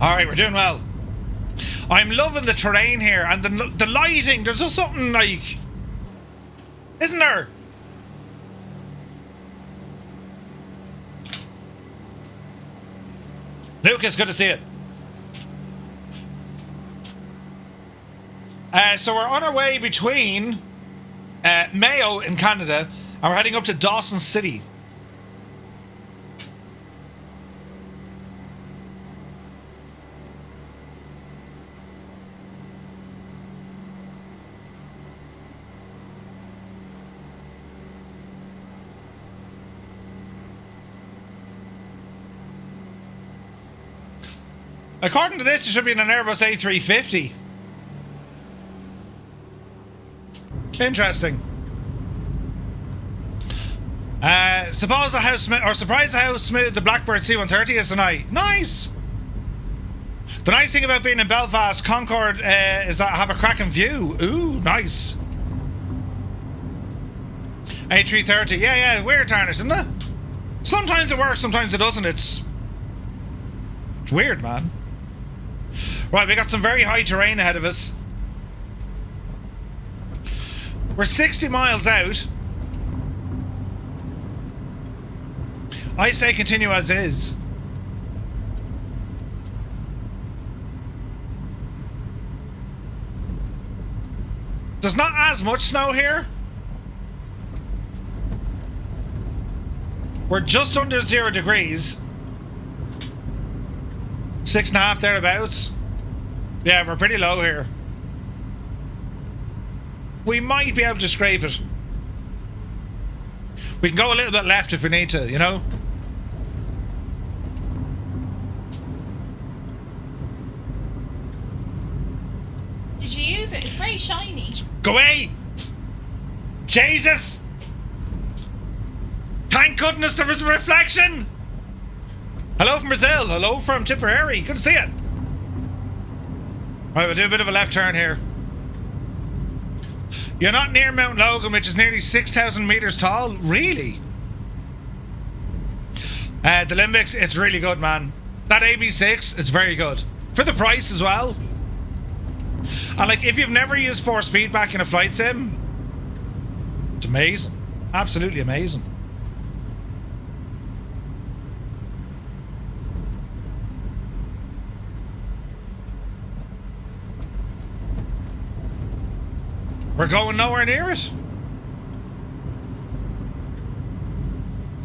Alright, we're doing well. I'm loving the terrain here and the lighting. There's just something like... Isn't there? Lucas, good to see you. So we're on our way between Mayo in Canada and we're heading up to Dawson City. According to this, it should be in an Airbus A350. Interesting. Surprised how smooth the Blackbird C-130 is tonight. Nice. The nice thing about being in Belfast, Concorde, is that I have a cracking view. Ooh, nice. A330, yeah, weird tarnish, isn't it? Sometimes it works, sometimes it doesn't. It's weird, man. Right, we got some very high terrain ahead of us. We're 60 miles out. I say continue as is. There's not as much snow here. We're just under 0 degrees. 6.5 thereabouts. Yeah, we're pretty low here. We might be able to scrape it. We can go a little bit left if we need to, you know? Did you use it? It's very shiny. Go away! Jesus! Thank goodness there was a reflection! Hello from Brazil. Hello from Tipperary. Good to see you. Right, we'll do a bit of a left turn here. You're not near Mount Logan, which is nearly 6,000 meters tall. Really? The Limbics, it's really good, man. That AB6, it's very good. For the price as well. And like, if you've never used force feedback in a flight sim, it's amazing. Absolutely amazing. We're going nowhere near it.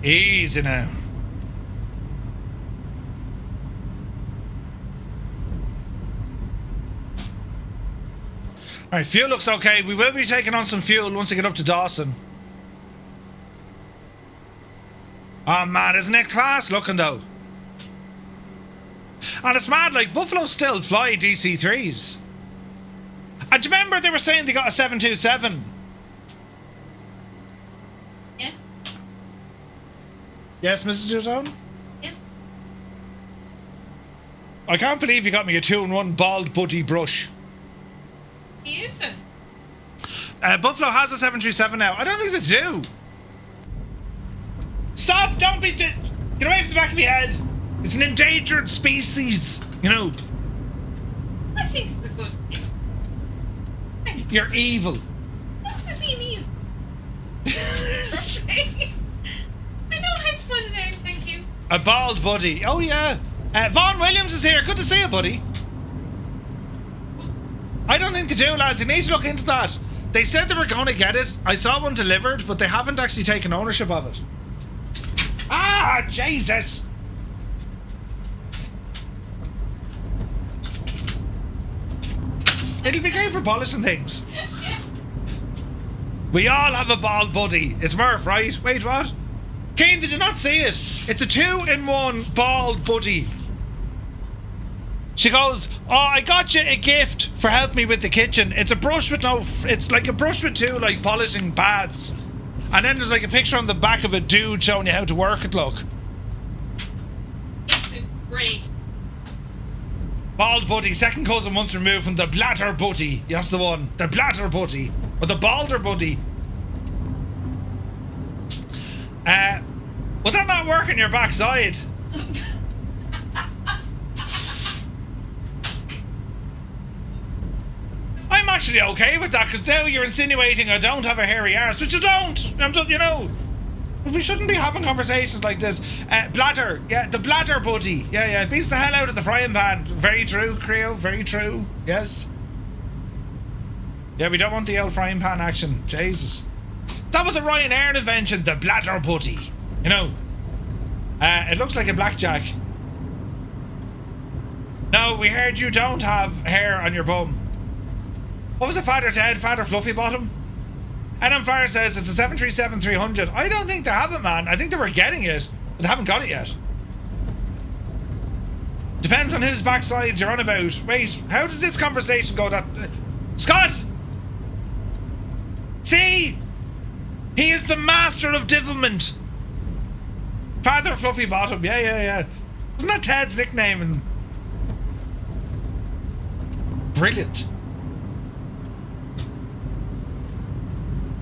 Easy now. Alright, fuel looks okay. We will be taking on some fuel once we get up to Dawson. Oh man, isn't it class looking though? And it's mad, like Buffalo still fly DC-3s. And do you remember they were saying they got a 727? Yes. Yes, Mrs. Dutton? Yes. I can't believe you got me a 2-in-1 bald buddy brush. He used it. Buffalo has a 737 now. I don't think they do. Stop! Don't be... Get away from the back of my head. It's an endangered species, you know. I think it's a good thing. You're evil. What's it being evil? I know how to put it in, thank you. A bald buddy. Oh, yeah. Vaughn Williams is here. Good to see you, buddy. I don't think they do, lads. You need to look into that. They said they were going to get it. I saw one delivered, but they haven't actually taken ownership of it. Ah, Jesus. It'll be great for polishing things. We all have a bald buddy. It's Murph, right? Wait, what? Kane, did you not see it? It's a 2-in-1 bald buddy. She goes, oh, I got you a gift for helping me with the kitchen. It's a brush with it's like a brush with 2 like polishing pads. And then there's like a picture on the back of a dude showing you how to work it, look. It's great. Bald buddy, second cousin once removed from the bladder buddy. That's the one. The bladder buddy. Or the balder buddy. Would that not work on your backside? I'm actually okay with that, because now you're insinuating I don't have a hairy arse, which you don't. I'm just, you know. We shouldn't be having conversations like this. Bladder, yeah, the bladder buddy. Yeah, beats the hell out of the frying pan. Very true, Creo, very true. Yes. Yeah, we don't want the old frying pan action. Jesus. That was a Ryanair invention, the bladder buddy. You know. It looks like a blackjack. No, we heard you don't have hair on your bum. What was it, Father Ted? Father Fluffy Bottom? NM Fire says it's a 737-300. I don't think they have it, man. I think they were getting it, but they haven't got it yet. Depends on whose backsides you're on about. Wait, how did this conversation go? Scott! See? He is the master of divilment. Father Fluffy Bottom. Yeah. Wasn't that Ted's nickname? And brilliant.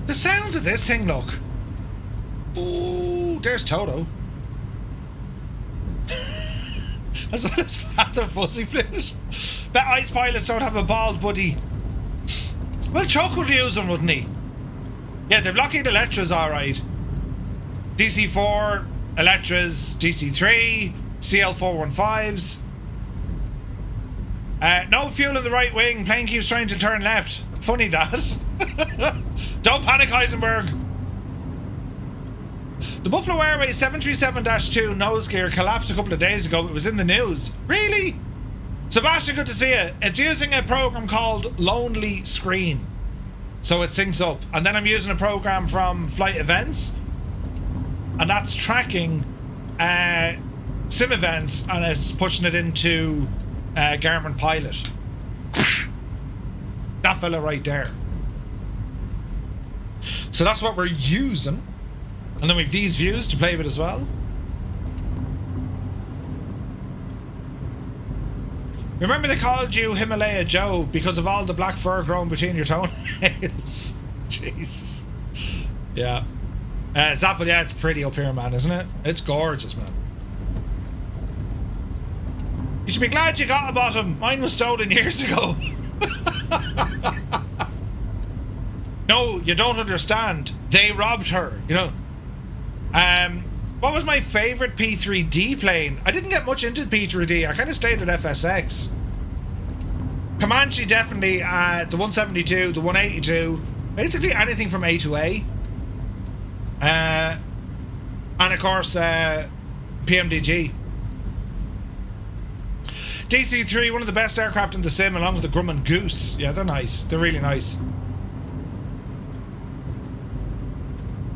The sounds of this thing, look. Ooh, there's Toto. As well as Father Fuzzy Flute. Bet ice pilots don't have a bald buddy. Well, Chuck would use them, wouldn't he? Yeah, they've Lockheed Electras, alright. DC-4, Electras, DC-3, CL-415s. No fuel in the right wing. Plane keeps trying to turn left. Funny that. Don't panic, Heisenberg. The Buffalo Airways 737-2 nose gear collapsed a couple of days ago. It was in the news. Really? Sebastian, good to see you. It's using a program called Lonely Screen. So it syncs up. And then I'm using a program from Flight Events. And that's tracking sim events, and it's pushing it into Garmin Pilot. That fella right there. So that's what we're using. And then we've these views to play with as well. Remember they called you Himalaya Joe because of all the black fur growing between your toenails. Jesus. Yeah. Zappel, yeah, it's pretty up here, man, isn't it? It's gorgeous, man. You should be glad you got a bottom. Mine was stolen years ago. No, you don't understand. They robbed her, you know. What was my favourite P3D plane? I didn't get much into P3D. I kind of stayed at FSX. Comanche, definitely. The 172, the 182. Basically anything from A to A. And of course, PMDG. DC-3, one of the best aircraft in the sim, along with the Grumman Goose. Yeah, they're nice. They're really nice.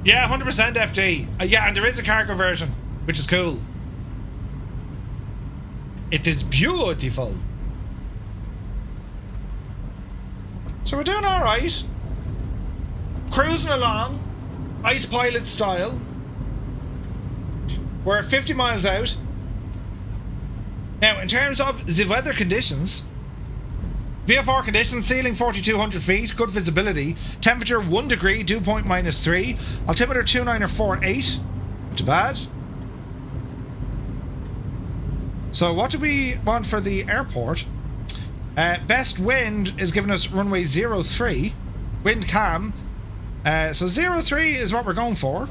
Yeah, 100% FD. Yeah, and there is a cargo version, which is cool. It is beautiful. So we're doing alright. Cruising along. Ice pilot style. We're 50 miles out. Now, in terms of the weather conditions, VFR conditions, ceiling 4,200 feet, good visibility, temperature 1 degree, dew point -3, altimeter 2948, not too bad. So what do we want for the airport? Best wind is giving us runway 03, wind calm. So 03 is what we're going for.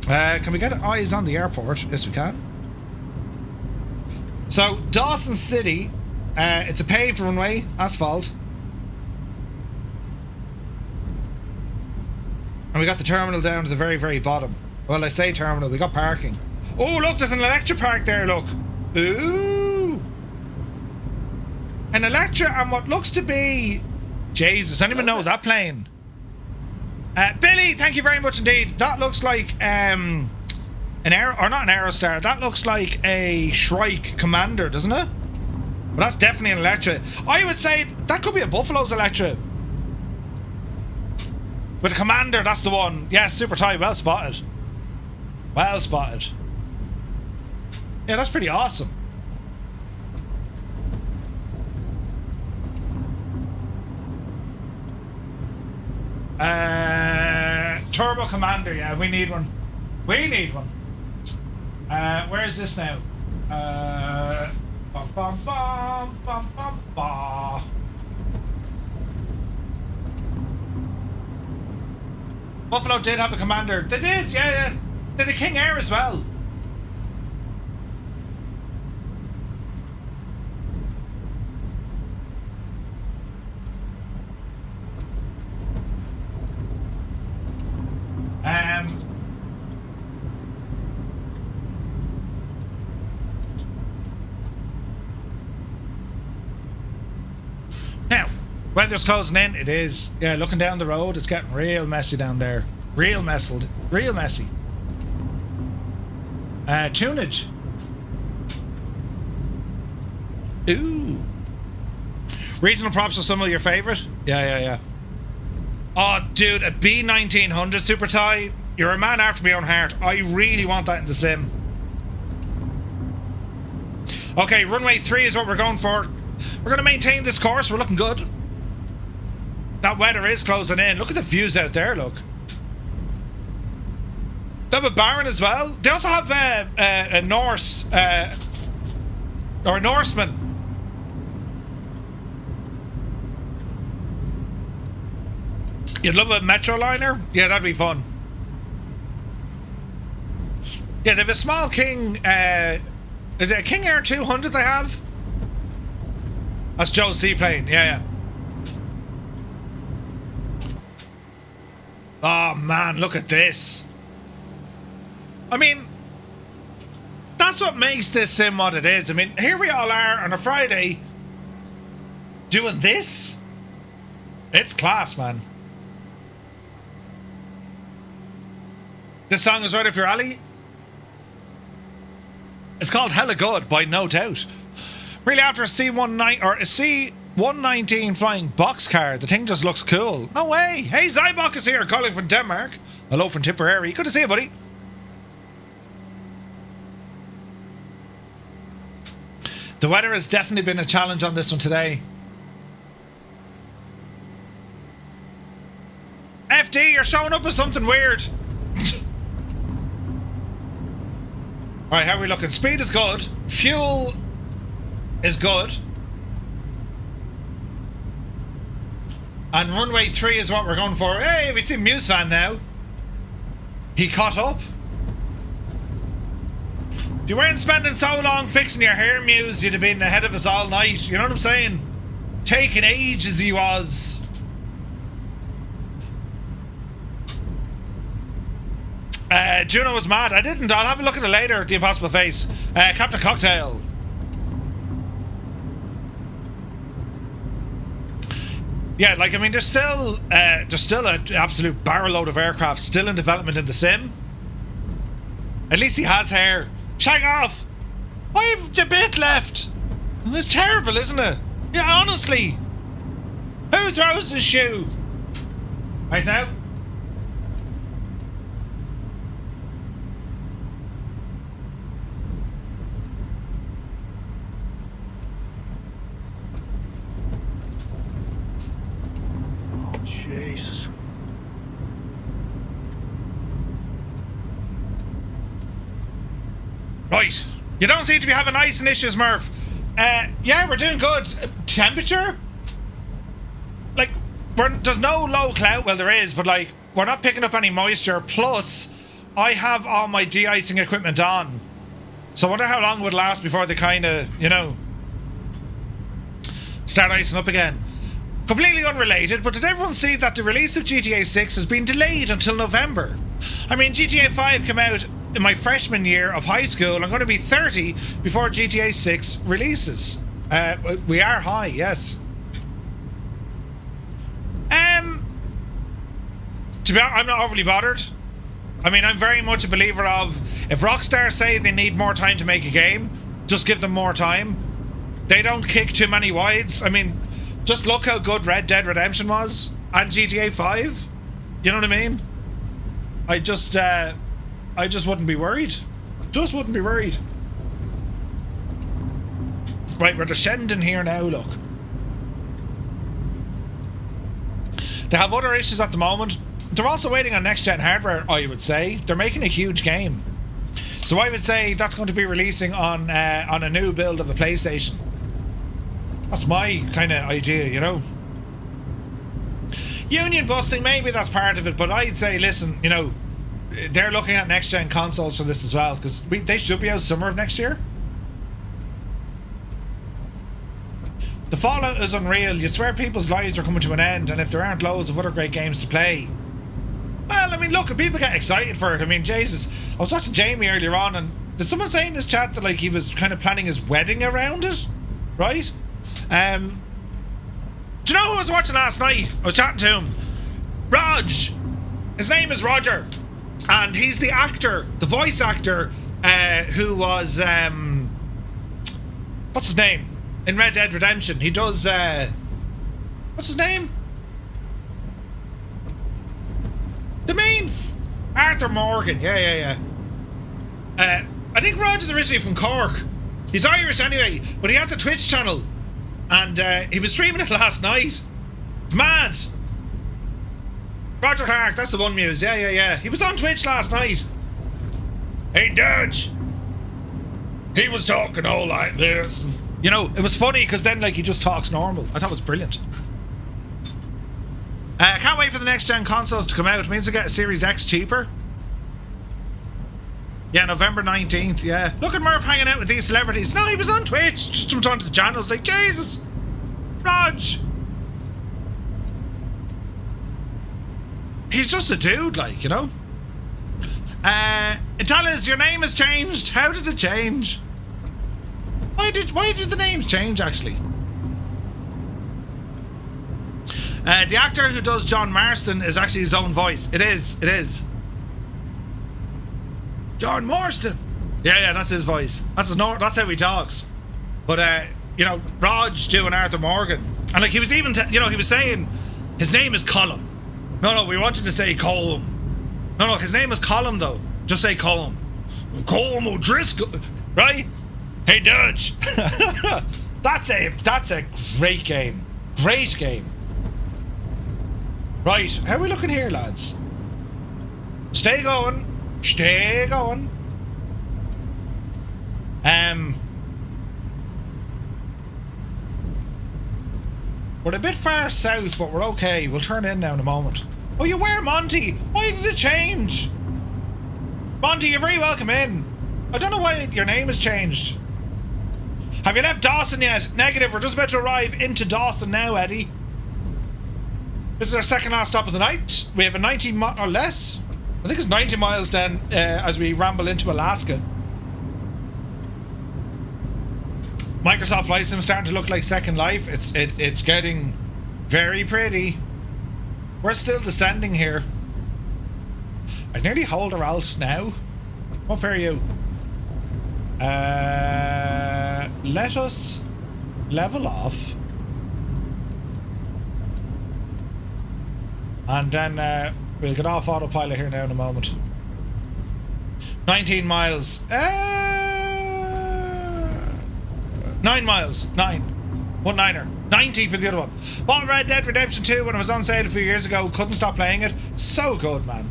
Can we get eyes on the airport? Yes, we can. So, Dawson City, it's a paved runway, asphalt. And we got the terminal down to the very, very bottom. Well, I say terminal, we got parking. Oh, look, there's an Electra park there, look. Ooh. An Electra and what looks to be... Jesus, I don't even know that plane. Billy, thank you very much indeed. That looks like an or not an Aerostar. That looks like a Shrike Commander, doesn't it? But that's definitely an Electra. I would say that could be a Buffalo's Electra. But a Commander, that's the one. Yeah, super tight. Well spotted. Well spotted. Yeah, that's pretty awesome. Turbo Commander, yeah, we need one. We need one. Where is this now? Bum, bum, bum, bum, bum, bum. Buffalo did have a Commander. They did, yeah. They did a King Air as well. Now, weather's closing in. It is. Yeah, looking down the road, it's getting real messy down there. Real messy. Real messy. Tunage. Ooh. Regional props are some of your favourite? Yeah. Oh, dude, a B1900 Super Tie. You're a man after my own heart. I really want that in the sim. Okay, runway 3 is what we're going for. We're going to maintain this course. We're looking good. That weather is closing in. Look at the views out there, look. They have a Baron as well. They also have a Norse, or a Norseman. You'd love a Metroliner? Yeah, that'd be fun. Yeah, they have a small King, is it a King Air 200 they have? That's Joe's seaplane, yeah. Oh man, look at this. I mean, that's what makes this sim what it is. I mean, here we all are on a Friday doing this. It's class, man. This song is right up your alley. It's called Hella Good by No Doubt. Really, after a C19 or a C119 flying boxcar, the thing just looks cool. No way. Hey, Zybok is here, calling from Denmark. Hello from Tipperary. Good to see you, buddy. The weather has definitely been a challenge on this one today. FD, you're showing up with something weird. Alright, how are we looking? Speed is good. Fuel is good. And runway 3 is what we're going for. Hey, we see Muse fan now. He caught up. If you weren't spending so long fixing your hair, Muse, you'd have been ahead of us all night. You know what I'm saying? Taking ages he was. Juno was mad. I didn't. I'll have a look at it later at the Impossible Face. Captain Cocktail. Yeah, like, I mean, there's still an absolute barrel load of aircraft still in development in the sim. At least he has hair. Shag off! I've a bit left. It's terrible, isn't it? Yeah, honestly. Who throws the shoe? Right now? Oh, Jesus. Right. You don't seem to be having ice and issues, Murph. Yeah, we're doing good. Temperature? Like, there's no low cloud. Well, there is, but like, we're not picking up any moisture. Plus, I have all my de-icing equipment on. So I wonder how long it would last before they kind of, you know, start icing up again. Completely unrelated, but did everyone see that the release of GTA 6 has been delayed until November? I mean, GTA 5 came out in my freshman year of high school. I'm going to be 30 before GTA 6 releases. We are high, yes. To be honest, I'm not overly bothered. I mean, I'm very much a believer of, if Rockstar say they need more time to make a game, just give them more time. They don't kick too many wides. I mean, just look how good Red Dead Redemption was and GTA 5. You know what I mean? I just wouldn't be worried. Just wouldn't be worried. Right, we're descending here now, look. They have other issues at the moment. They're also waiting on next-gen hardware, I would say. They're making a huge game. So I would say that's going to be releasing on a new build of a PlayStation. That's my kind of idea, you know? Union busting, maybe that's part of it, but I'd say, listen, you know, they're looking at next-gen consoles for this as well, because they should be out summer of next year. The fallout is unreal. You swear people's lives are coming to an end, and if there aren't loads of other great games to play... Well, I mean, look, people get excited for it. I mean, Jesus, I was watching Jamie earlier on, and did someone say in his chat that, like, he was kind of planning his wedding around it? Right? Do you know who I was watching last night? I was chatting to him. Raj. His name is Roger. And he's the actor, the voice actor, who was, what's his name? In Red Dead Redemption. He does, what's his name? The main... Arthur Morgan. Yeah. I think Raj is originally from Cork. He's Irish anyway, but he has a Twitch channel. And he was streaming it last night. Mad. Roger Clark, that's the one muse. Yeah. He was on Twitch last night. Hey, Dodge. He was talking all like this. You know, it was funny because then, like, he just talks normal. I thought it was brilliant. Can't wait for the next gen consoles to come out. It means I get a Series X cheaper. Yeah, November 19th, yeah. Look at Murph hanging out with these celebrities. No, he was on Twitch. Just jumped onto the channels like, Jesus. Raj. He's just a dude, like, you know. Italis, your name has changed. How did it change? Why did the names change, actually? The actor who does John Marston is actually his own voice. It is. John Marston. Yeah, that's his voice. That's how he talks. But you know, Raj doing Arthur Morgan, and like he was even, he was saying his name is Colm. No, we wanted to say Colm. No, his name is Colm though. Just say Colm. Colm O'Driscoll, right? Hey, Dutch. That's a great game. Great game. Right, how are we looking here, lads? Stay going. We're a bit far south, but we're okay. We'll turn in now in a moment. Oh, you were Monty. Why did it change? Monty, you're very welcome in. I don't know why your name has changed. Have you left Dawson yet? Negative. We're just about to arrive into Dawson now, Eddie. This is our second last stop of the night. We have a 90 or less. I think it's 90 miles then as we ramble into Alaska. Microsoft Flight Sim starting to look like Second Life. It's getting Very pretty. We're still descending here. I nearly hold her out now. What are you? Let us level off. And then we'll get off autopilot here now in a moment. 19 miles. 9 miles. 9. 1 9er. 90 for the other one. Bought Red Dead Redemption 2 when it was on sale a few years ago. Couldn't stop playing it. So good, man.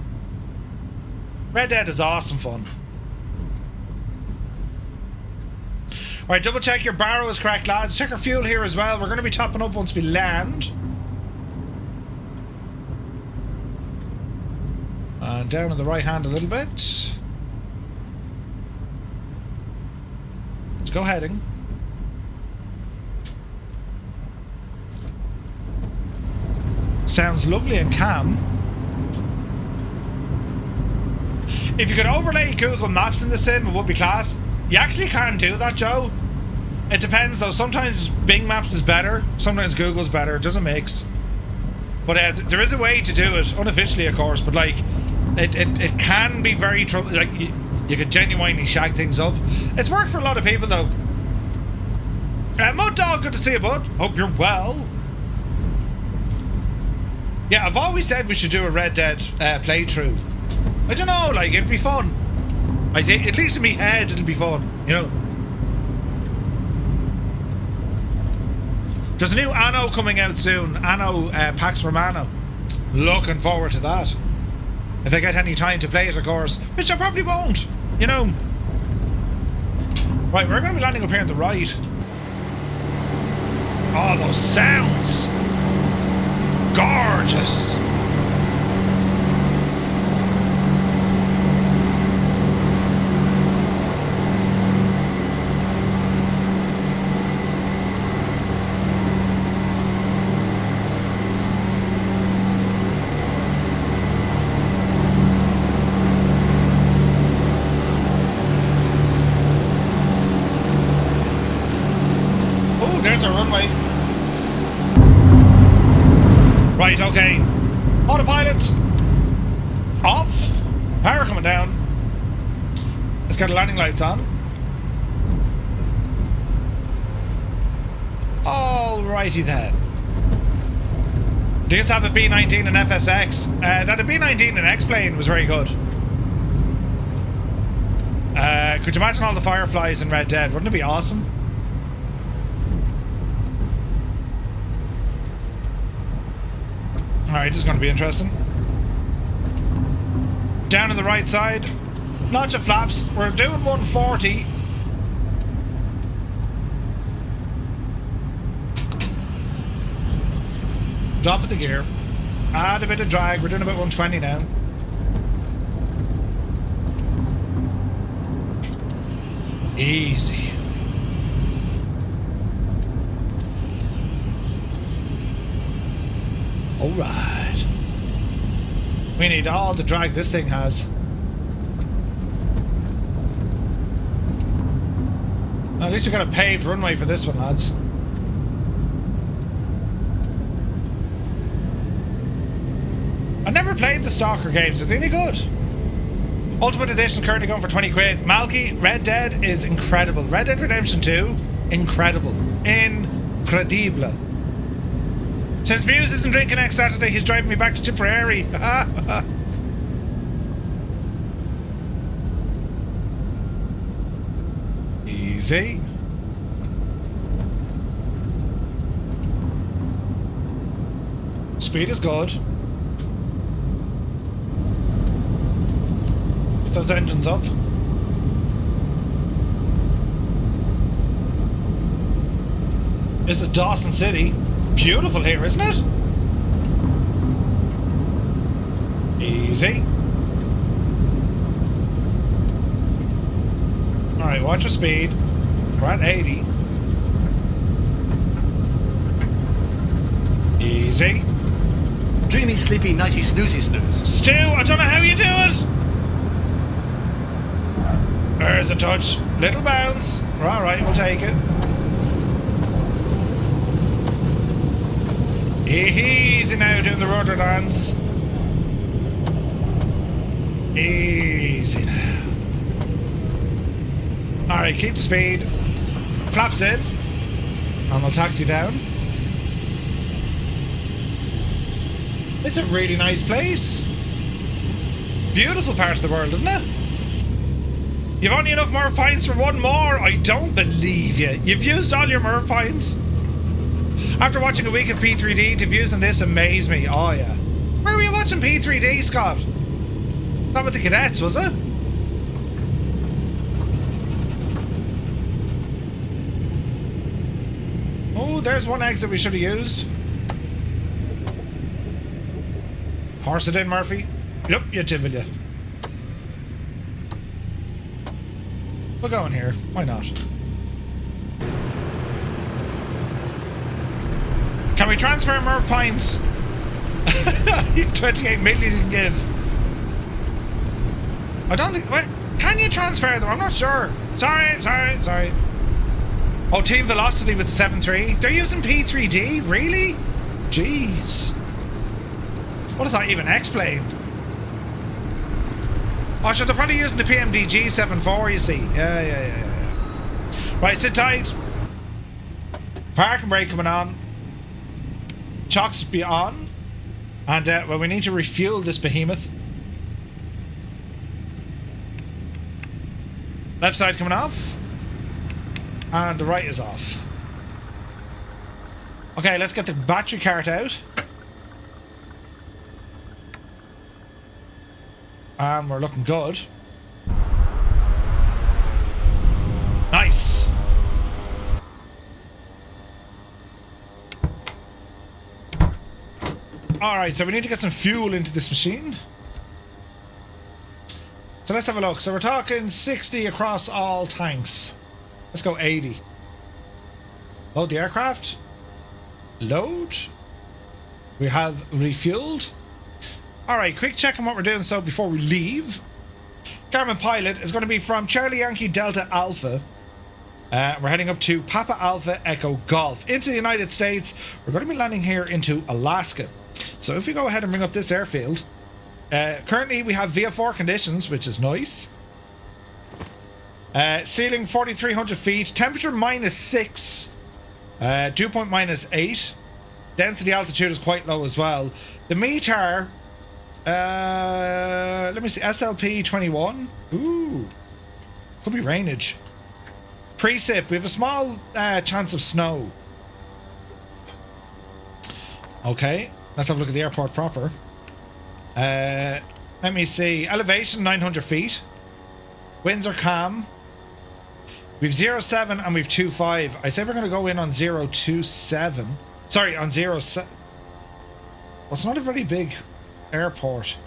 Red Dead is awesome fun. Alright, double check your barrow is correct, lads. Check our fuel here as well. We're going to be topping up once we land. And down on the right hand a little bit. Let's go heading. Sounds lovely and calm. If you could overlay Google Maps in the sim, it would be class. You actually can't do that, Joe. It depends though. Sometimes Bing Maps is better. Sometimes Google's better. It doesn't mix. But there is a way to do it, unofficially of course, but like it can be very trouble. Like you could genuinely shag things up. It's worked for a lot of people though. Mud Dog, good to see you, bud. Hope you're well. Yeah, I've always said we should do a Red Dead playthrough. I don't know, like it'd be fun. I think at least in my head it'll be fun, you know. There's a new Anno coming out soon. Anno Pax Romano. Looking forward to that. If I get any time to play it, of course, which I probably won't, you know. Right, we're going to be landing up here on the right. Oh, those sounds. Gorgeous. Oh, there's our runway. Right, okay. Autopilot. Off. Power coming down. Let's get the landing lights on. Alrighty then. Do you just have a B-19 and FSX? That a B-19 and X-plane was very good. Could you imagine all the Fireflies in Red Dead? Wouldn't it be awesome? Alright, this is going to be interesting. Down on the right side. Launch of flaps. We're doing 140. Drop of the gear. Add a bit of drag. We're doing about 120 now. Easy. Alright. We need all the drag this thing has. At least we got a paved runway for this one, lads. I never played the Stalker games. Are they any good? Ultimate Edition currently going for 20 quid. Malky, Red Dead is incredible. Red Dead Redemption 2, incredible. Incredible. Since Muse isn't drinking next Saturday, he's driving me back to Tipperary. Easy. Speed is good. Get those engines up. This is Dawson City. Beautiful here, isn't it? Easy. Alright, watch your speed. We're at 80. Easy. Dreamy, sleepy, nighty, snoozy, snooze. Stu, I don't know how you do it! There's a touch. Little bounce. Alright, we'll take it. Easy now doing the rudder dance. Easy now. Alright, keep the speed. Flaps in. And we'll taxi down. It's a really nice place. Beautiful part of the world, isn't it? You've only enough Murph points for one more. I don't believe you. You've used all your Murph points. After watching a week of P3D, to views on this amaze me. Oh yeah. Where were you watching P3D, Scott? Not with the cadets, was it? Oh, there's one exit we should have used. Horse it in, Murphy. Yep, you tivil you. We'll go in here. Why not? Can we transfer Murph points? You have 28 million you can give. I don't think... Wait, can you transfer them? I'm not sure. Sorry. Oh, Team Velocity with the 7.3. They're using P3D? Really? Jeez. What does that even explain? Oh, sure, they're probably using the PMDG 7.4, you see. Yeah. Right, sit tight. Park and brake coming on. Chocks be on. And, well, we need to refuel this behemoth. Left side coming off. And the right is off. Okay, let's get the battery cart out. And we're looking good. Nice. Alright, so we need to get some fuel into this machine. So let's have a look. So we're talking 60 across all tanks. Let's go 80. Load the aircraft. Load. We have refueled. Alright, quick check on what we're doing so before we leave. Garmin pilot is going to be from Charlie Yankee Delta Alpha. We're heading up to Papa Alpha Echo Golf into the United States. We're going to be landing here into Alaska. So if we go ahead and bring up this airfield, currently we have VFR conditions, which is nice. Ceiling 4,300 feet, temperature -6, dew point -8. Density altitude is quite low as well. The METAR, let me see, SLP 21. Ooh, could be rainage. Precip, we have a small chance of snow. Okay, let's have a look at the airport proper. Let me see, elevation 900 feet. Winds are calm. We've 07 and we've 25. I say we're going to go in on 027. Sorry, on 07. Well, it's not a very big airport.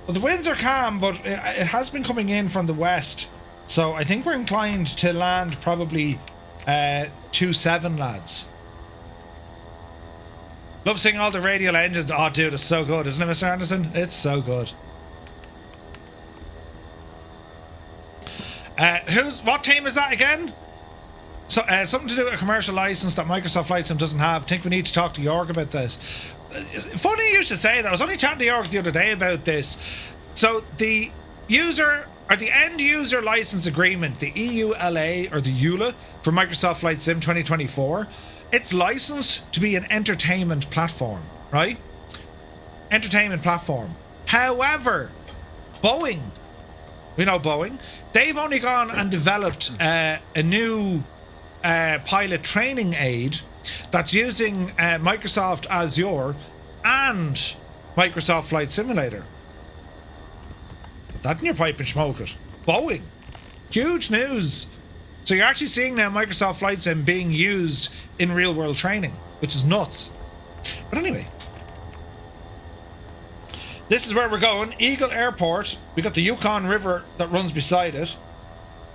Well, the winds are calm, but it has been coming in from the west. So I think we're inclined to land probably 27, lads. Love seeing all the radial engines. Oh, dude, it's so good, isn't it, Mr. Anderson? It's so good. What team is that again? So, something to do with a commercial license that Microsoft Flight Sim doesn't have. I think we need to talk to Jorg about this. Funny you should say that. I was only chatting to Jorg the other day about this. So the user or the end user license agreement, the EULA or the EULA for Microsoft Flight Sim 2024, it's licensed to be an entertainment platform, right? Entertainment platform. However, Boeing, we know Boeing, they've only gone and developed a new pilot training aid that's using Microsoft Azure and Microsoft Flight Simulator. Put that in your pipe and smoke it. Boeing. Huge news. So you're actually seeing now Microsoft Flight Sim being used in real world training, which is nuts. But anyway, this is where we're going. Eagle Airport. We got the Yukon River that runs beside it.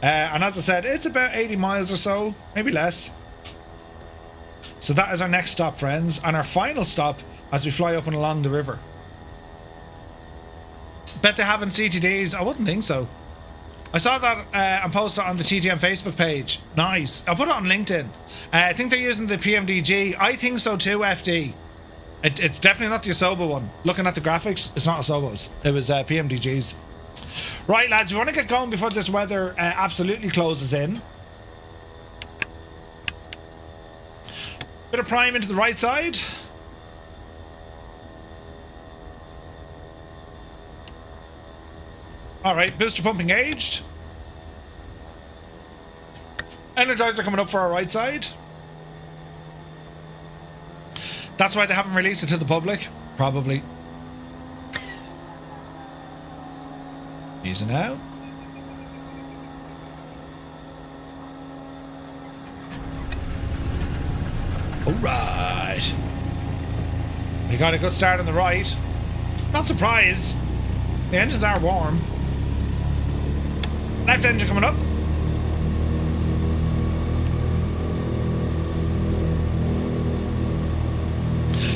And as I said, it's about 80 miles or so, maybe less. So that is our next stop, friends, and our final stop as we fly up and along the river. Bet they haven't CTDs. I wouldn't think so. I saw that and posted it on the TTM Facebook page. Nice. I'll put it on LinkedIn. I think they're using the PMDG. I think so too, FD. It's definitely not the Asobo one. Looking at the graphics, it's not Asobos. It was PMDGs. Right, lads, we want to get going before this weather absolutely closes in. Bit of prime into the right side. Alright, booster pump engaged. Energizer coming up for our right side. That's why they haven't released it to the public. Probably. Easy now. Alright. We got a good start on the right. Not surprised. The engines are warm. Left engine coming up.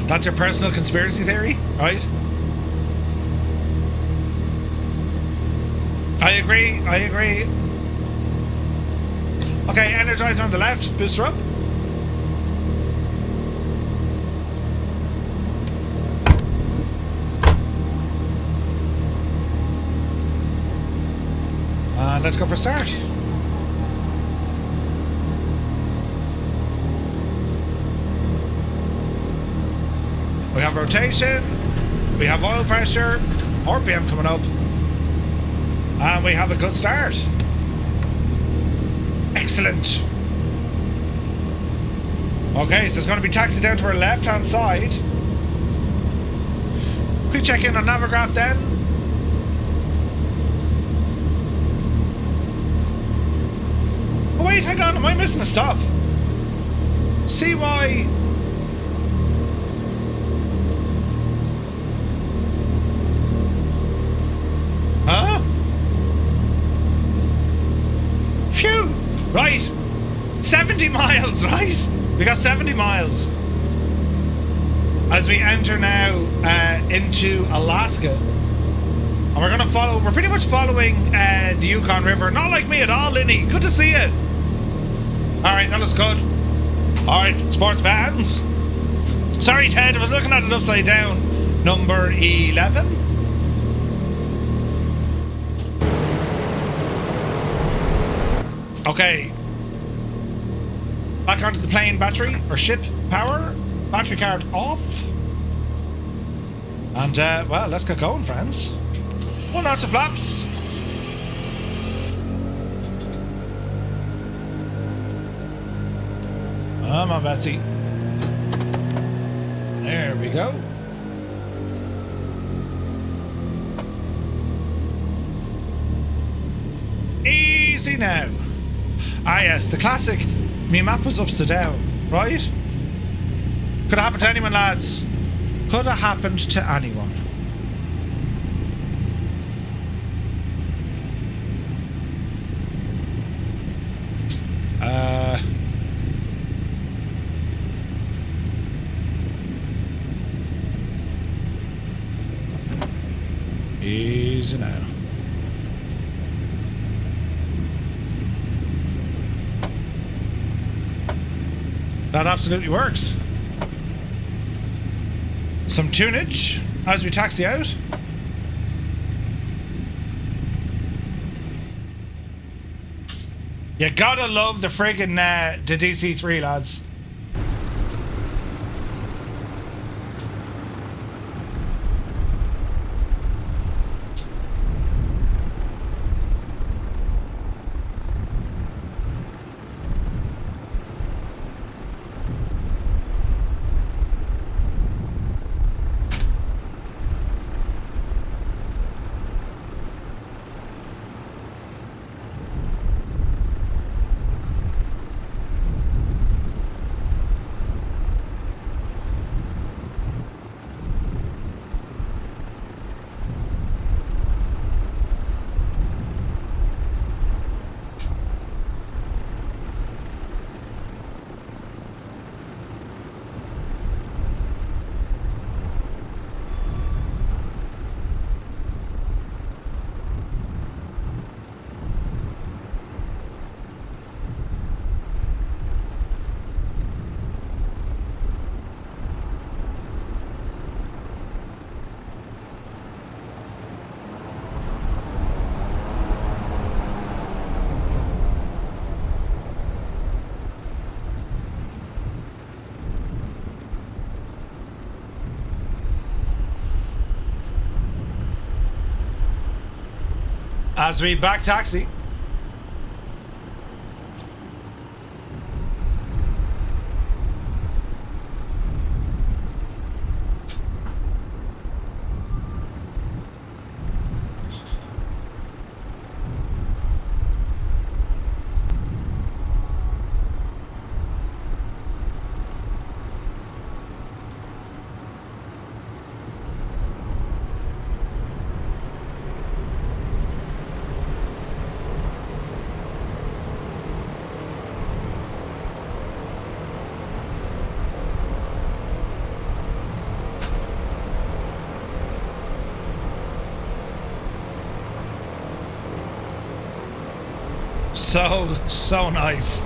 That's your personal conspiracy theory, right? I agree. Okay, energizer on the left, booster up. And let's go for a start. We have rotation, we have oil pressure, RPM coming up, and we have a good start. Excellent. Okay, so it's going to be taxied down to our left-hand side. Quick check in on Navigraph then. Oh wait, hang on, am I missing a stop? CY... Huh? Phew! Right. 70 miles, right? We got 70 miles. As we enter now into Alaska. And we're going to follow, we're pretty much following the Yukon River. Not like me at all, Linny. Good to see you. Alright, that looks good. Alright, sports fans. Sorry, Ted, I was looking at it upside down. Number 11. Okay. Back onto the plane battery or ship power. Battery card off. And, well, let's get going, friends. 1 notch of flaps. Come on, Betsy. There we go. Easy now. Ah yes, the classic, me map was upside down, right? Could have happened to anyone, lads. Could have happened to anyone. Easy now. That absolutely works. Some tunage as we taxi out. You gotta love the friggin' the DC-3, lads. As we back taxi. So nice.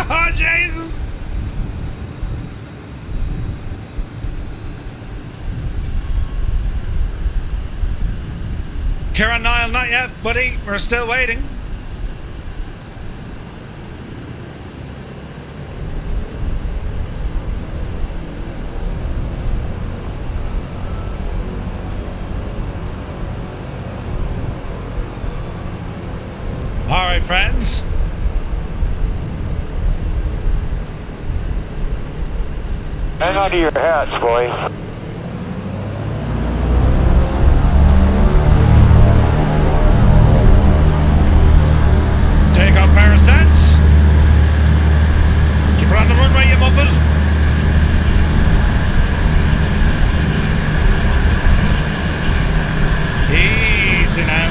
Oh, Jesus! Kieran Niall, not yet, buddy. We're still waiting. All right, friends. Hang on to your hats, boys. Take off parasets. Keep her on the runway, you muppet. Easy now.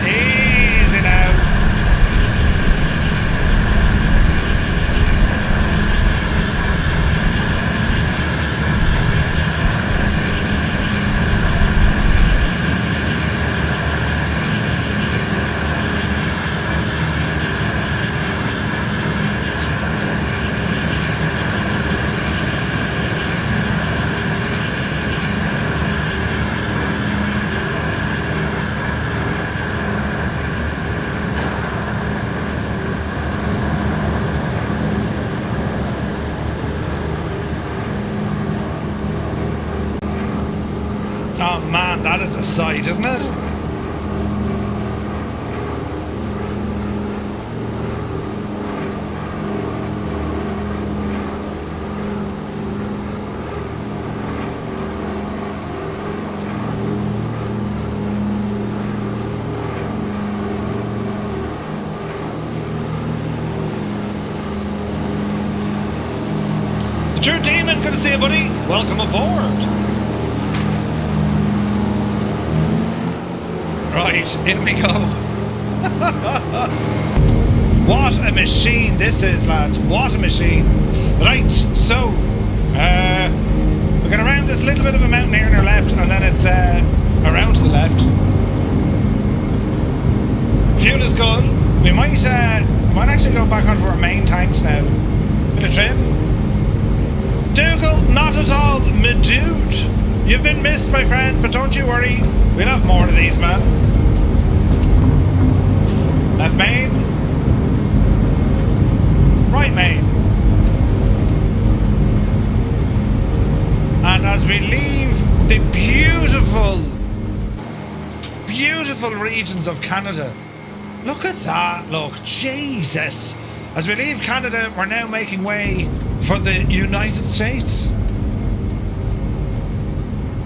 Easy now. Oh man, that is a sight, isn't it? The True Demon, good to see you, buddy. Welcome aboard. Right, in we go. What a machine this is, lads. What a machine. Right, so we got around this little bit of a mountain here on our left, and then it's around to the left. Fuel is good. We might actually go back onto our main tanks now. Bit of trim. Dougal, not at all, me dude. You've been missed, my friend, but don't you worry. We'll have more of these, man. Left main. Right main. And as we leave the beautiful, beautiful regions of Canada, look at that, look, Jesus. As we leave Canada, we're now making way for the United States.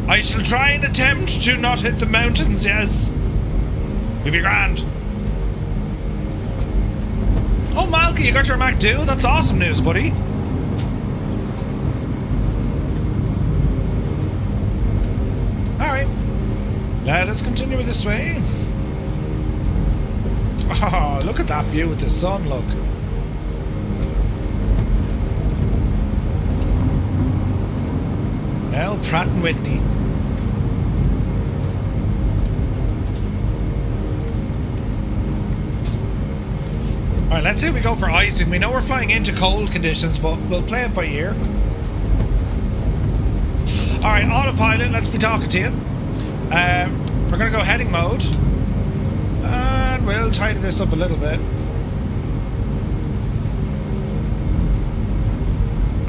I shall try and attempt to not hit the mountains, yes. You'll be grand. Oh, Malky, you got your Mac 2? That's awesome news, buddy. Alright. Let us continue this way. Oh, look at that view with the sun, look. Well, Pratt and Whitney. Alright, let's see if we go for icing. We know we're flying into cold conditions, but we'll play it by ear. Alright, autopilot, let's be talking to you. We're going to go heading mode. And we'll tidy this up a little bit.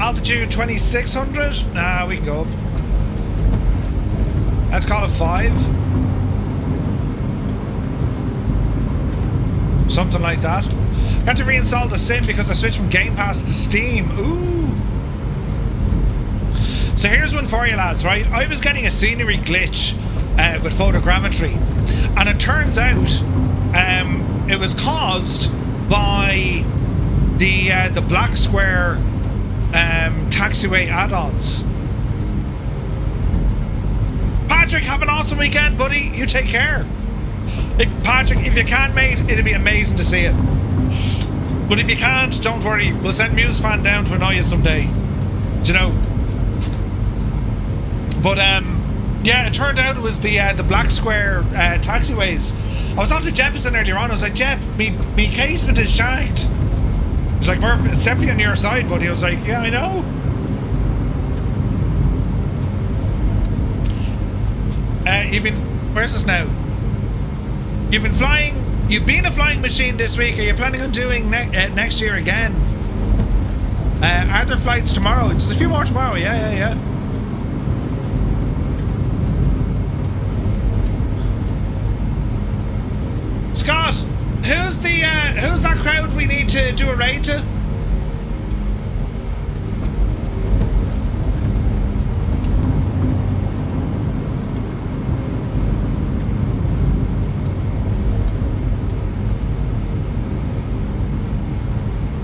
Altitude 2600? Nah, we can go up. Let's call it 5. Something like that. Got to reinstall the sim because I switched from Game Pass to Steam. Ooh. So here's one for you lads, right? I was getting a scenery glitch with photogrammetry, and it turns out it was caused by the black square taxiway add-ons. Patrick, have an awesome weekend, buddy. You take care. Patrick, if you can, mate, it'd be amazing to see it. But if you can't, don't worry. We'll send MuseFan down to annoy you someday. Do you know? But yeah, it turned out it was the black square taxiways. I was on to Jefferson earlier on. I was like, Jeff, me casement is shagged. He's like, Murph, it's definitely on your side, buddy. I was like, yeah, I know. Where's this now? You've been a flying machine this week. Are you planning on doing next year again? Are there flights tomorrow? There's a few more tomorrow. Yeah. Scott, who's that crowd we need to do a raid to?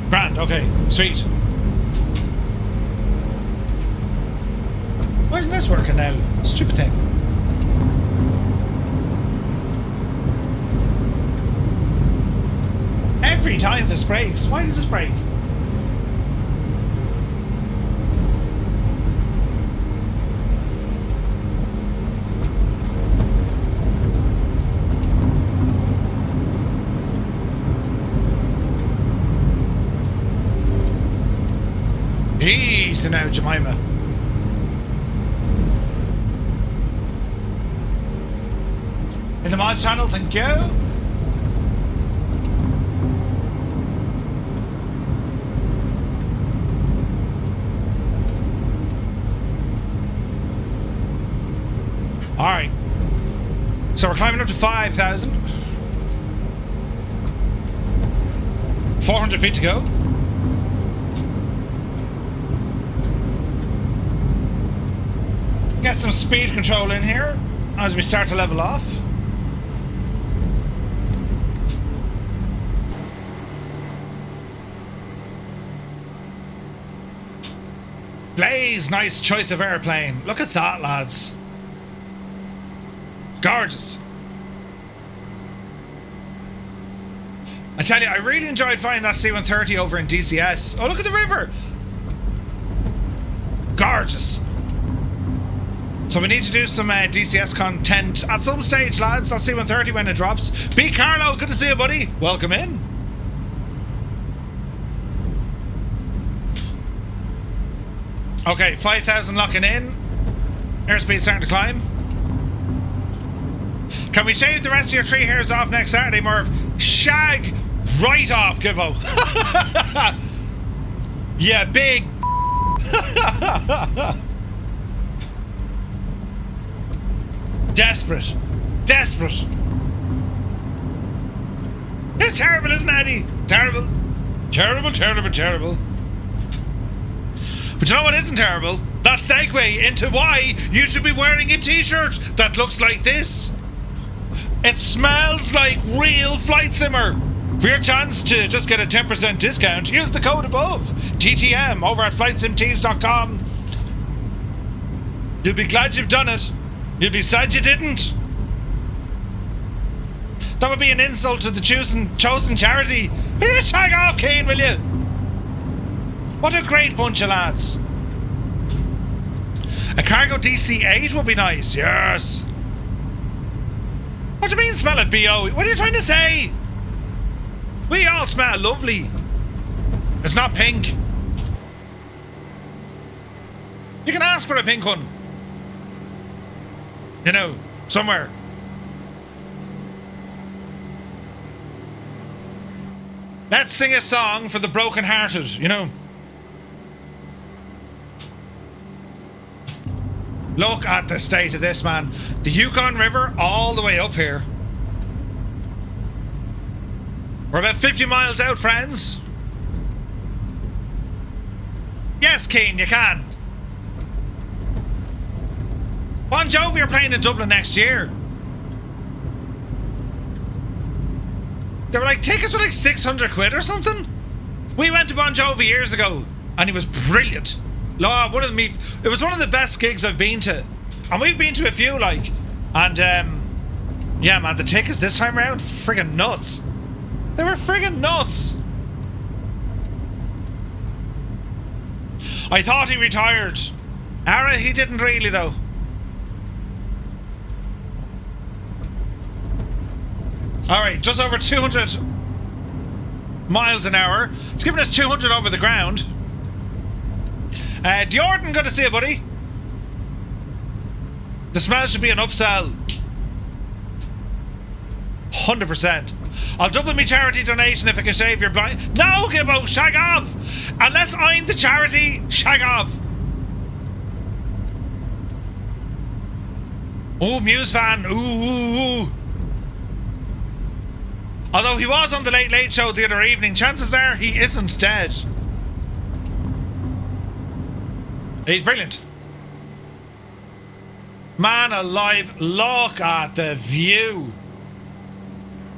Grand, okay, sweet. Why isn't this working now? Stupid thing. Every time this breaks. Why does this break? Easy now, Jemima. In the mod channel, thank you. Alright. So we're climbing up to 5,000. 400 feet to go. Get some speed control in here as we start to level off. Blaze, nice choice of airplane. Look at that, lads. Gorgeous. I tell you, I really enjoyed flying that C-130 over in DCS. Oh, look at the river. Gorgeous. So we need to do some DCS content at some stage, lads. I'll see C-130 when it drops. B. Carlo, good to see you, buddy. Welcome in. Okay, 5,000 locking in. Airspeed starting to climb. Can we shave the rest of your 3 hairs off next Saturday, Merv? Shag right off, Gibbo. Yeah, big. Desperate. Desperate. It's terrible, isn't it, Eddie? Terrible. Terrible, terrible, terrible. But you know what isn't terrible? That segue into why you should be wearing a t-shirt that looks like this. It smells like real flight simmer. For your chance to just get a 10% discount, use the code above. TTM over at flightsimtees.com. You'll be glad you've done it. You'll be sad you didn't. That would be an insult to the chosen charity. Will you shag off, Kane, will you? What a great bunch of lads. A cargo DC-8 would be nice, yes. What do you mean smell it, B.O.? What are you trying to say? We all smell lovely. It's not pink. You can ask for a pink one. You know, somewhere. Let's sing a song for the broken-hearted, you know. Look at the state of this, man. The Yukon River all the way up here. We're about 50 miles out, friends. Yes, Keen, you can. Bon Jovi are playing in Dublin next year. They were like, tickets were like 600 quid or something. We went to Bon Jovi years ago, and he was brilliant. Lord, it was one of the best gigs I've been to. And we've been to a few, like. And, yeah, man, the tickets this time around, friggin' nuts. They were friggin' nuts. I thought he retired. Ara, he didn't really, though. Alright, just over 200 miles an hour. It's giving us 200 over the ground. Jordan, good to see you, buddy. The smell should be an upsell. 100%. I'll double me charity donation if I can shave your blind. No, Gibbo, shag off. Unless I'm the charity, shag off. Oh, Muse fan. Ooh. Although he was on the Late Late Show the other evening, chances are he isn't dead. He's brilliant. Man alive, look at the view.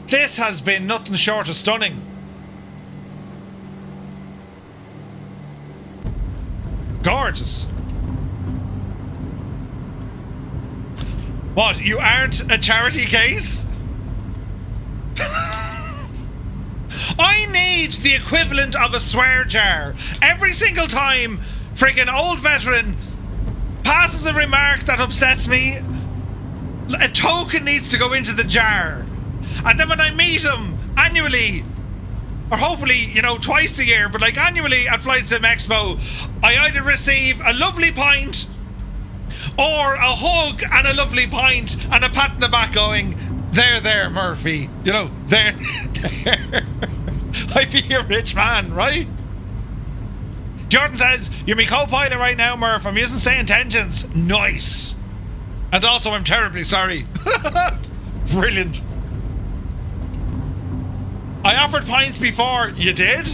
This has been nothing short of stunning. Gorgeous. What, you aren't a charity case? I need the equivalent of a swear jar. Every single time friggin' old veteran passes a remark that upsets me, a token needs to go into the jar. And then when I meet him annually, or hopefully, you know, twice a year, but like annually at Flight Sim Expo, I either receive a lovely pint or a hug and a lovely pint and a pat in the back going, there, Murphy. You know, there. I be a rich man, right? Jordan says, you're my co-pilot right now, Murph. I'm using say intentions. Nice. And also, I'm terribly sorry. Brilliant. I offered pints before. You did?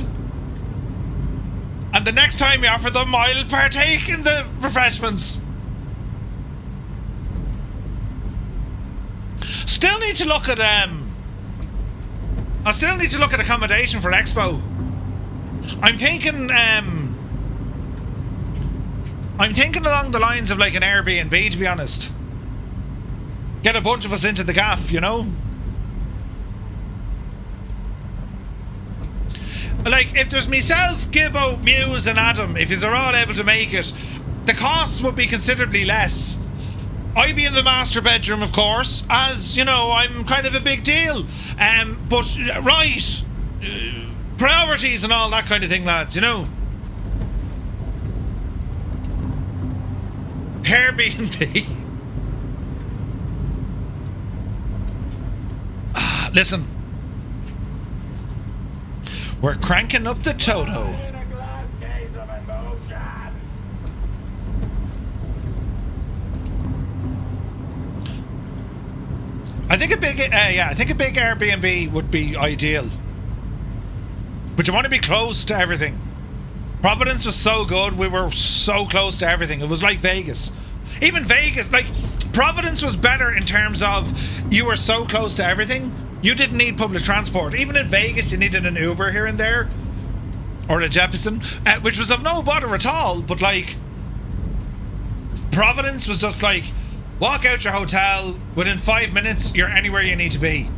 And the next time you offer them, I'll partake in the refreshments. Still need to look at I still need to look at accommodation for Expo. I'm thinking along the lines of like an Airbnb, to be honest. Get a bunch of us into the gaff, you know? Like, if there's myself, Gibbo, Muse and Adam, if you're all able to make it, the costs would be considerably less. I'd be in the master bedroom, of course, as, you know, I'm kind of a big deal. But, right, priorities and all that kind of thing, lads, you know. Airbnb. Listen. We're cranking up the Toto. I think a big Airbnb would be ideal. But you want to be close to everything. Providence was so good, we were so close to everything. It was like Vegas. Even Vegas, like, Providence was better in terms of you were so close to everything, you didn't need public transport. Even in Vegas, you needed an Uber here and there. Or a Jeppesen, which was of no bother at all, but like, Providence was just like, walk out your hotel, within 5 minutes, you're anywhere you need to be.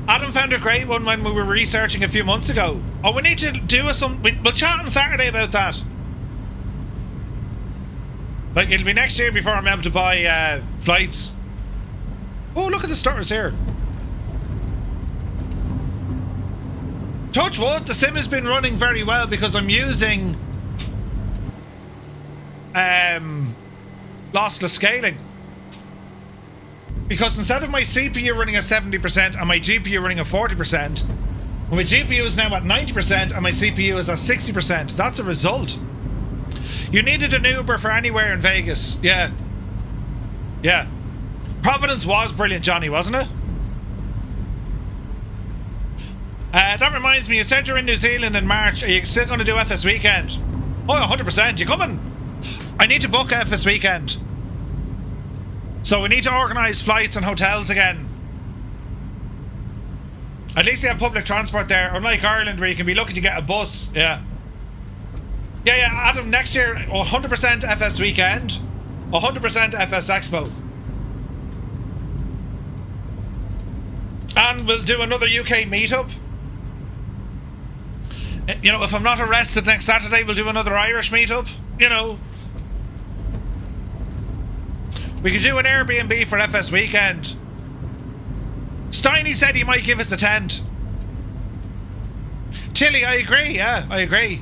Adam found a great one when we were researching a few months ago. Oh, we need to do we'll chat on Saturday about that. Like, it'll be next year before I'm able to buy flights. Oh, look at the starters here. Touch wood, the sim has been running very well because I'm using lossless scaling. Because instead of my CPU running at 70% and my GPU running at 40%, my GPU is now at 90% and my CPU is at 60%. That's a result. You needed an Uber for anywhere in Vegas. Yeah. Yeah. Providence was brilliant, Johnny, wasn't it? That reminds me, you said you're in New Zealand in March. Are you still going to do FS Weekend? Oh, 100%. You coming? I need to book FS Weekend. So we need to organise flights and hotels again. At least they have public transport there, unlike Ireland where you can be lucky to get a bus. Yeah. Yeah, Adam, next year, 100% FS Weekend, 100% FS Expo. And we'll do another UK meetup. You know, if I'm not arrested next Saturday, we'll do another Irish meetup. You know. We could do an Airbnb for FS Weekend. Steiny said he might give us a tent. Tilly, I agree, yeah, I agree.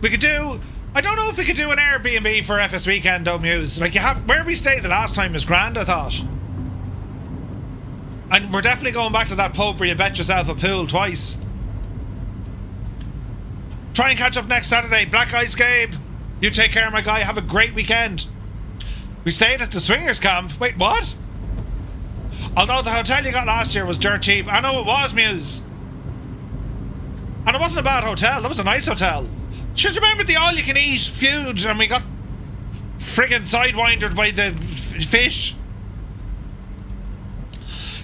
We could do... I don't know if we could do an Airbnb for FS Weekend, though, Muse. Like, you have... Where we stayed the last time was grand, I thought. And we're definitely going back to that pub where you bet yourself a pool twice. Try and catch up next Saturday. Black Ice Gabe, you take care, my guy. Have a great weekend. We stayed at the Swingers Camp. Wait, what? Although the hotel you got last year was dirt cheap. I know it was, Muse. And it wasn't a bad hotel. That was a nice hotel. Should you remember the all-you-can-eat food and we got friggin' sidewindered by the fish?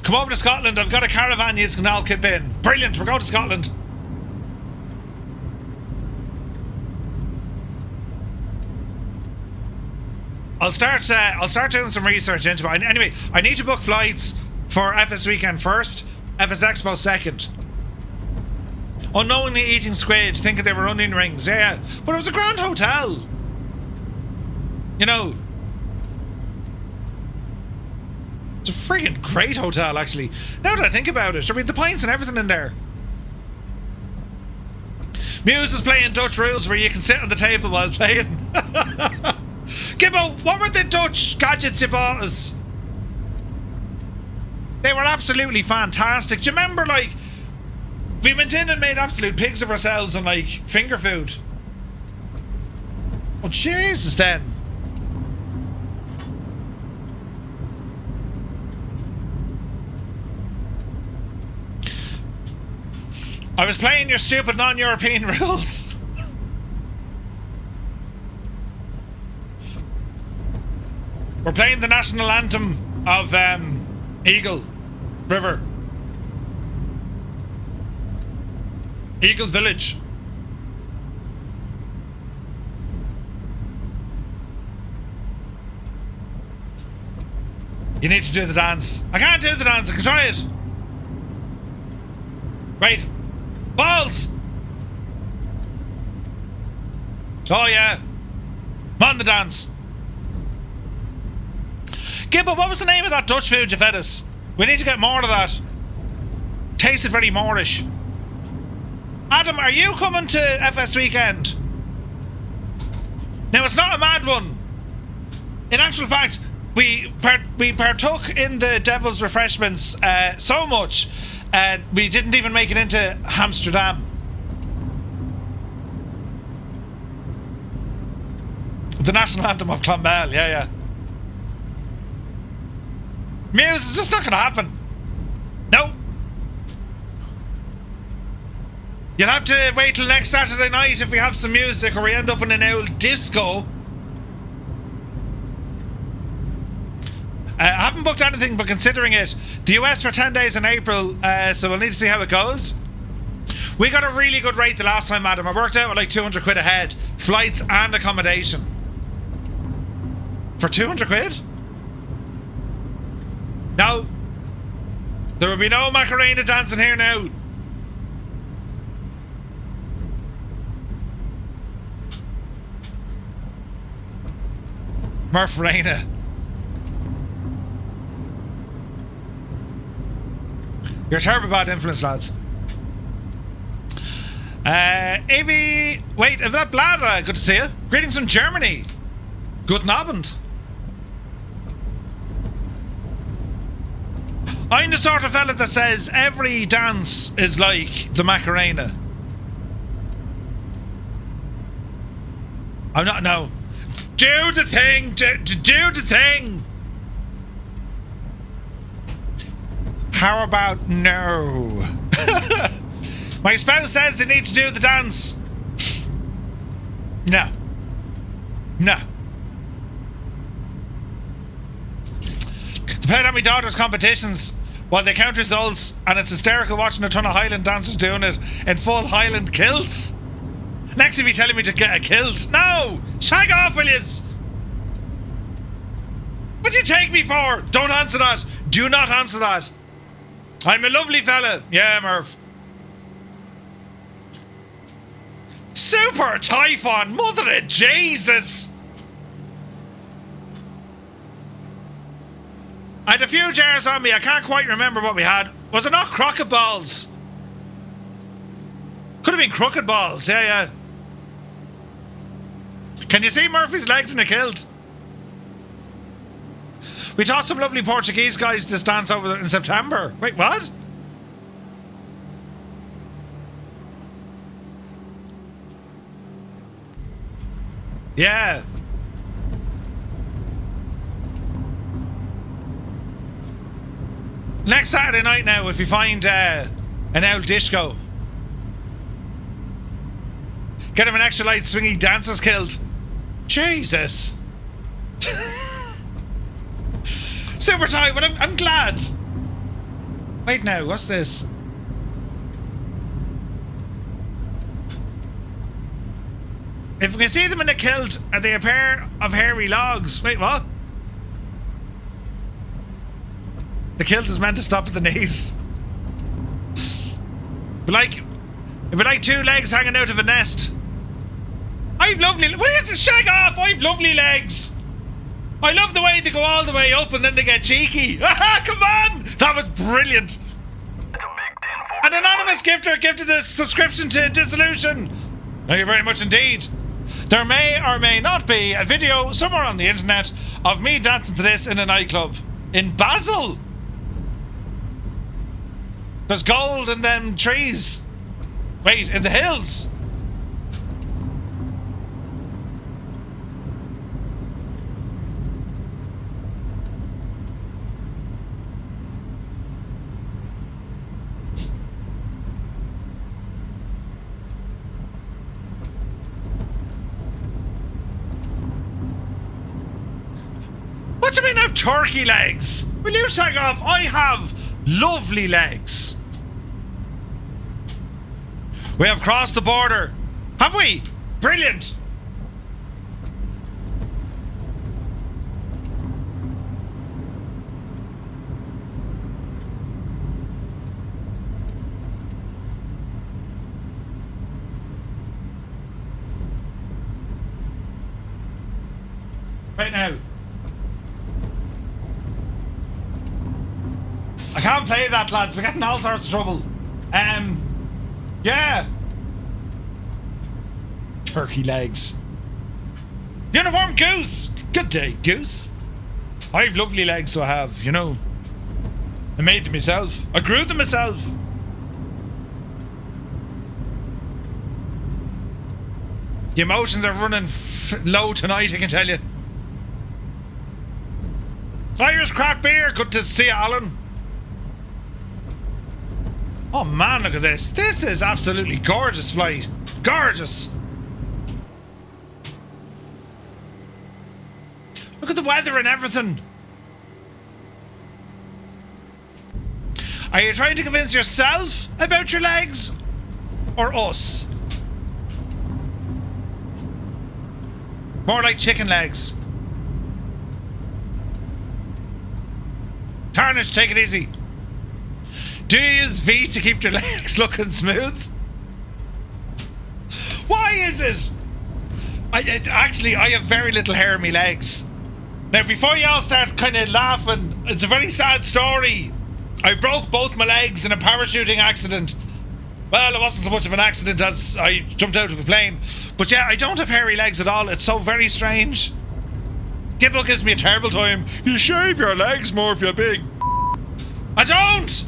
Come over to Scotland. I've got a caravan you can all kip in. Brilliant. We're going to Scotland. I'll start doing some research into it. Anyway, I need to book flights for FS Weekend first, FS Expo second. Unknowingly eating squid, thinking they were onion rings. Yeah, but it was a grand hotel. You know. It's a friggin' great hotel, actually. Now that I think about it, I mean, the pints and everything in there. Muse is playing Dutch rules where you can sit on the table while playing. Gibbo, what were the Dutch gadgets you bought us? They were absolutely fantastic. Do you remember, like, we went in and made absolute pigs of ourselves on, like, finger food? Oh, Jesus, then. I was playing your stupid non-European rules. We're playing the national anthem of Eagle River. Eagle Village. You need to do the dance. I can't do the dance, I can try it. Right. Balls! Oh yeah. I'm on the dance. Gibbo, what was the name of that Dutch food you fed us? We need to get more of that. Tasted very Moorish. Adam, are you coming to FS Weekend? Now, it's not a mad one. In actual fact, we partook in the devil's refreshments so much, we didn't even make it into Amsterdam. The national anthem of Clonmel, yeah. Muse, it's just not going to happen. No. You'll have to wait till next Saturday night if we have some music or we end up in an old disco. I haven't booked anything but considering it. The US for 10 days in April, so we'll need to see how it goes. We got a really good rate the last time, Adam. I worked out with like 200 quid a head. Flights and accommodation. For 200 quid? No. There will be no Macarena dancing here now. Murph Reina. You're a terrible bad influence, lads. Avi... Wait, is that Bladra? Good to see you. Greetings from Germany. Guten Abend. I'm the sort of fella that says every dance is like the Macarena. I'm not... No. Do the thing! Do the thing! How about no? My spouse says they need to do the dance. No. No. Depending on my daughter's competitions, while they count results, and it's hysterical watching a ton of Highland dancers doing it in full Highland kilts. Next you'll be telling me to get a kilt. No! Shag off, will yous? What do you take me for? Don't answer that. Do not answer that. I'm a lovely fella. Yeah, Murph. Super Typhon, mother of Jesus. I had a few jars on me. I can't quite remember what we had. Was it not croquet balls? Could have been crooked balls. Yeah, yeah. Can you see Murphy's legs in a kilt? We taught some lovely Portuguese guys this dance over there in September. Wait, what? Yeah. Next Saturday night now, if you find an old disco, get him an extra light swingy dancer's kilt. Jesus. Super tight, but I'm glad. Wait now, what's this? If we can see them in a kilt, are they a pair of hairy logs? Wait, what? The kilt is meant to stop at the knees. But like, it'd be like two legs hanging out of a nest. I've lovely... What is it? Shag off! I've lovely legs! I love the way they go all the way up and then they get cheeky. Come on! That was brilliant. An anonymous gifter gifted a subscription to Dissolution. Thank you very much indeed. There may or may not be a video somewhere on the internet of me dancing to this in a nightclub in Basel. There's gold in them trees. Wait, in the hills. What do you mean I have turkey legs? Will you take off? I have lovely legs. We have crossed the border. Have we? Brilliant. Right now. I can't play that, lads. We're getting all sorts of trouble. Yeah. Turkey legs. Uniform Goose. Good day, Goose. I've lovely legs, so I have, you know. I made them myself. I grew them myself. The emotions are running low tonight, I can tell you. Irish craft beer. Good to see you, Alan. Oh man, look at this. This is absolutely gorgeous flight. Gorgeous. Look at the weather and everything. Are you trying to convince yourself about your legs? Or us? More like chicken legs. Tarnish, take it easy. Do you use V to keep your legs looking smooth? Why is it? I have very little hair in my legs. Now, before you all start kind of laughing, it's a very sad story. I broke both my legs in a parachuting accident. Well, it wasn't so much of an accident as I jumped out of a plane. But yeah, I don't have hairy legs at all. It's so very strange. Gibbo gives me a terrible time. You shave your legs more if you're big. I don't!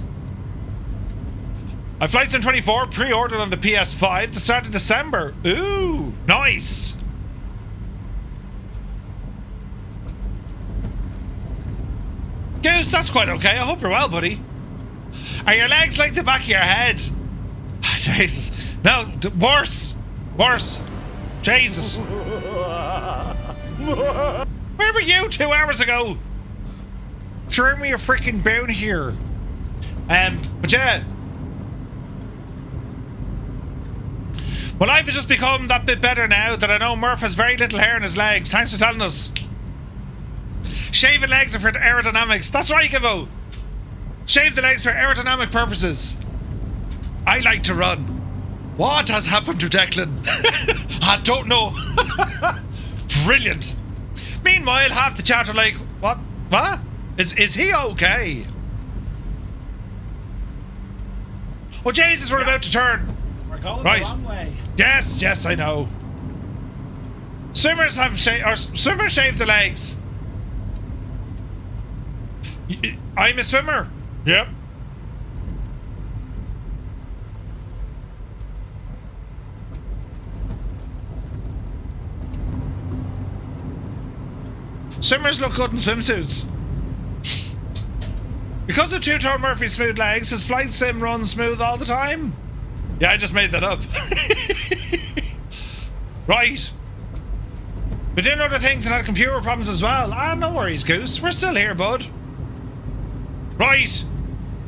I Flight Sim 24 pre-ordered on the PS5 at the start of December. Ooh, nice. Goose, that's quite okay. I hope you're well, buddy. Are your legs like the back of your head? Oh, Jesus. No, worse. Worse. Jesus. Where were you 2 hours ago? Threw me a freaking bone here. But yeah. Well, life has just become that bit better now that I know Murph has very little hair in his legs. Thanks for telling us. Shaving legs are for aerodynamics. That's right, Gibbo. Shave the legs for aerodynamic purposes. I like to run. What has happened to Declan? I don't know. Brilliant. Meanwhile, half the chat are like, what? What? Is he okay? Oh, Jesus, we're about to turn. We're going right. the wrong way. Yes, I know. Swimmers swimmers shave the legs. I'm a swimmer. Yep. Swimmers look good in swimsuits. Because of Two-Tone Murphy's smooth legs, his flight sim runs smooth all the time. Yeah, I just made that up. Right. But doing other things and had computer problems as well. Ah, no worries, Goose. We're still here, bud. Right.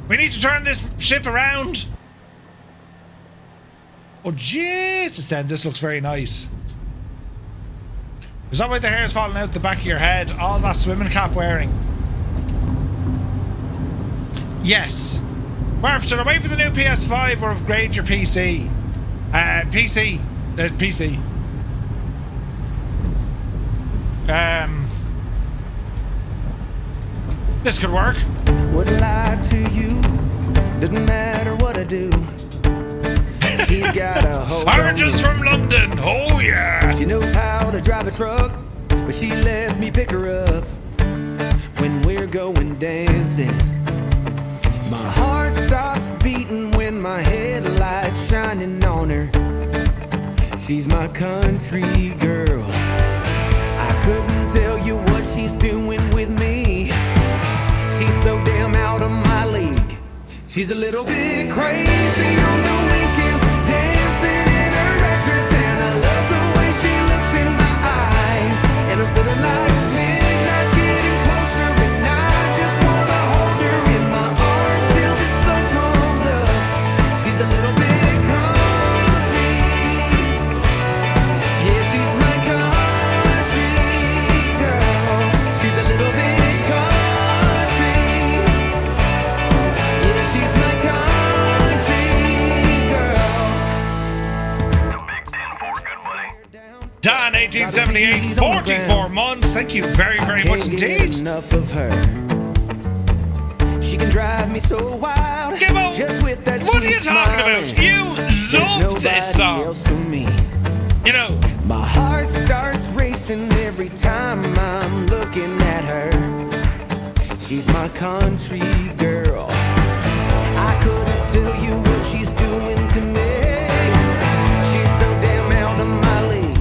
We need to turn this ship around. Oh, Jesus, then. This looks very nice. Is that why the hair is falling out the back of your head? All that swimming cap wearing. Yes. Murph, should I wait for the new PS5 or upgrade your PC? PC. PC. This could work. Wouldn't lie to you. Doesn't matter what I do. She's got a hold Oranges from London. Oh yeah. She knows how to drive a truck, but she lets me pick her up when we're going dancing. My heart stops beating when my headlights shining on her. She's my country girl. I couldn't tell you what she's doing with me. She's so damn out of my league. She's a little bit crazy on the weekends, dancing in her red dress, and I love the way she looks in my eyes. And I'm feeling like midnight's getting closer, and I just wanna hold her in my arms till the sun comes up. She's a little bit country. Yeah, she's my country girl. She's a little bit Dan 1878, 44 months. Thank you very, very much indeed. Enough of her. She can drive me so wild. Gibbo, just with that what are you talking about? You love this song. For me. You know, my heart starts racing every time I'm looking at her. She's my country girl. I couldn't tell you what she's doing to me. She's so damn out of my league.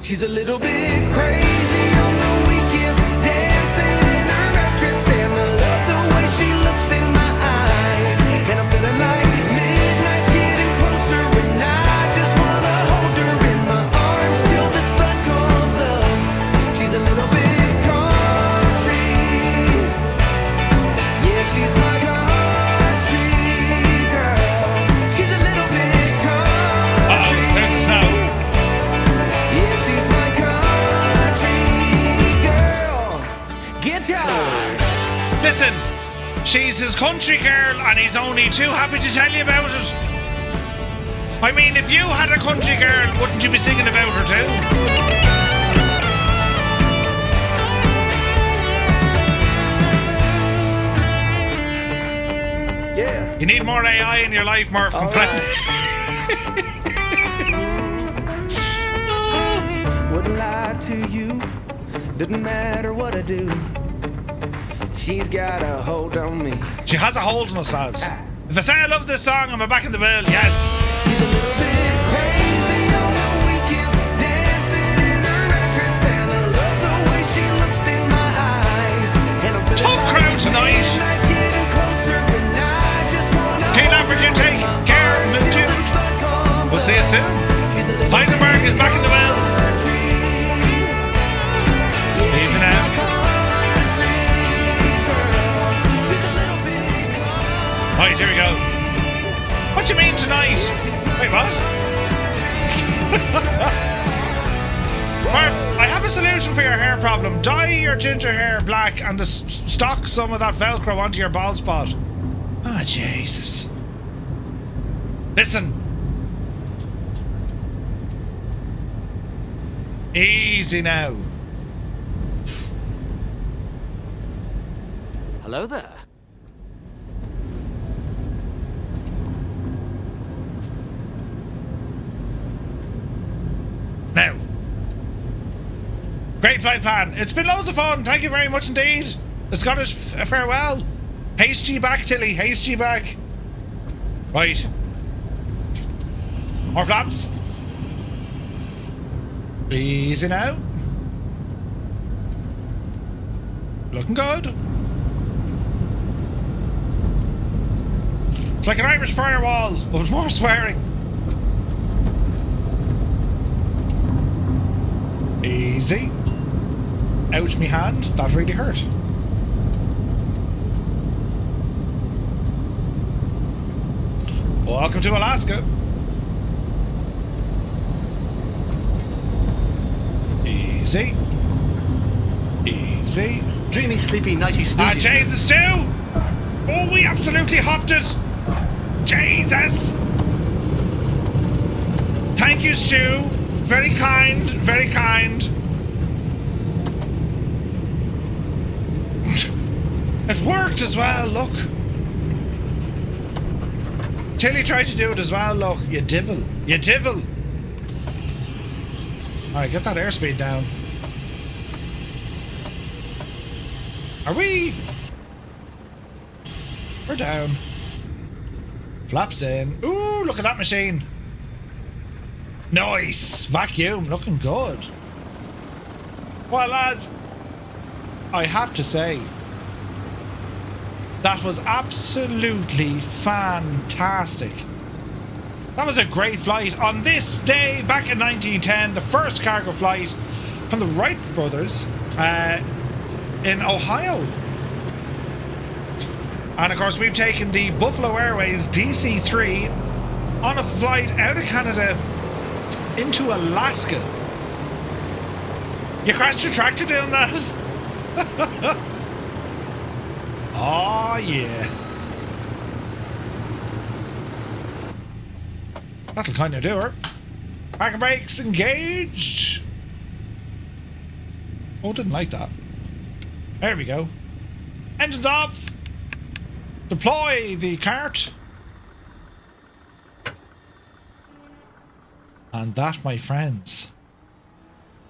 She's a little bit crazy on the weekends, dancing in her red dress, and I love the way she looks in my eyes. And I'm feeling like midnight's getting closer, and I just wanna hold her in my arms till the sun comes up. She's a little bit country. Yeah, she's my his country girl and he's only too happy to tell you about it. I mean, if you had a country girl, wouldn't you be singing about her too? Yeah. You need more AI in your life, Murph. Wouldn't lie to you. Doesn't matter what I do. She's got a hold on me. She has a hold on us, lads. If I say I love this song, I'm back in the bill. Yes. She's a little bit crazy on the weekends, dancing in her red dress, and I love the way she looks in my eyes. And I'm feeling Tough crowd tonight. night's getting closer, and I just wanna King Average, you take care of Miss Dude. We'll see you soon. Heisenberg is back in the bill. Easy now. Right, here we go. What do you mean tonight? Wait, what? Marv, I have a solution for your hair problem. Dye your ginger hair black and stock some of that Velcro onto your bald spot. Ah, Jesus. Listen. Easy now. Hello there. Now. Great flight plan. It's been loads of fun. Thank you very much indeed. The Scottish farewell. Haste ye back, Tilly. Haste ye back. Right. More flaps. Easy now. Looking good. It's like an Irish firewall, but with more swearing. Easy. Ouch, me hand. That really hurt. Welcome to Alaska. Easy. Easy. Dreamy, sleepy, nighty, snoozy. Jesus, Stu! Oh, we absolutely hopped it! Jesus! Thank you, Stu. Very kind, very kind. It worked as well, look. Tilly tried to do it as well, look. You divil. You divil. Alright, get that airspeed down. Are we? We're down. Flaps in. Ooh, look at that machine. Nice. Vacuum. Looking good. Well, lads, I have to say, that was absolutely fantastic. That was a great flight. On this day, back in 1910, the first cargo flight from the Wright Brothers in Ohio. And of course, we've taken the Buffalo Airways DC-3 on a flight out of Canada into Alaska. You crashed your tractor doing that? Oh, yeah. That'll kind of do her. Back and brakes engaged. Oh, didn't like that. There we go. Engines off. Deploy the cart. And that, my friends,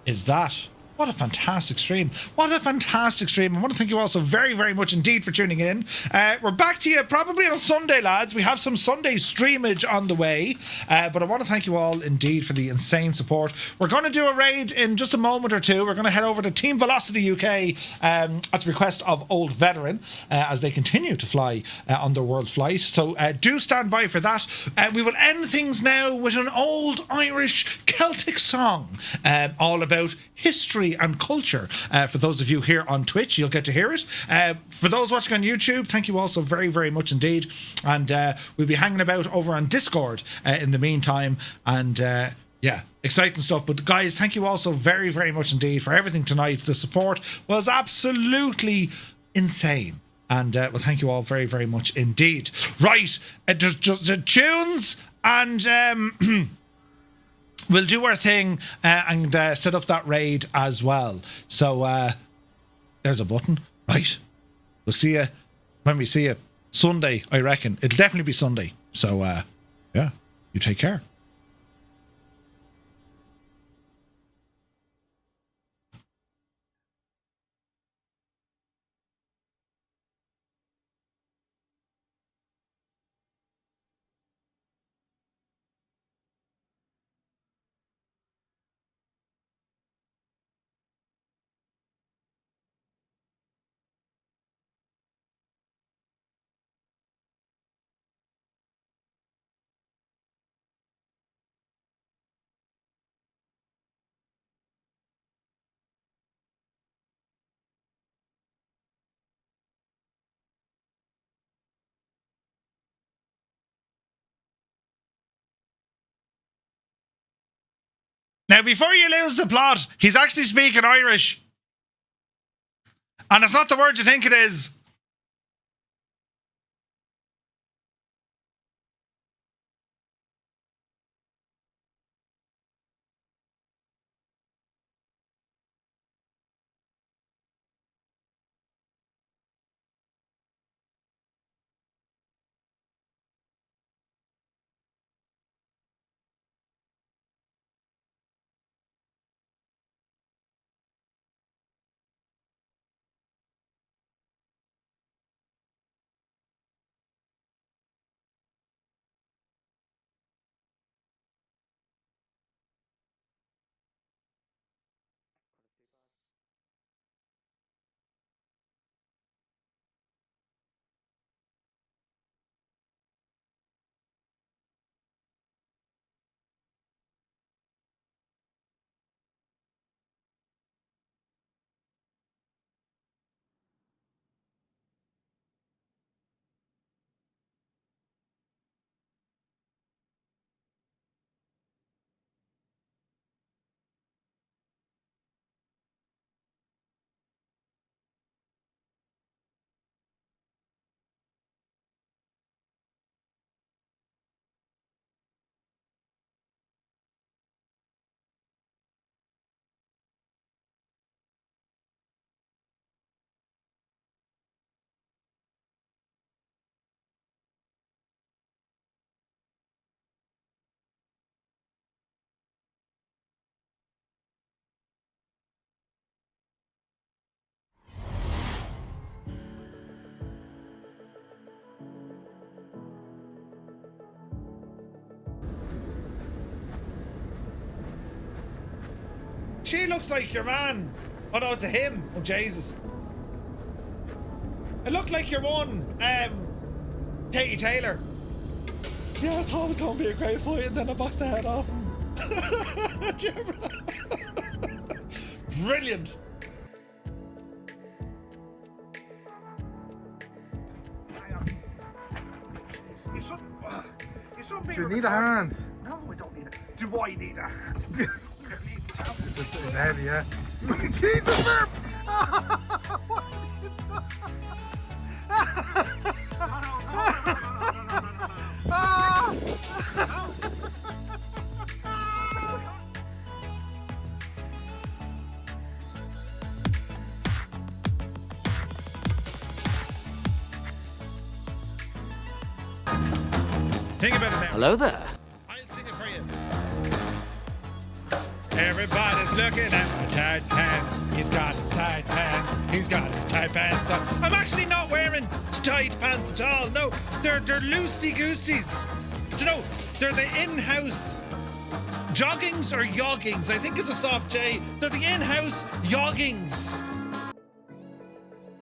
is that. What a fantastic stream. What a fantastic stream. I want to thank you all so very, very much indeed for tuning in. We're back to you probably on Sunday, lads. We have some Sunday streamage on the way. But I want to thank you all indeed for the insane support. We're going to do a raid in just a moment or two. We're going to head over to Team Velocity UK at the request of Old Veteran as they continue to fly on their world flight. So do stand by for that. We will end things now with an old Irish Celtic song all about history and culture. For those of you here on Twitch, you'll get to hear it. For those watching on YouTube, thank you all so very, very much indeed. And we'll be hanging about over on Discord in the meantime. And yeah, exciting stuff. But guys, thank you all so very, very much indeed for everything tonight. The support was absolutely insane. And well, thank you all very, very much indeed. Right, just the tunes, and we'll do our thing and set up that raid as well. So there's a button. Right, we'll see you when we see you Sunday, I reckon. It'll definitely be Sunday. So yeah, you take care. Now, before you lose the plot, he's actually speaking Irish. And it's not the word you think it is. She looks like your man. Oh no, it's a him. Oh Jesus. It looked like your one, Katie Taylor. Yeah, I thought it was going to be a great fight, and then I boxed the head off him. Do you remember that? Brilliant. Do you need a hand? No, I don't need it. Do I need a hand? It's heavy, yeah. Jesus, Murph! What have you done? Think about it now. Hello there. I'll sing it for you. Everybody's looking at my tight pants. He's got his tight pants. He's got his tight pants on. I'm actually not wearing tight pants at all. No, they're loosey-gooseys. Do you know, they're the in-house joggings or yoggings. I think it's a soft J. They're the in-house yoggings